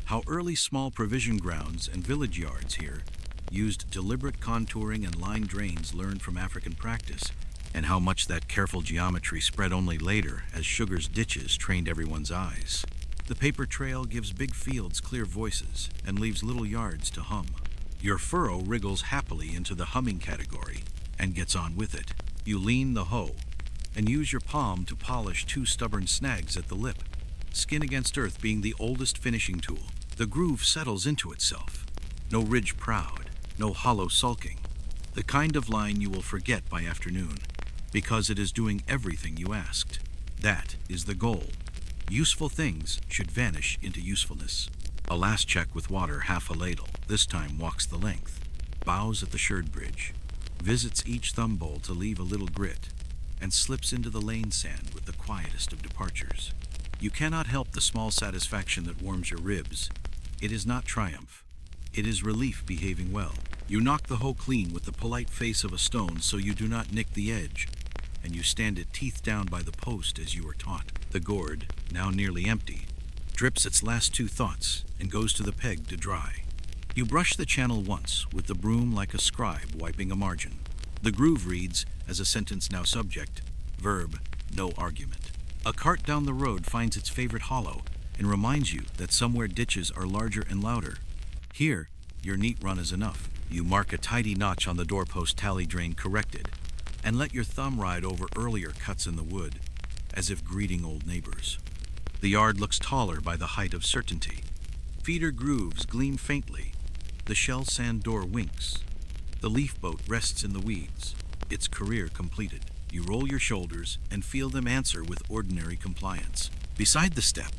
how early small provision grounds and village yards here used deliberate contouring and line drains learned from African practice, and how much that careful geometry spread only later as Sugar's ditches trained everyone's eyes. The paper trail gives big fields clear voices and leaves little yards to hum. Your furrow wriggles happily into the humming category and gets on with it. You lean the hoe and use your palm to polish 2 stubborn snags at the lip, skin against earth being the oldest finishing tool. The groove settles into itself. No ridge proud, no hollow sulking. The kind of line you will forget by afternoon, because it is doing everything you asked. That is the goal. Useful things should vanish into usefulness. A last check with water half a ladle, this time walks the length, bows at the sherd bridge, visits each thumb bowl to leave a little grit, and slips into the lane sand with the quietest of departures. You cannot help the small satisfaction that warms your ribs. It is not triumph. It is relief behaving well. You knock the hoe clean with the polite face of a stone so you do not nick the edge, and you stand it teeth down by the post as you were taught. The gourd, now nearly empty, drips its last 2 thoughts and goes to the peg to dry. You brush the channel once with the broom like a scribe wiping a margin. The groove reads as a sentence now subject, verb, no argument. A cart down the road finds its favorite hollow and reminds you that somewhere ditches are larger and louder. Here, your neat run is enough. You mark a tidy notch on the doorpost tally drain corrected and let your thumb ride over earlier cuts in the wood, as if greeting old neighbors. The yard looks taller by the height of certainty. Feeder grooves gleam faintly. The shell sand door winks. The leaf boat rests in the weeds, its career completed. You roll your shoulders and feel them answer with ordinary compliance. Beside the step,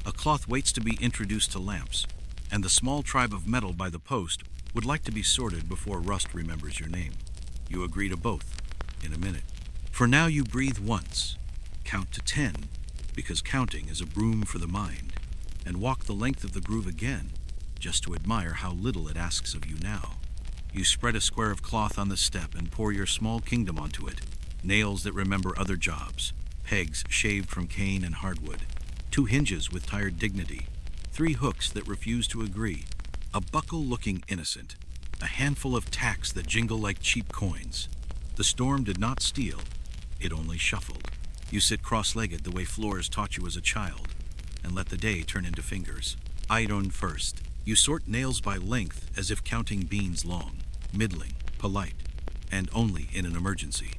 a cloth waits to be introduced to lamps, and the small tribe of metal by the post would like to be sorted before rust remembers your name. You agree to both in a minute. For now you breathe once, count to 10, because counting is a broom for the mind, and walk the length of the groove again, just to admire how little it asks of you now. You spread a square of cloth on the step and pour your small kingdom onto it. Nails that remember other jobs, pegs shaved from cane and hardwood, 2 hinges with tired dignity, 3 hooks that refuse to agree, a buckle looking innocent, a handful of tacks that jingle like cheap coins. The storm did not steal, it only shuffled. You sit cross-legged the way Flores taught you as a child, and let the day turn into fingers. Iron first. You sort nails by length as if counting beans long, middling, polite, and only in an emergency.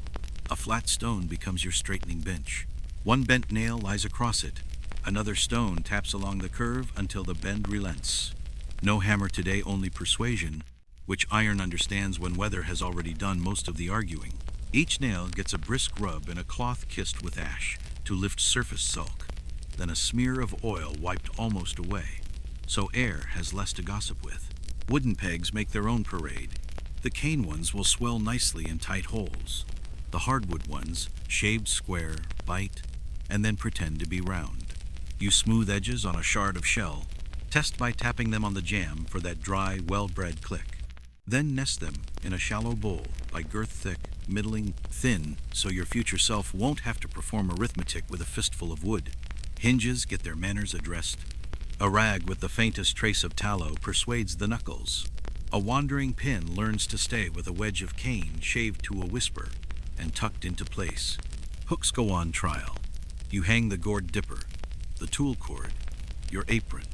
A flat stone becomes your straightening bench. 1 bent nail lies across it. Another stone taps along the curve until the bend relents. No hammer today, only persuasion, which iron understands when weather has already done most of the arguing. Each nail gets a brisk rub in a cloth kissed with ash to lift surface sulk. then a smear of oil wiped almost away, so air has less to gossip with. Wooden pegs make their own parade. The cane ones will swell nicely in tight holes. The hardwood ones, shaved square, bite, and then pretend to be round. You smooth edges on a shard of shell, test by tapping them on the jamb for that dry, well-bred click. Then nest them in a shallow bowl by girth thick, middling, thin, so your future self won't have to perform arithmetic with a fistful of wood. Hinges get their manners addressed. A rag with the faintest trace of tallow persuades the knuckles. A wandering pin learns to stay with a wedge of cane shaved to a whisper and tucked into place. Hooks go on trial. You hang the gourd dipper, the tool cord, your apron.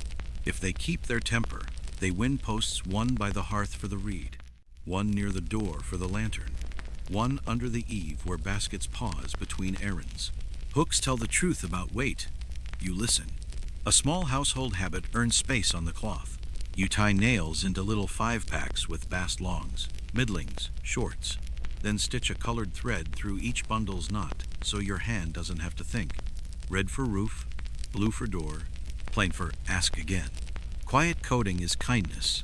If they keep their temper, they win posts, one by the hearth for the reed, one near the door for the lantern, one under the eave where baskets pause between errands. Hooks tell the truth about weight. You listen. A small household habit earns space on the cloth. You tie nails into little 5-packs with bast longs, middlings, shorts, then stitch a colored thread through each bundle's knot so your hand doesn't have to think. Red for roof, blue for door, plain for ask again. Quiet coding is kindness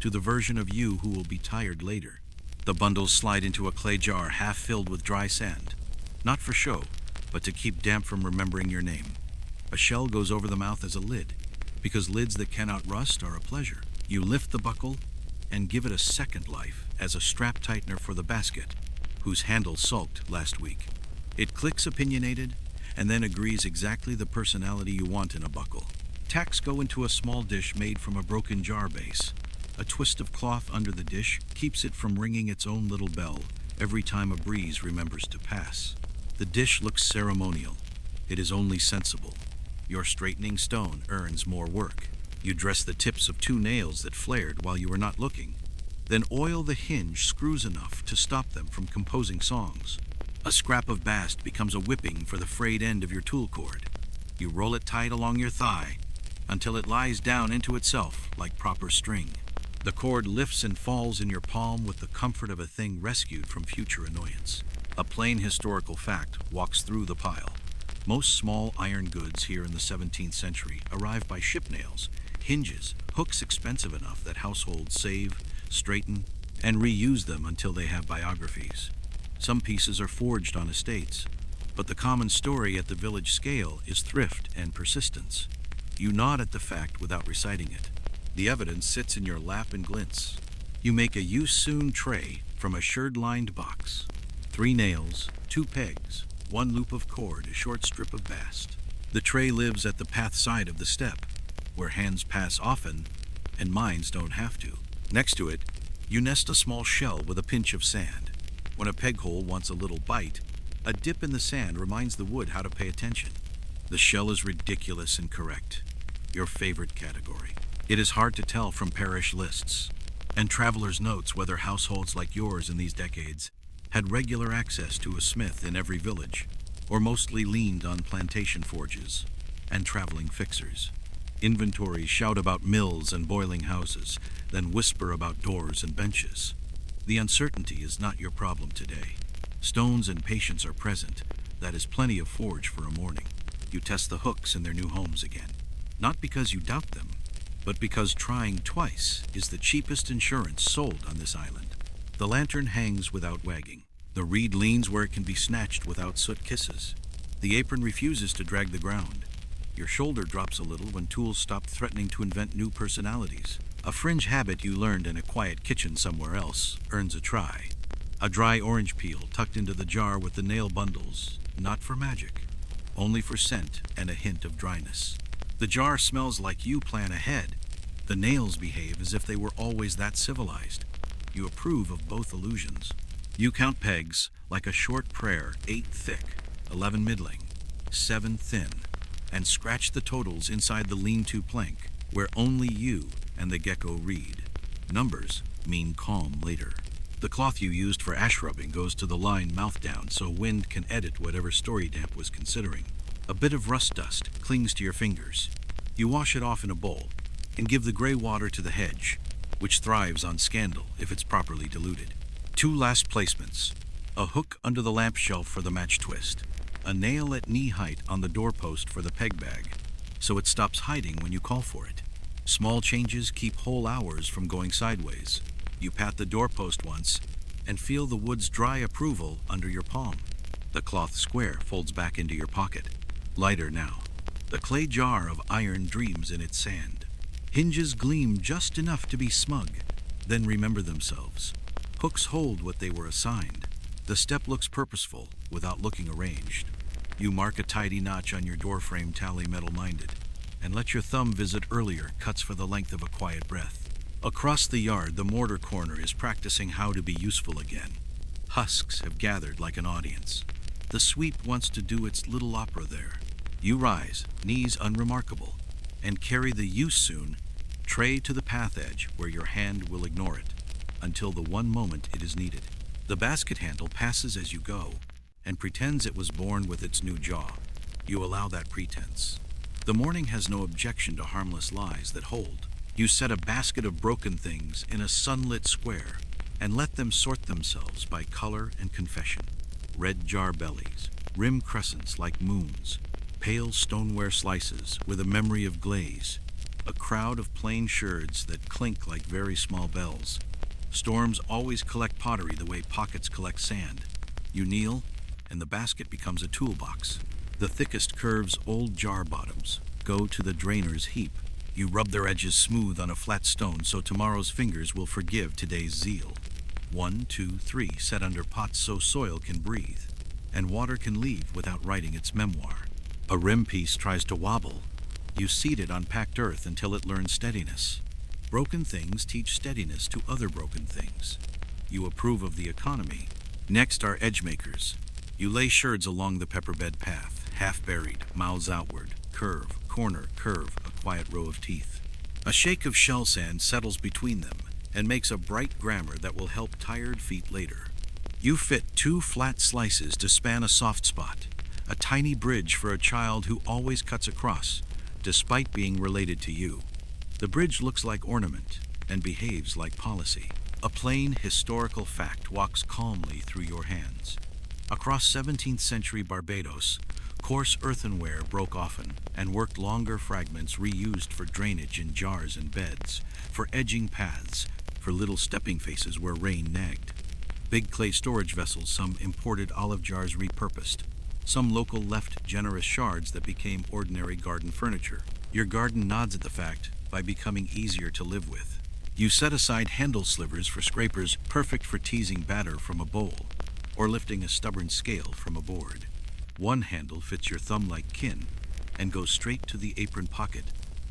to the version of you who will be tired later. The bundles slide into a clay jar half filled with dry sand, not for show, but to keep damp from remembering your name. A shell goes over the mouth as a lid, because lids that cannot rust are a pleasure. You lift the buckle and give it a second life as a strap tightener for the basket, whose handle sulked last week. It clicks opinionated, and then agrees exactly the personality you want in a buckle. Tacks go into a small dish made from a broken jar base. A twist of cloth under the dish keeps it from ringing its own little bell every time a breeze remembers to pass. The dish looks ceremonial. It is only sensible. Your straightening stone earns more work. You dress the tips of 2 nails that flared while you were not looking, then oil the hinge screws enough to stop them from composing songs. A scrap of bast becomes a whipping for the frayed end of your tool cord. You roll it tight along your thigh until it lies down into itself like proper string. The cord lifts and falls in your palm with the comfort of a thing rescued from future annoyance. A plain historical fact walks through the pile. Most small iron goods here in the 17th century arrive by ship nails, hinges, hooks expensive enough that households save, straighten, and reuse them until they have biographies. Some pieces are forged on estates, but the common story at the village scale is thrift and persistence. You nod at the fact without reciting it. The evidence sits in your lap and glints. You make a use-soon tray from a sherd-lined box. 3 nails, 2 pegs, 1 loop of cord, a short strip of bast. The tray lives at the path side of the step, where hands pass often and minds don't have to. Next to it, you nest a small shell with a pinch of sand. When a peg hole wants a little bite, a dip in the sand reminds the wood how to pay attention. The shell is ridiculous and correct, your favorite category. It is hard to tell from parish lists and travelers' notes whether households like yours in these decades had regular access to a smith in every village, or mostly leaned on plantation forges and traveling fixers. Inventories shout about mills and boiling houses, then whisper about doors and benches. The uncertainty is not your problem today. Stones and patience are present. That is plenty of forge for a morning. You test the hooks in their new homes again. Not because you doubt them, but because trying twice is the cheapest insurance sold on this island. The lantern hangs without wagging. The reed leans where it can be snatched without soot kisses. The apron refuses to drag the ground. Your shoulder drops a little when tools stop threatening to invent new personalities. A fringe habit you learned in a quiet kitchen somewhere else earns a try. A dry orange peel tucked into the jar with the nail bundles, not for magic, only for scent and a hint of dryness. The jar smells like you plan ahead. The nails behave as if they were always that civilized. You approve of both illusions. You count pegs like a short prayer, 8 thick, 11 middling, 7 thin, and scratch the totals inside the lean-to plank, where only you and the gecko read. Numbers mean calm later. The cloth you used for ash rubbing goes to the line mouth down so wind can edit whatever story damp was considering. A bit of rust dust clings to your fingers. You wash it off in a bowl and give the gray water to the hedge, which thrives on scandal if it's properly diluted. 2 last placements. A hook under the lamp shelf for the match twist. A nail at knee height on the doorpost for the peg bag. so it stops hiding when you call for it. Small changes keep whole hours from going sideways. You pat the doorpost once and feel the wood's dry approval under your palm. The cloth square folds back into your pocket. Lighter now. The clay jar of iron dreams in its sand. Hinges gleam just enough to be smug, then remember themselves. Hooks hold what they were assigned. The step looks purposeful without looking arranged. You mark a tidy notch on your doorframe, tally metal-minded, and let your thumb visit earlier cuts for the length of a quiet breath. Across the yard, the mortar corner is practicing how to be useful again. Husks have gathered like an audience. The sweep wants to do its little opera there. You rise, knees unremarkable, and carry the "you soon" tray to the path edge where your hand will ignore it, until the one moment it is needed. The basket handle passes as you go, and pretends it was born with its new jaw. You allow that pretense. The morning has no objection to harmless lies that hold. You set a basket of broken things in a sunlit square, and let them sort themselves by color and confession. Red jar bellies, rim crescents like moons, pale stoneware slices with a memory of glaze, a crowd of plain sherds that clink like very small bells. Storms always collect pottery the way pockets collect sand. You kneel, and the basket becomes a toolbox. The thickest curves, old jar bottoms, go to the drainer's heap. You rub their edges smooth on a flat stone so tomorrow's fingers will forgive today's zeal. 1, 2, 3, set under pots so soil can breathe, and water can leave without writing its memoir. A rim piece tries to wobble. You seat it on packed earth until it learns steadiness. Broken things teach steadiness to other broken things. You approve of the economy. Next are edge makers. You lay sherds along the pepperbed path, half buried, mouths outward, curve, corner, curve, a quiet row of teeth. A shake of shell sand settles between them and makes a bright grammar that will help tired feet later. You fit 2 flat slices to span a soft spot, a tiny bridge for a child who always cuts across, despite being related to you. The bridge looks like ornament and behaves like policy. A plain historical fact walks calmly through your hands. Across 17th-century Barbados, coarse earthenware broke often and worked longer fragments reused for drainage in jars and beds, for edging paths, for little stepping faces where rain nagged. Big clay storage vessels, some imported olive jars repurposed. Some local left generous shards that became ordinary garden furniture. Your garden nods at the fact by becoming easier to live with. You set aside handle slivers for scrapers perfect for teasing batter from a bowl, or lifting a stubborn scale from a board. One handle fits your thumb like kin and goes straight to the apron pocket.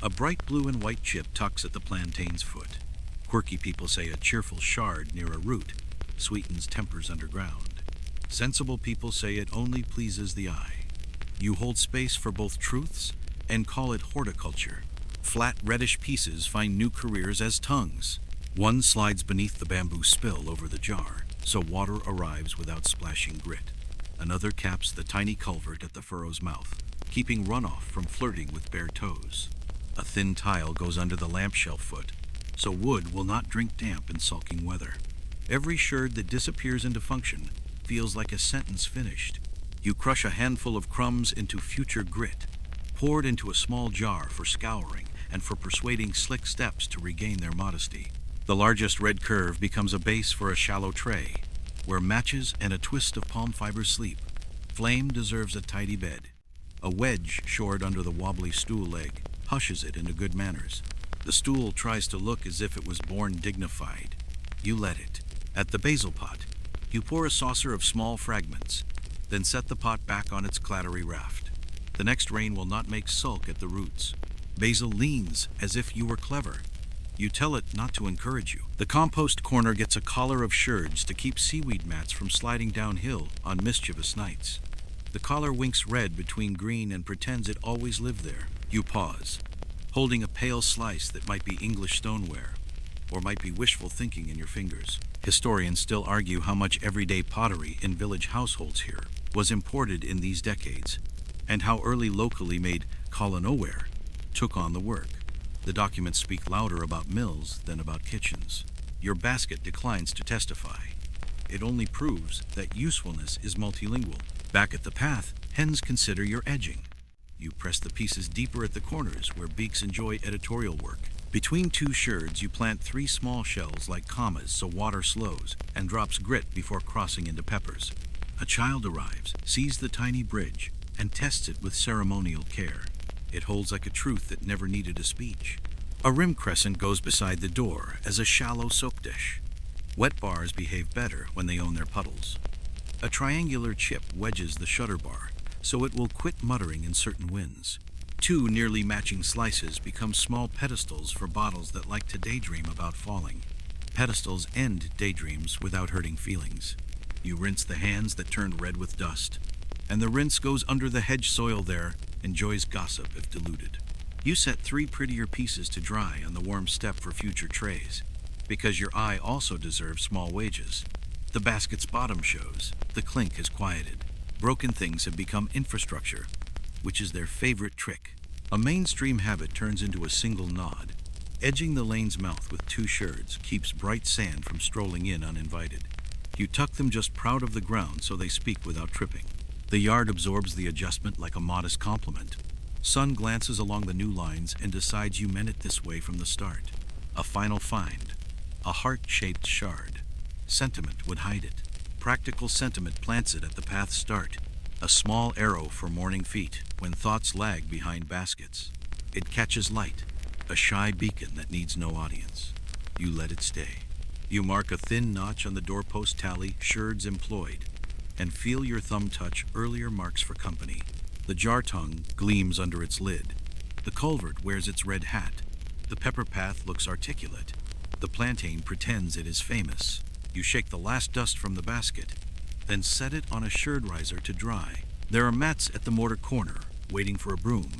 A bright blue and white chip tucks at the plantain's foot. Quirky people say a cheerful shard near a root sweetens tempers underground. Sensible people say it only pleases the eye. You hold space for both truths and call it horticulture. Flat reddish pieces find new careers as tongues. One slides beneath the bamboo spill over the jar, so water arrives without splashing grit. Another caps the tiny culvert at the furrow's mouth, keeping runoff from flirting with bare toes. A thin tile goes under the lamp shelf foot, so wood will not drink damp in sulking weather. Every sherd that disappears into function feels like a sentence finished. You crush a handful of crumbs into future grit, poured into a small jar for scouring and for persuading slick steps to regain their modesty. The largest red curve becomes a base for a shallow tray, where matches and a twist of palm fiber sleep. Flame deserves a tidy bed. A wedge shored under the wobbly stool leg hushes it into good manners. The stool tries to look as if it was born dignified. You let it. At the basil pot, you pour a saucer of small fragments, then set the pot back on its clattery raft. The next rain will not make sulk at the roots. Basil leans as if you were clever. You tell it not to encourage you. The compost corner gets a collar of sherds to keep seaweed mats from sliding downhill on mischievous nights. The collar winks red between green and pretends it always lived there. You pause, holding a pale slice that might be English stoneware, or might be wishful thinking in your fingers. Historians still argue how much everyday pottery in village households here was imported in these decades, and how early locally made call-a-nowhere took on the work. The documents speak louder about mills than about kitchens. Your basket declines to testify. It only proves that usefulness is multilingual. Back at the path, hens consider your edging. You press the pieces deeper at the corners where beaks enjoy editorial work. Between two sherds, you plant 3 small shells like commas so water slows and drops grit before crossing into peppers. A child arrives, sees the tiny bridge, and tests it with ceremonial care. It holds like a truth that never needed a speech. A rim crescent goes beside the door as a shallow soap dish. Wet bars behave better when they own their puddles. A triangular chip wedges the shutter bar, so it will quit muttering in certain winds. 2 nearly matching slices become small pedestals for bottles that like to daydream about falling. Pedestals end daydreams without hurting feelings. You rinse the hands that turned red with dust, and the rinse goes under the hedge soil there, enjoys gossip if diluted. You set 3 prettier pieces to dry on the warm step for future trays, because your eye also deserves small wages. The basket's bottom shows, the clink has quieted. Broken things have become infrastructure, which is their favorite trick. A mainstream habit turns into a single nod. Edging the lane's mouth with 2 sherds keeps bright sand from strolling in uninvited. You tuck them just proud of the ground so they speak without tripping. The yard absorbs the adjustment like a modest compliment. Sun glances along the new lines and decides you meant it this way from the start. A final find. A heart-shaped shard. Sentiment would hide it. Practical sentiment plants it at the path's start. A small arrow for morning feet when thoughts lag behind baskets. It catches light, a shy beacon that needs no audience. You let it stay. You mark a thin notch on the doorpost tally, sherds employed, and feel your thumb touch earlier marks for company. The jar tongue gleams under its lid. The culvert wears its red hat. The pepper path looks articulate. The plantain pretends it is famous. You shake the last dust from the basket, then set it on a sherd riser to dry. There are mats at the mortar corner, waiting for a broom,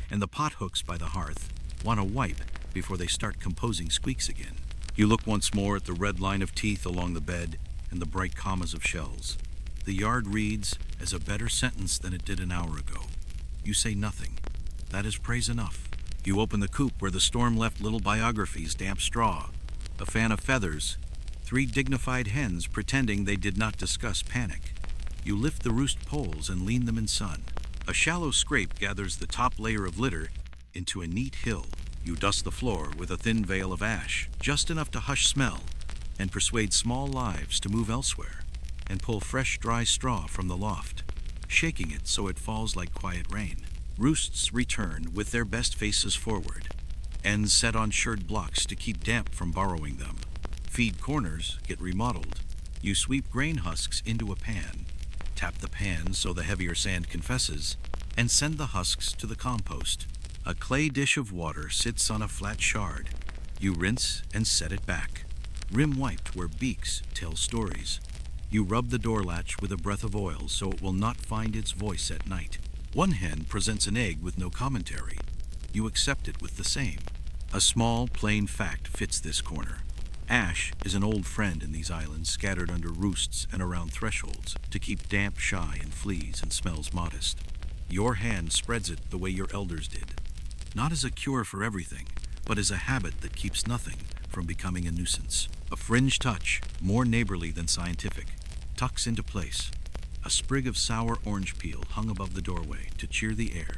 and the pot hooks by the hearth want a wipe before they start composing squeaks again. You look once more at the red line of teeth along the bed and the bright commas of shells. The yard reads as a better sentence than it did an hour ago. You say nothing. That is praise enough. You open the coop where the storm left little biographies, damp straw, a fan of feathers, 3 dignified hens pretending they did not discuss panic. You lift the roost poles and lean them in sun. A shallow scrape gathers the top layer of litter into a neat hill. You dust the floor with a thin veil of ash, just enough to hush smell and persuade small lives to move elsewhere, and pull fresh dry straw from the loft, shaking it so it falls like quiet rain. Roosts return with their best faces forward, ends set on sherd blocks to keep damp from borrowing them. Feed corners get remodeled. You sweep grain husks into a pan, tap the pan so the heavier sand confesses, and send the husks to the compost. A clay dish of water sits on a flat shard. You rinse and set it back, rim wiped where beaks tell stories. You rub the door latch with a breath of oil so it will not find its voice at night. One hen presents an egg with no commentary. You accept it with the same. A small, plain fact fits this corner. Ash is an old friend in these islands scattered under roosts and around thresholds to keep damp shy and fleas and smells modest. Your hand spreads it the way your elders did. Not as a cure for everything, but as a habit that keeps nothing from becoming a nuisance. A fringe touch, more neighborly than scientific, tucks into place. A sprig of sour orange peel hung above the doorway to cheer the air,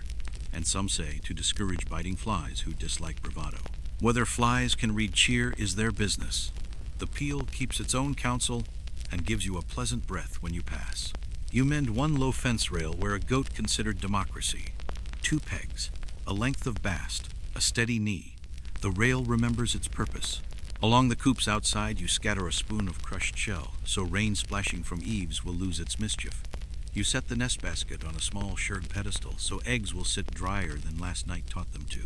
and some say to discourage biting flies who dislike bravado. Whether flies can read cheer is their business. The peel keeps its own counsel and gives you a pleasant breath when you pass. You mend one low fence rail where a goat considered democracy. 2 pegs, a length of bast, a steady knee. The rail remembers its purpose. Along the coops outside, you scatter a spoon of crushed shell, so rain splashing from eaves will lose its mischief. You set the nest basket on a small sherd pedestal, so eggs will sit drier than last night taught them to.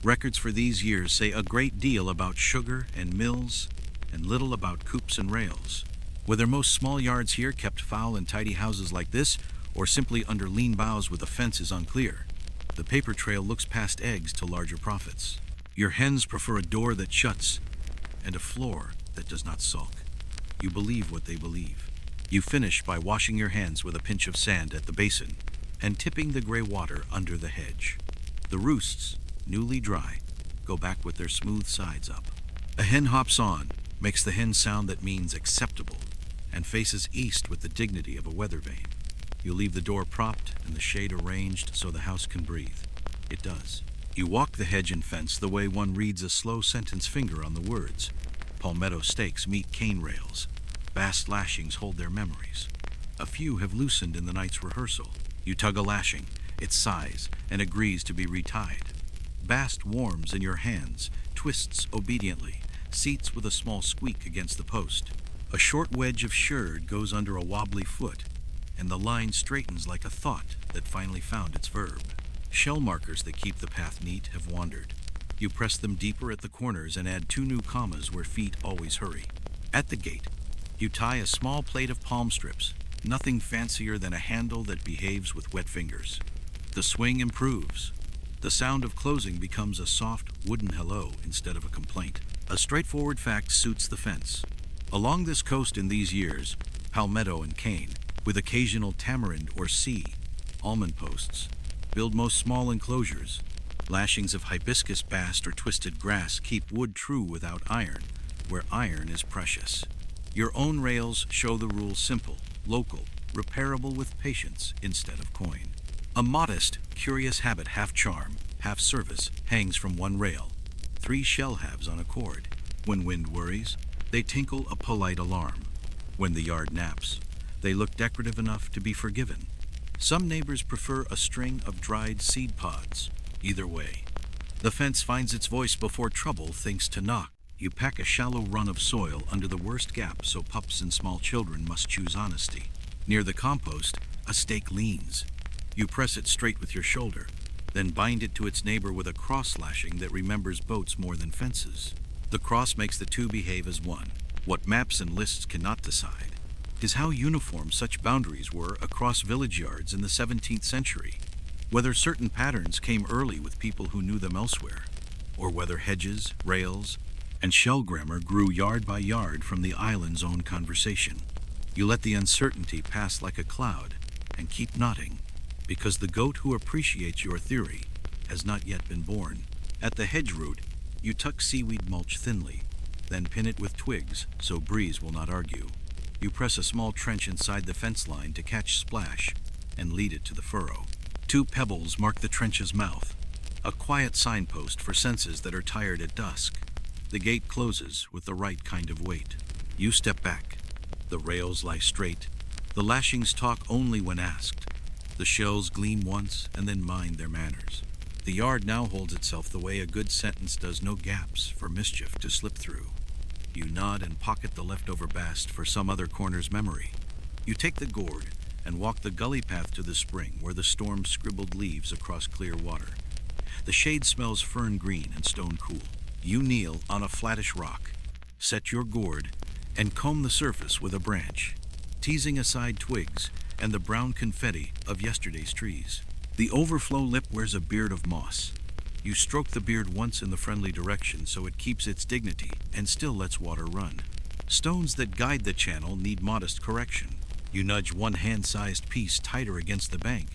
Records for these years say a great deal about sugar and mills, and little about coops and rails. Whether most small yards here kept foul and tidy houses like this, or simply under lean boughs with a fence is unclear. The paper trail looks past eggs to larger profits. Your hens prefer a door that shuts, and a floor that does not sulk. You believe what they believe. You finish by washing your hands with a pinch of sand at the basin, and tipping the gray water under the hedge. The roosts, newly dry, go back with their smooth sides up. A hen hops on, makes the hen sound that means acceptable, and faces east with the dignity of a weather vane. You leave the door propped and the shade arranged so the house can breathe. It does. You walk the hedge and fence the way one reads a slow sentence finger on the words. Palmetto stakes meet cane rails. Vast lashings hold their memories. A few have loosened in the night's rehearsal. You tug a lashing, it sighs, and agrees to be retied. Bast warms in your hands, twists obediently, seats with a small squeak against the post. A short wedge of sherd goes under a wobbly foot, and the line straightens like a thought that finally found its verb. Shell markers that keep the path neat have wandered. You press them deeper at the corners and add 2 new commas where feet always hurry. At the gate, you tie a small plate of palm strips, nothing fancier than a handle that behaves with wet fingers. The swing improves. The sound of closing becomes a soft wooden hello instead of a complaint. A straightforward fact suits the fence. Along this coast in these years, palmetto and cane, with occasional tamarind or sea, almond posts, build most small enclosures. Lashings of hibiscus, bast, or twisted grass keep wood true without iron, where iron is precious. Your own rails show the rule simple, local, repairable with patience instead of coin. A modest, curious habit, half charm, half service, hangs from one rail. 3 shell halves on a cord. When wind worries, they tinkle a polite alarm. When the yard naps, they look decorative enough to be forgiven. Some neighbors prefer a string of dried seed pods. Either way, the fence finds its voice before trouble thinks to knock. You pack a shallow run of soil under the worst gap so pups and small children must choose honesty. Near the compost, a stake leans. You press it straight with your shoulder, then bind it to its neighbor with a cross lashing that remembers boats more than fences. The cross makes the 2 behave as one. What maps and lists cannot decide is how uniform such boundaries were across village yards in the 17th century. Whether certain patterns came early with people who knew them elsewhere, or whether hedges, rails, and shell grammar grew yard by yard from the island's own conversation. You let the uncertainty pass like a cloud and keep nodding, because the goat who appreciates your theory has not yet been born. At the hedge root, you tuck seaweed mulch thinly, then pin it with twigs so breeze will not argue. You press a small trench inside the fence line to catch splash and lead it to the furrow. 2 pebbles mark the trench's mouth, a quiet signpost for senses that are tired at dusk. The gate closes with the right kind of weight. You step back. The rails lie straight. The lashings talk only when asked. The shells gleam once and then mind their manners. The yard now holds itself the way a good sentence does, no gaps for mischief to slip through. You nod and pocket the leftover bast for some other corner's memory. You take the gourd and walk the gully path to the spring where the storm scribbled leaves across clear water. The shade smells fern green and stone cool. You kneel on a flattish rock, set your gourd, and comb the surface with a branch, teasing aside twigs and the brown confetti of yesterday's trees. The overflow lip wears a beard of moss. You stroke the beard once in the friendly direction so it keeps its dignity and still lets water run. Stones that guide the channel need modest correction. You nudge one hand-sized piece tighter against the bank,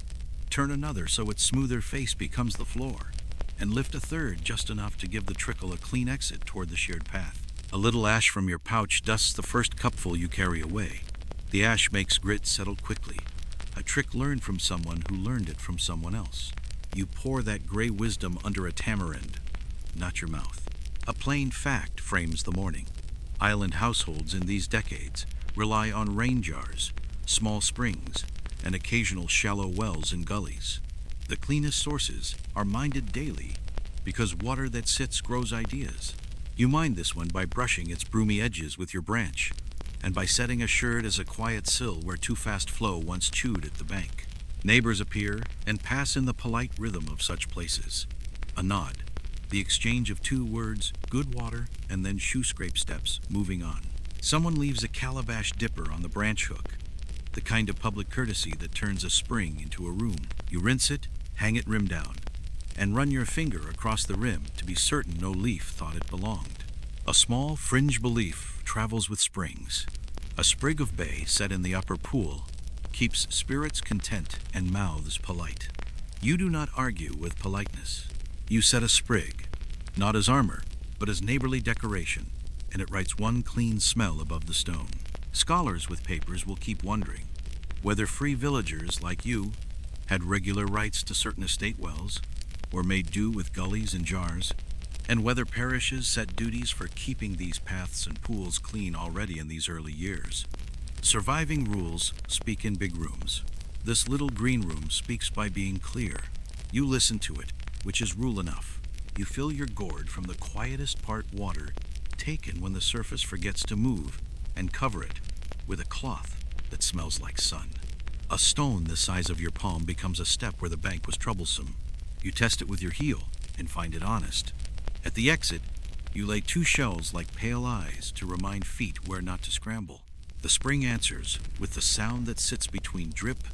turn another so its smoother face becomes the floor, and lift a third just enough to give the trickle a clean exit toward the shared path. A little ash from your pouch dusts the first cupful you carry away. The ash makes grit settle quickly, a trick learned from someone who learned it from someone else. You pour that gray wisdom under a tamarind, not your mouth. A plain fact frames the morning. Island households in these decades rely on rain jars, small springs, and occasional shallow wells and gullies. The cleanest sources are minded daily because water that sits grows ideas. You mind this one by brushing its broomy edges with your branch, and by setting a sherd as a quiet sill where too fast flow once chewed at the bank. Neighbors appear and pass in the polite rhythm of such places. A nod, the exchange of 2 words, good water, and then shoe scrape steps, moving on. Someone leaves a calabash dipper on the branch hook, the kind of public courtesy that turns a spring into a room. You rinse it, hang it rim down, and run your finger across the rim to be certain no leaf thought it belonged. A small fringe belief travels with springs. A sprig of bay set in the upper pool keeps spirits content and mouths polite. You do not argue with politeness. You set a sprig, not as armor, but as neighborly decoration, and it writes one clean smell above the stone. Scholars with papers will keep wondering, Whether free villagers like you had regular rights to certain estate wells, or made do with gullies and jars, and whether parishes set duties for keeping these paths and pools clean already in these early years. Surviving rules speak in big rooms. This little green room speaks by being clear. You listen to it, which is rule enough. You fill your gourd from the quietest part water, taken when the surface forgets to move, and cover it with a cloth that smells like sun. A stone the size of your palm becomes a step where the bank was troublesome. You test it with your heel and find it honest. At the exit, you lay 2 shells like pale eyes to remind feet where not to scramble. The spring answers with the sound that sits between drip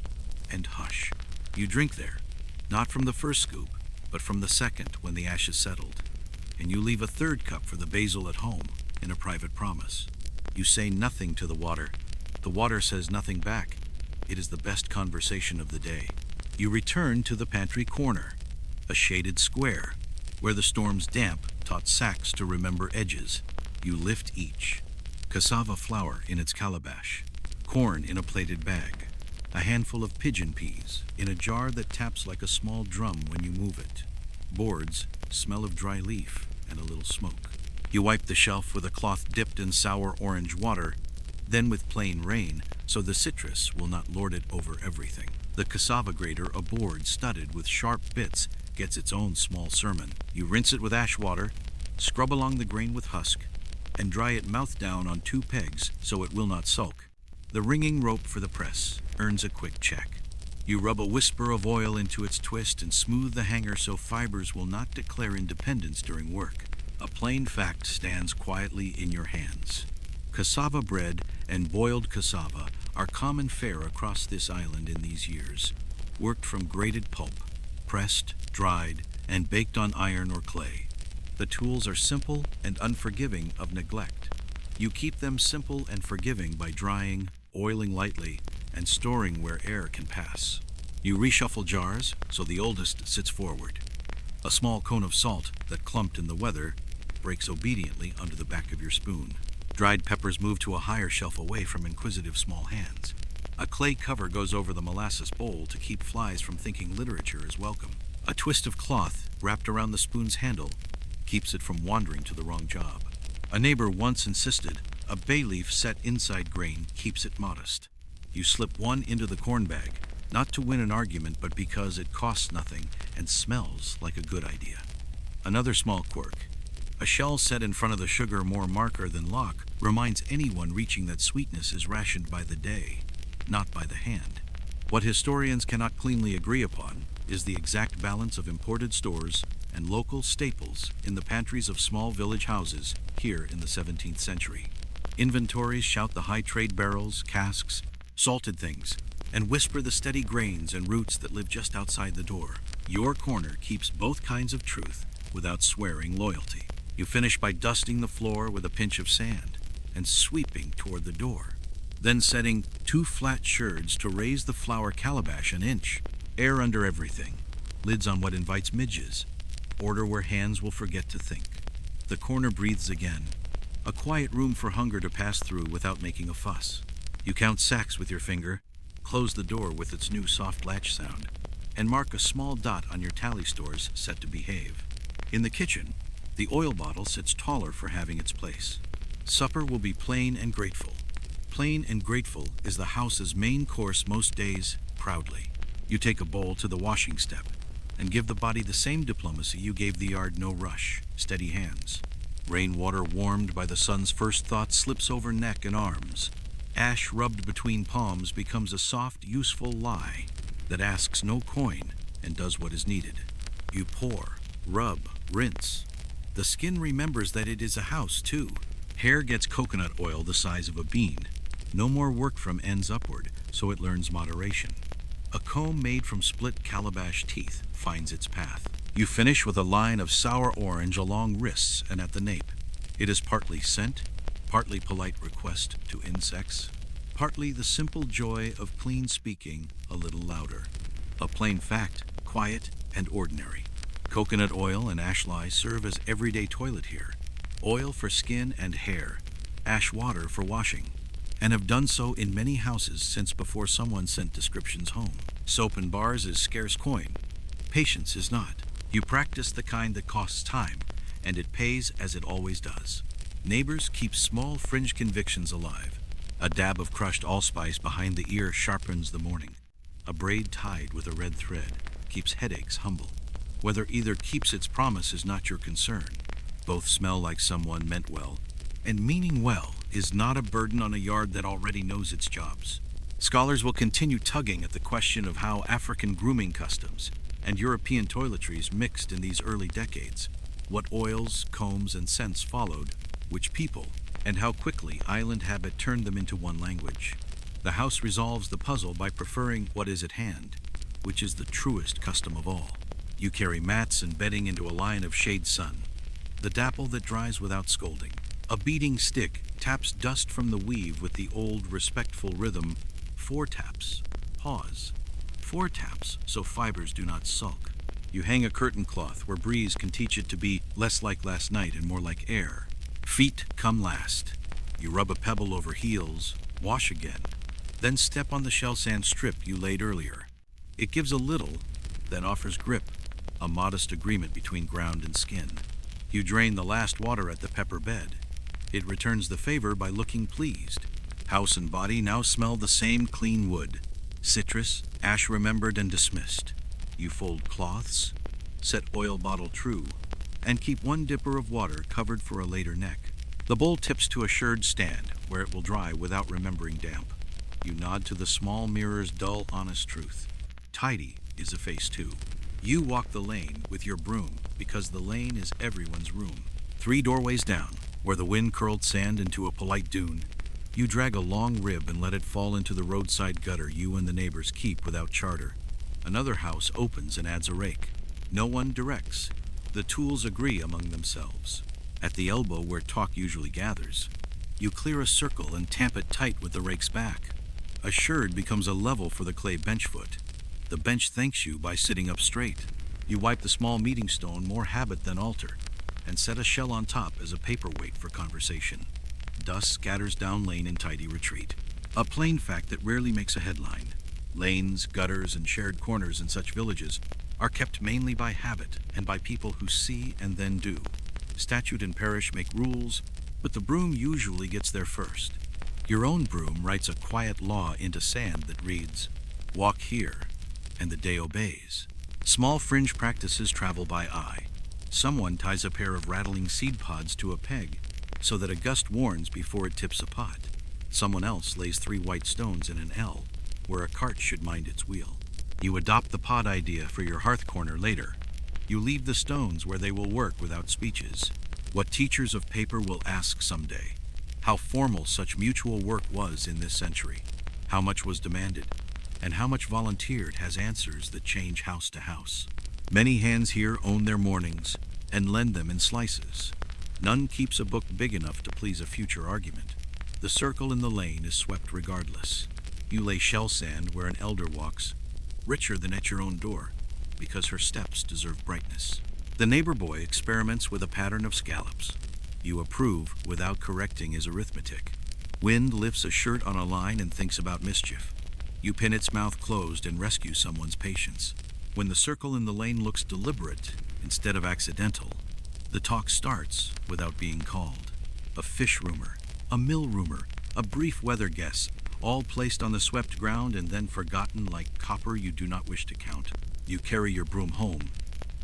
and hush. You drink there, not from the first scoop, but from the second when the ash is settled. And you leave a 3rd cup for the basil at home in a private promise. You say nothing to the water. The water says nothing back. It is the best conversation of the day. You return to the pantry corner, a shaded square, where the storm's damp taught sacks to remember edges. You lift each. Cassava flour in its calabash, corn in a plated bag, a handful of pigeon peas in a jar that taps like a small drum when you move it. Boards smell of dry leaf and a little smoke. You wipe the shelf with a cloth dipped in sour orange water, then with plain rain, so the citrus will not lord it over everything. The cassava grater, a board studded with sharp bits, gets its own small sermon. You rinse it with ash water, scrub along the grain with husk, and dry it mouth down on 2 pegs so it will not sulk. The ringing rope for the press earns a quick check. You rub a whisper of oil into its twist and smooth the hanger so fibers will not declare independence during work. A plain fact stands quietly in your hands. Cassava bread and boiled cassava are common fare across this island in these years, worked from grated pulp, pressed, dried, and baked on iron or clay. The tools are simple and unforgiving of neglect. You keep them simple and forgiving by drying, oiling lightly, and storing where air can pass. You reshuffle jars so the oldest sits forward. A small cone of salt that clumped in the weather breaks obediently under the back of your spoon. Dried peppers move to a higher shelf away from inquisitive small hands. A clay cover goes over the molasses bowl to keep flies from thinking literature is welcome. A twist of cloth wrapped around the spoon's handle keeps it from wandering to the wrong job. A neighbor once insisted a bay leaf set inside grain keeps it modest. You slip one into the corn bag, not to win an argument, but because it costs nothing and smells like a good idea. Another small quirk. A shell set in front of the sugar more marker than lock reminds anyone reaching that sweetness is rationed by the day, not by the hand. What historians cannot cleanly agree upon is the exact balance of imported stores and local staples in the pantries of small village houses here in the 17th century. Inventories shout the high trade barrels, casks, salted things, and whisper the steady grains and roots that live just outside the door. Your corner keeps both kinds of truth without swearing loyalty. You finish by dusting the floor with a pinch of sand and sweeping toward the door, then setting 2 flat sherds to raise the flour calabash an inch. Air under everything, lids on what invites midges, order where hands will forget to think. The corner breathes again, a quiet room for hunger to pass through without making a fuss. You count sacks with your finger, close the door with its new soft latch sound, and mark a small dot on your tally stores set to behave. In the kitchen, the oil bottle sits taller for having its place. Supper will be plain and grateful. Plain and grateful is the house's main course most days, proudly. You take a bowl to the washing step and give the body the same diplomacy you gave the yard, no rush, steady hands. Rainwater warmed by the sun's first thought slips over neck and arms. Ash rubbed between palms becomes a soft, useful lie that asks no coin and does what is needed. You pour, rub, rinse. The skin remembers that it is a house, too. Hair gets coconut oil the size of a bean. No more work from ends upward, so it learns moderation. A comb made from split calabash teeth finds its path. You finish with a line of sour orange along wrists and at the nape. It is partly scent, partly polite request to insects, partly the simple joy of clean speaking a little louder. A plain fact, quiet and ordinary. Coconut oil and ash lye serve as everyday toilet here. Oil for skin and hair, ash water for washing, and have done so in many houses since before someone sent descriptions home. Soap and bars is scarce coin. Patience is not. You practice the kind that costs time, and it pays as it always does. Neighbors keep small fringe convictions alive. A dab of crushed allspice behind the ear sharpens the morning. A braid tied with a red thread keeps headaches humble. Whether either keeps its promise is not your concern. Both smell like someone meant well, and meaning well is not a burden on a yard that already knows its jobs. Scholars will continue tugging at the question of how African grooming customs and European toiletries mixed in these early decades, what oils, combs, and scents followed, which people, and how quickly island habit turned them into one language. The house resolves the puzzle by preferring what is at hand, which is the truest custom of all. You carry mats and bedding into a line of shade sun, the dapple that dries without scolding. A beating stick taps dust from the weave with the old respectful rhythm, 4 taps, pause. 4 taps so fibers do not sulk. You hang a curtain cloth where breeze can teach it to be less like last night and more like air. Feet come last. You rub a pebble over heels, wash again, then step on the shell sand strip you laid earlier. It gives a little, then offers grip, a modest agreement between ground and skin. You drain the last water at the pepper bed. It returns the favor by looking pleased. House and body now smell the same clean wood. Citrus, ash remembered and dismissed. You fold cloths, set oil bottle true, and keep one dipper of water covered for a later neck. The bowl tips to a shirred stand where it will dry without remembering damp. You nod to the small mirror's dull, honest truth. Tidy is a face too. You walk the lane with your broom because the lane is everyone's room. 3 doorways down, where the wind curled sand into a polite dune, you drag a long rib and let it fall into the roadside gutter you and the neighbors keep without charter. Another house opens and adds a rake. No one directs. The tools agree among themselves. At the elbow where talk usually gathers, you clear a circle and tamp it tight with the rake's back. A sherd becomes a level for the clay bench foot. The bench thanks you by sitting up straight. You wipe the small meeting stone, more habit than altar, and set a shell on top as a paperweight for conversation. Dust scatters down lane in tidy retreat. A plain fact that rarely makes a headline. Lanes, gutters, and shared corners in such villages are kept mainly by habit and by people who see and then do. Statute and parish make rules, but the broom usually gets there first. Your own broom writes a quiet law into sand that reads, "Walk here," and the day obeys. Small fringe practices travel by eye. Someone ties a pair of rattling seed pods to a peg so that a gust warns before it tips a pot. Someone else lays 3 white stones in an L where a cart should mind its wheel. You adopt the pod idea for your hearth corner later. You leave the stones where they will work without speeches. What teachers of paper will ask someday. How formal such mutual work was in this century. How much was demanded, and how much volunteered has answers that change house to house. Many hands here own their mornings and lend them in slices. None keeps a book big enough to please a future argument. The circle in the lane is swept regardless. You lay shell sand where an elder walks, richer than at your own door, because her steps deserve brightness. The neighbor boy experiments with a pattern of scallops. You approve without correcting his arithmetic. Wind lifts a shirt on a line and thinks about mischief. You pin its mouth closed and rescue someone's patience. When the circle in the lane looks deliberate instead of accidental, the talk starts without being called. A fish rumor, a mill rumor, a brief weather guess, all placed on the swept ground and then forgotten like copper you do not wish to count. You carry your broom home,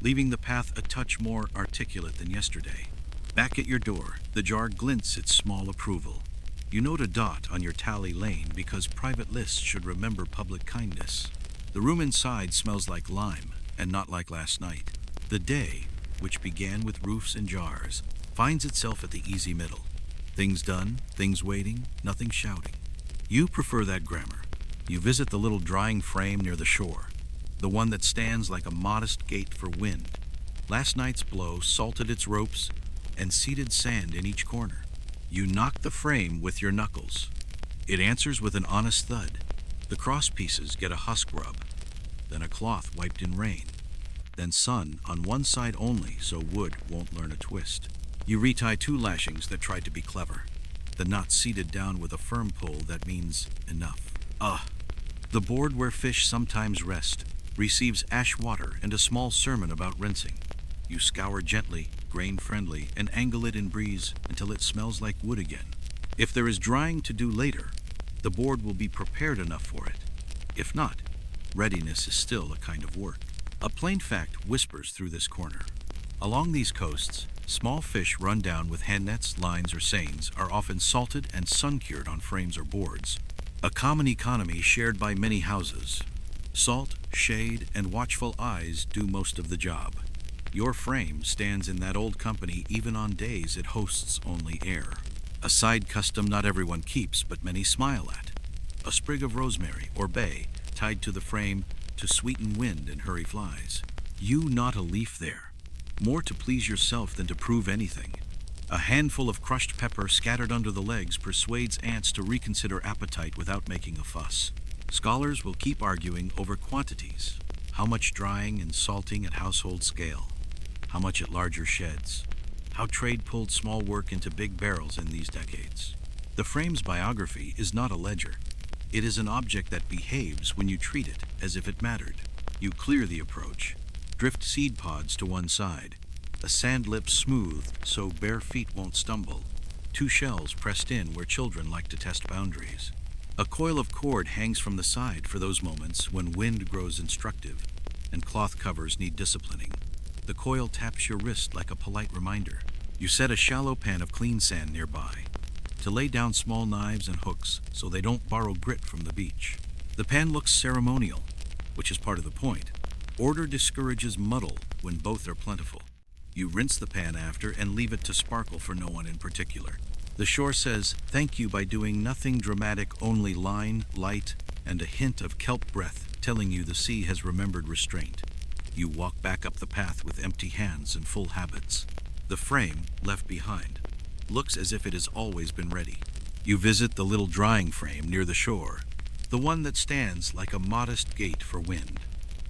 leaving the path a touch more articulate than yesterday. Back at your door, the jar glints its small approval. You note a dot on your tally lane because private lists should remember public kindness. The room inside smells like lime and not like last night. The day, which began with roofs and jars, finds itself at the easy middle. Things done, things waiting, nothing shouting. You prefer that grammar. You visit the little drying frame near the shore, the one that stands like a modest gate for wind. Last night's blow salted its ropes and seeded sand in each corner. You knock the frame with your knuckles. It answers with an honest thud. The cross pieces get a husk rub, then a cloth wiped in rain, then sun on one side only so wood won't learn a twist. You retie 2 lashings that tried to be clever. the knot seated down with a firm pull that means enough. The board where fish sometimes rest receives ash water and a small sermon about rinsing. You scour gently, grain-friendly, and angle it in breeze until it smells like wood again. If there is drying to do later, the board will be prepared enough for it. If not, readiness is still a kind of work. A plain fact whispers through this corner. Along these coasts, small fish run down with hand nets, lines, or seines are often salted and sun-cured on frames or boards. A common economy shared by many houses. Salt, shade, and watchful eyes do most of the job. Your frame stands in that old company even on days it hosts only air. A side custom not everyone keeps, but many smile at. A sprig of rosemary or bay tied to the frame to sweeten wind and hurry flies. You not a leaf there, more to please yourself than to prove anything. A handful of crushed pepper scattered under the legs persuades ants to reconsider appetite without making a fuss. Scholars will keep arguing over quantities. How much drying and salting at household scale? How much at larger sheds? How trade pulled small work into big barrels in these decades? The frame's biography is not a ledger. It is an object that behaves when you treat it as if it mattered. You clear the approach, drift seed pods to one side, a sand lip smooth so bare feet won't stumble, 2 shells pressed in where children like to test boundaries. A coil of cord hangs from the side for those moments when wind grows instructive and cloth covers need disciplining. The coil taps your wrist like a polite reminder. You set a shallow pan of clean sand nearby to lay down small knives and hooks so they don't borrow grit from the beach. The pan looks ceremonial, which is part of the point. Order discourages muddle when both are plentiful. You rinse the pan after and leave it to sparkle for no one in particular. The shore says thank you by doing nothing dramatic, only line, light, and a hint of kelp breath telling you the sea has remembered restraint. You walk back up the path with empty hands and full habits. The frame, left behind, looks as if it has always been ready. You visit the little drying frame near the shore, the one that stands like a modest gate for wind.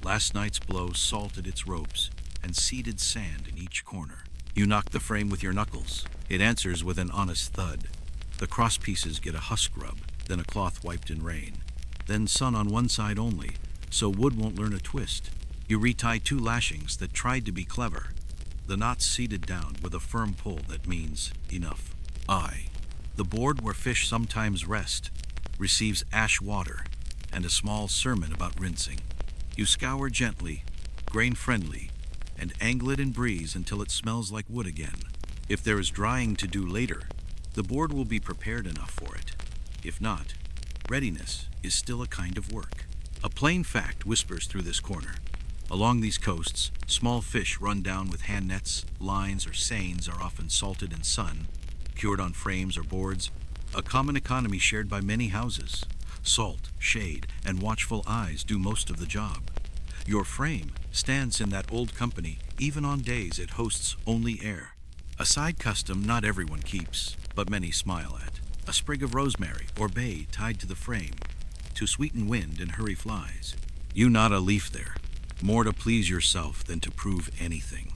Last night's blow salted its ropes and seeded sand in each corner. You knock the frame with your knuckles. It answers with an honest thud. The cross pieces get a husk rub, then a cloth wiped in rain, then sun on one side only, so wood won't learn a twist. You retie 2 lashings that tried to be clever. The knot's seated down with a firm pull that means enough. The board where fish sometimes rest receives ash water and a small sermon about rinsing. You scour gently, grain-friendly, and angle it in breeze until it smells like wood again. If there is drying to do later, the board will be prepared enough for it. If not, readiness is still a kind of work. A plain fact whispers through this corner. Along these coasts, small fish run down with hand nets, lines, or seines are often salted and sun, cured on frames or boards, a common economy shared by many houses. Salt, shade, and watchful eyes do most of the job. Your frame stands in that old company even on days it hosts only air. A side custom not everyone keeps, but many smile at. A sprig of rosemary or bay tied to the frame to sweeten wind and hurry flies. You not a leaf there, more to please yourself than to prove anything.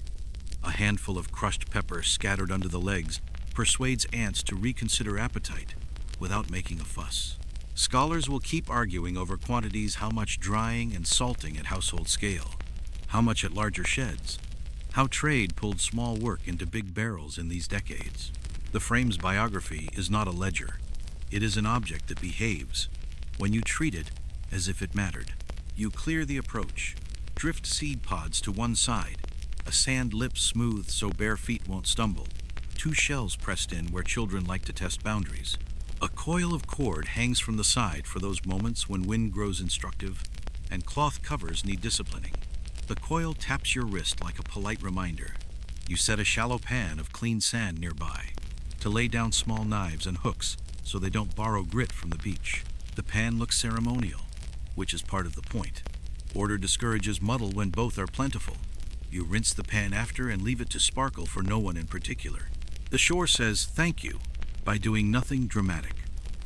A handful of crushed pepper scattered under the legs persuades ants to reconsider appetite without making a fuss. Scholars will keep arguing over quantities, how much drying and salting at household scale, how much at larger sheds, how trade pulled small work into big barrels in these decades. The frame's biography is not a ledger. It is an object that behaves when you treat it as if it mattered. You clear the approach, drift seed pods to one side, a sand lip smooth so bare feet won't stumble, 2 shells pressed in where children like to test boundaries. A coil of cord hangs from the side for those moments when wind grows instructive and cloth covers need disciplining. The coil taps your wrist like a polite reminder. You set a shallow pan of clean sand nearby to lay down small knives and hooks so they don't borrow grit from the beach. The pan looks ceremonial, which is part of the point. Order discourages muddle when both are plentiful. You rinse the pan after and leave it to sparkle for no one in particular. The shore says thank you by doing nothing dramatic,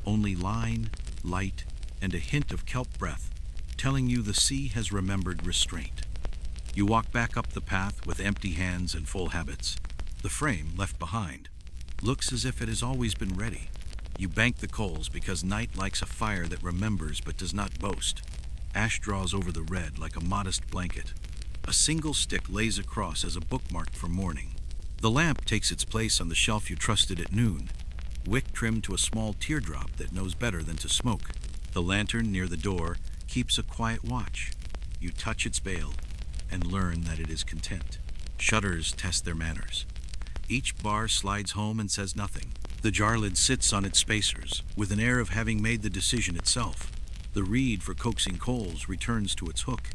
only line, light, and a hint of kelp breath, telling you the sea has remembered restraint. You walk back up the path with empty hands and full habits. The frame, left behind, looks as if it has always been ready. You bank the coals because night likes a fire that remembers but does not boast. Ash draws over the red like a modest blanket. A single stick lays across as a bookmark for morning. The lamp takes its place on the shelf you trusted at noon, wick trimmed to a small teardrop that knows better than to smoke. The lantern near the door keeps a quiet watch. You touch its bail and learn that it is content. Shutters test their manners. Each bar slides home and says nothing. The jar lid sits on its spacers, with an air of having made the decision itself. The reed for coaxing coals returns to its hook.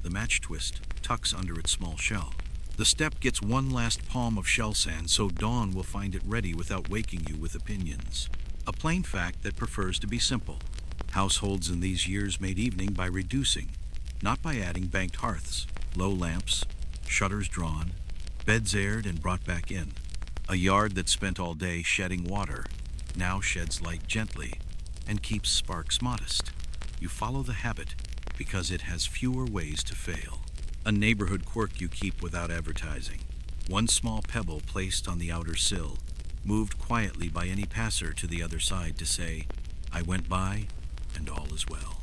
The match twist tucks under its small shell. The step gets one last palm of shell sand, so dawn will find it ready without waking you with opinions. A plain fact that prefers to be simple. Households in these years made evening by reducing, not by adding banked hearths, low lamps, shutters drawn, beds aired and brought back in. A yard that spent all day shedding water now sheds light gently and keeps sparks modest. You follow the habit because it has fewer ways to fail. A neighborhood quirk you keep without advertising. One small pebble placed on the outer sill, moved quietly by any passer to the other side to say, "I went by and all is well."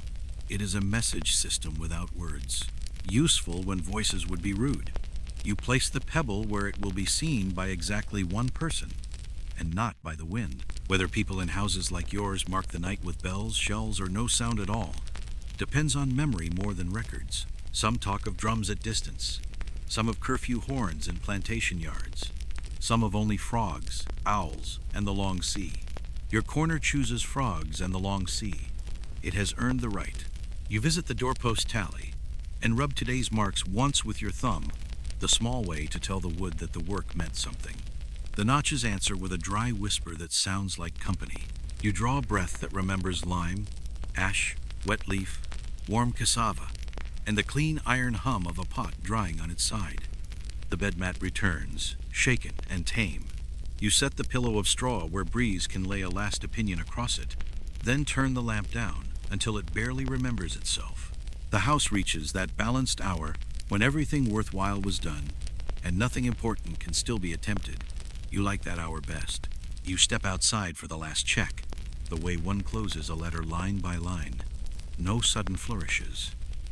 It is a message system without words, useful when voices would be rude. You place the pebble where it will be seen by exactly one person, and not by the wind. Whether people in houses like yours mark the night with bells, shells, or no sound at all, depends on memory more than records. Some talk of drums at distance, some of curfew horns in plantation yards, some of only frogs, owls, and the long sea. Your corner chooses frogs and the long sea. It has earned the right. You visit the doorpost tally and rub today's marks once with your thumb, the small way to tell the wood that the work meant something. The notches answer with a dry whisper that sounds like company. You draw a breath that remembers lime, ash, wet leaf, warm cassava, and the clean iron hum of a pot drying on its side. The bed mat returns, shaken and tame. You set the pillow of straw where breeze can lay a last opinion across it, then turn the lamp down until it barely remembers itself. The house reaches that balanced hour when everything worthwhile was done and nothing important can still be attempted. You like that hour best. You step outside for the last check, the way one closes a letter line by line. No sudden flourishes.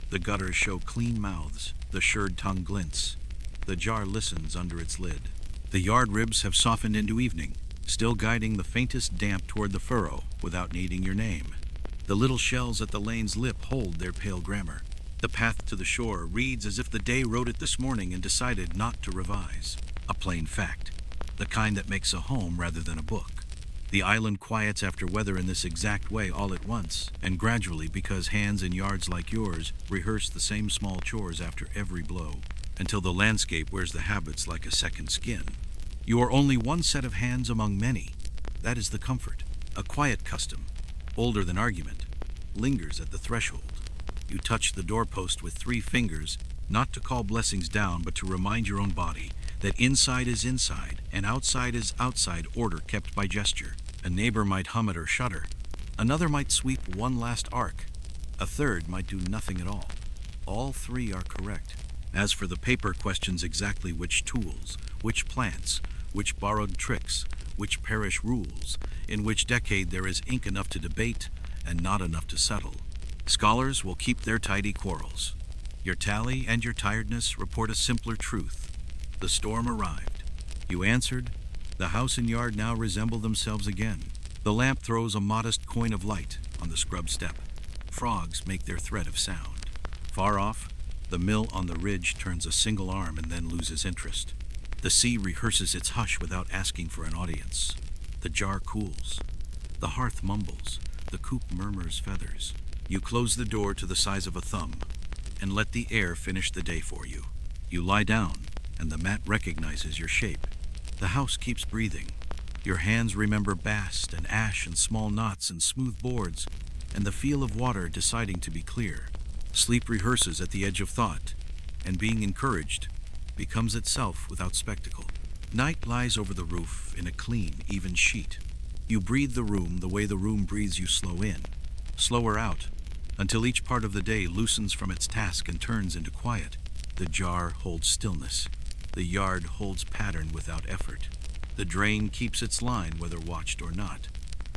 The gutters show clean mouths, the shirred tongue glints. The jar listens under its lid. The yard ribs have softened into evening, still guiding the faintest damp toward the furrow without needing your name. The little shells at the lane's lip hold their pale grammar. The path to the shore reads as if the day wrote it this morning and decided not to revise. A plain fact, the kind that makes a home rather than a book. The island quiets after weather in this exact way all at once, and gradually because hands in yards like yours rehearse the same small chores after every blow, until the landscape wears the habits like a second skin. You are only one set of hands among many. That is the comfort. A quiet custom, older than argument, lingers at the threshold. You touch the doorpost with 3 fingers, not to call blessings down, but to remind your own body that inside is inside and outside is outside, order kept by gesture. A neighbor might hum it or shudder. Another might sweep one last arc. A third might do nothing at all. All 3 are correct. As for the paper questions exactly which tools, which plants, which borrowed tricks, which parish rules, in which decade there is ink enough to debate and not enough to settle. Scholars will keep their tidy quarrels. Your tally and your tiredness report a simpler truth. The storm arrived. You answered. The house and yard now resemble themselves again. The lamp throws a modest coin of light on the scrub step. Frogs make their thread of sound. Far off, the mill on the ridge turns a single arm and then loses interest. The sea rehearses its hush without asking for an audience. The jar cools. The hearth mumbles. The coop murmurs feathers. You close the door to the size of a thumb and let the air finish the day for you. You lie down, and the mat recognizes your shape. The house keeps breathing. Your hands remember bast and ash and small knots and smooth boards, and the feel of water deciding to be clear. Sleep rehearses at the edge of thought, and being encouraged, becomes itself without spectacle. Night lies over the roof in a clean, even sheet. You breathe the room the way the room breathes you slow in, slower out, until each part of the day loosens from its task and turns into quiet. The jar holds stillness. The yard holds pattern without effort. The drain keeps its line whether watched or not.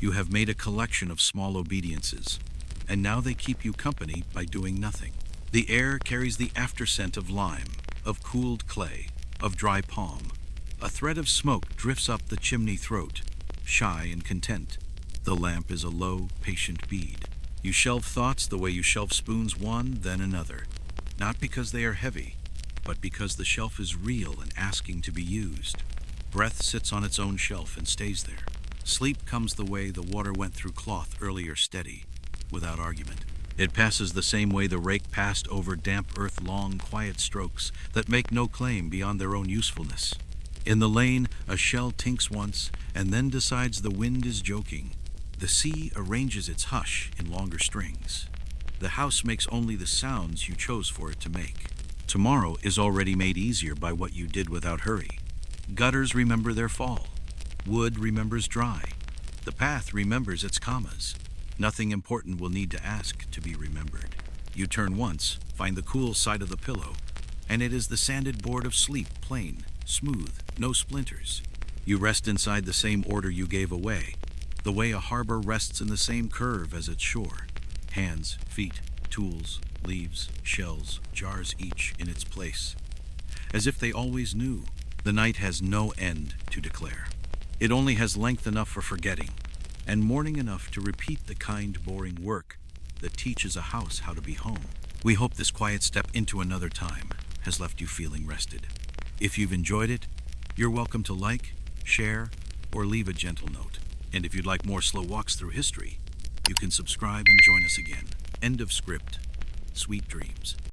You have made a collection of small obediences, and now they keep you company by doing nothing. The air carries the afterscent of lime, of cooled clay, of dry palm. A thread of smoke drifts up the chimney throat, shy and content. The lamp is a low, patient bead. You shelve thoughts the way you shelve spoons one, then another. Not because they are heavy, but because the shelf is real and asking to be used. Breath sits on its own shelf and stays there. Sleep comes the way the water went through cloth earlier, steady, without argument. It passes the same way the rake passed over damp earth, long, quiet strokes that make no claim beyond their own usefulness. In the lane, a shell tinks once and then decides the wind is joking. The sea arranges its hush in longer strings. The house makes only the sounds you chose for it to make. Tomorrow is already made easier by what you did without hurry. Gutters remember their fall. Wood remembers dry. The path remembers its commas. Nothing important will need to ask to be remembered. You turn once, find the cool side of the pillow, and it is the sanded board of sleep, plain, smooth, no splinters. You rest inside the same order you gave away, the way a harbor rests in the same curve as its shore. Hands, feet, tools, leaves, shells, jars, each in its place. As if they always knew, the night has no end to declare. It only has length enough for forgetting, and morning enough to repeat the kind, boring work that teaches a house how to be home. We hope this quiet step into another time has left you feeling rested. If you've enjoyed it, you're welcome to like, share, or leave a gentle note. And if you'd like more slow walks through history, you can subscribe and join us again. End of script. Sweet dreams.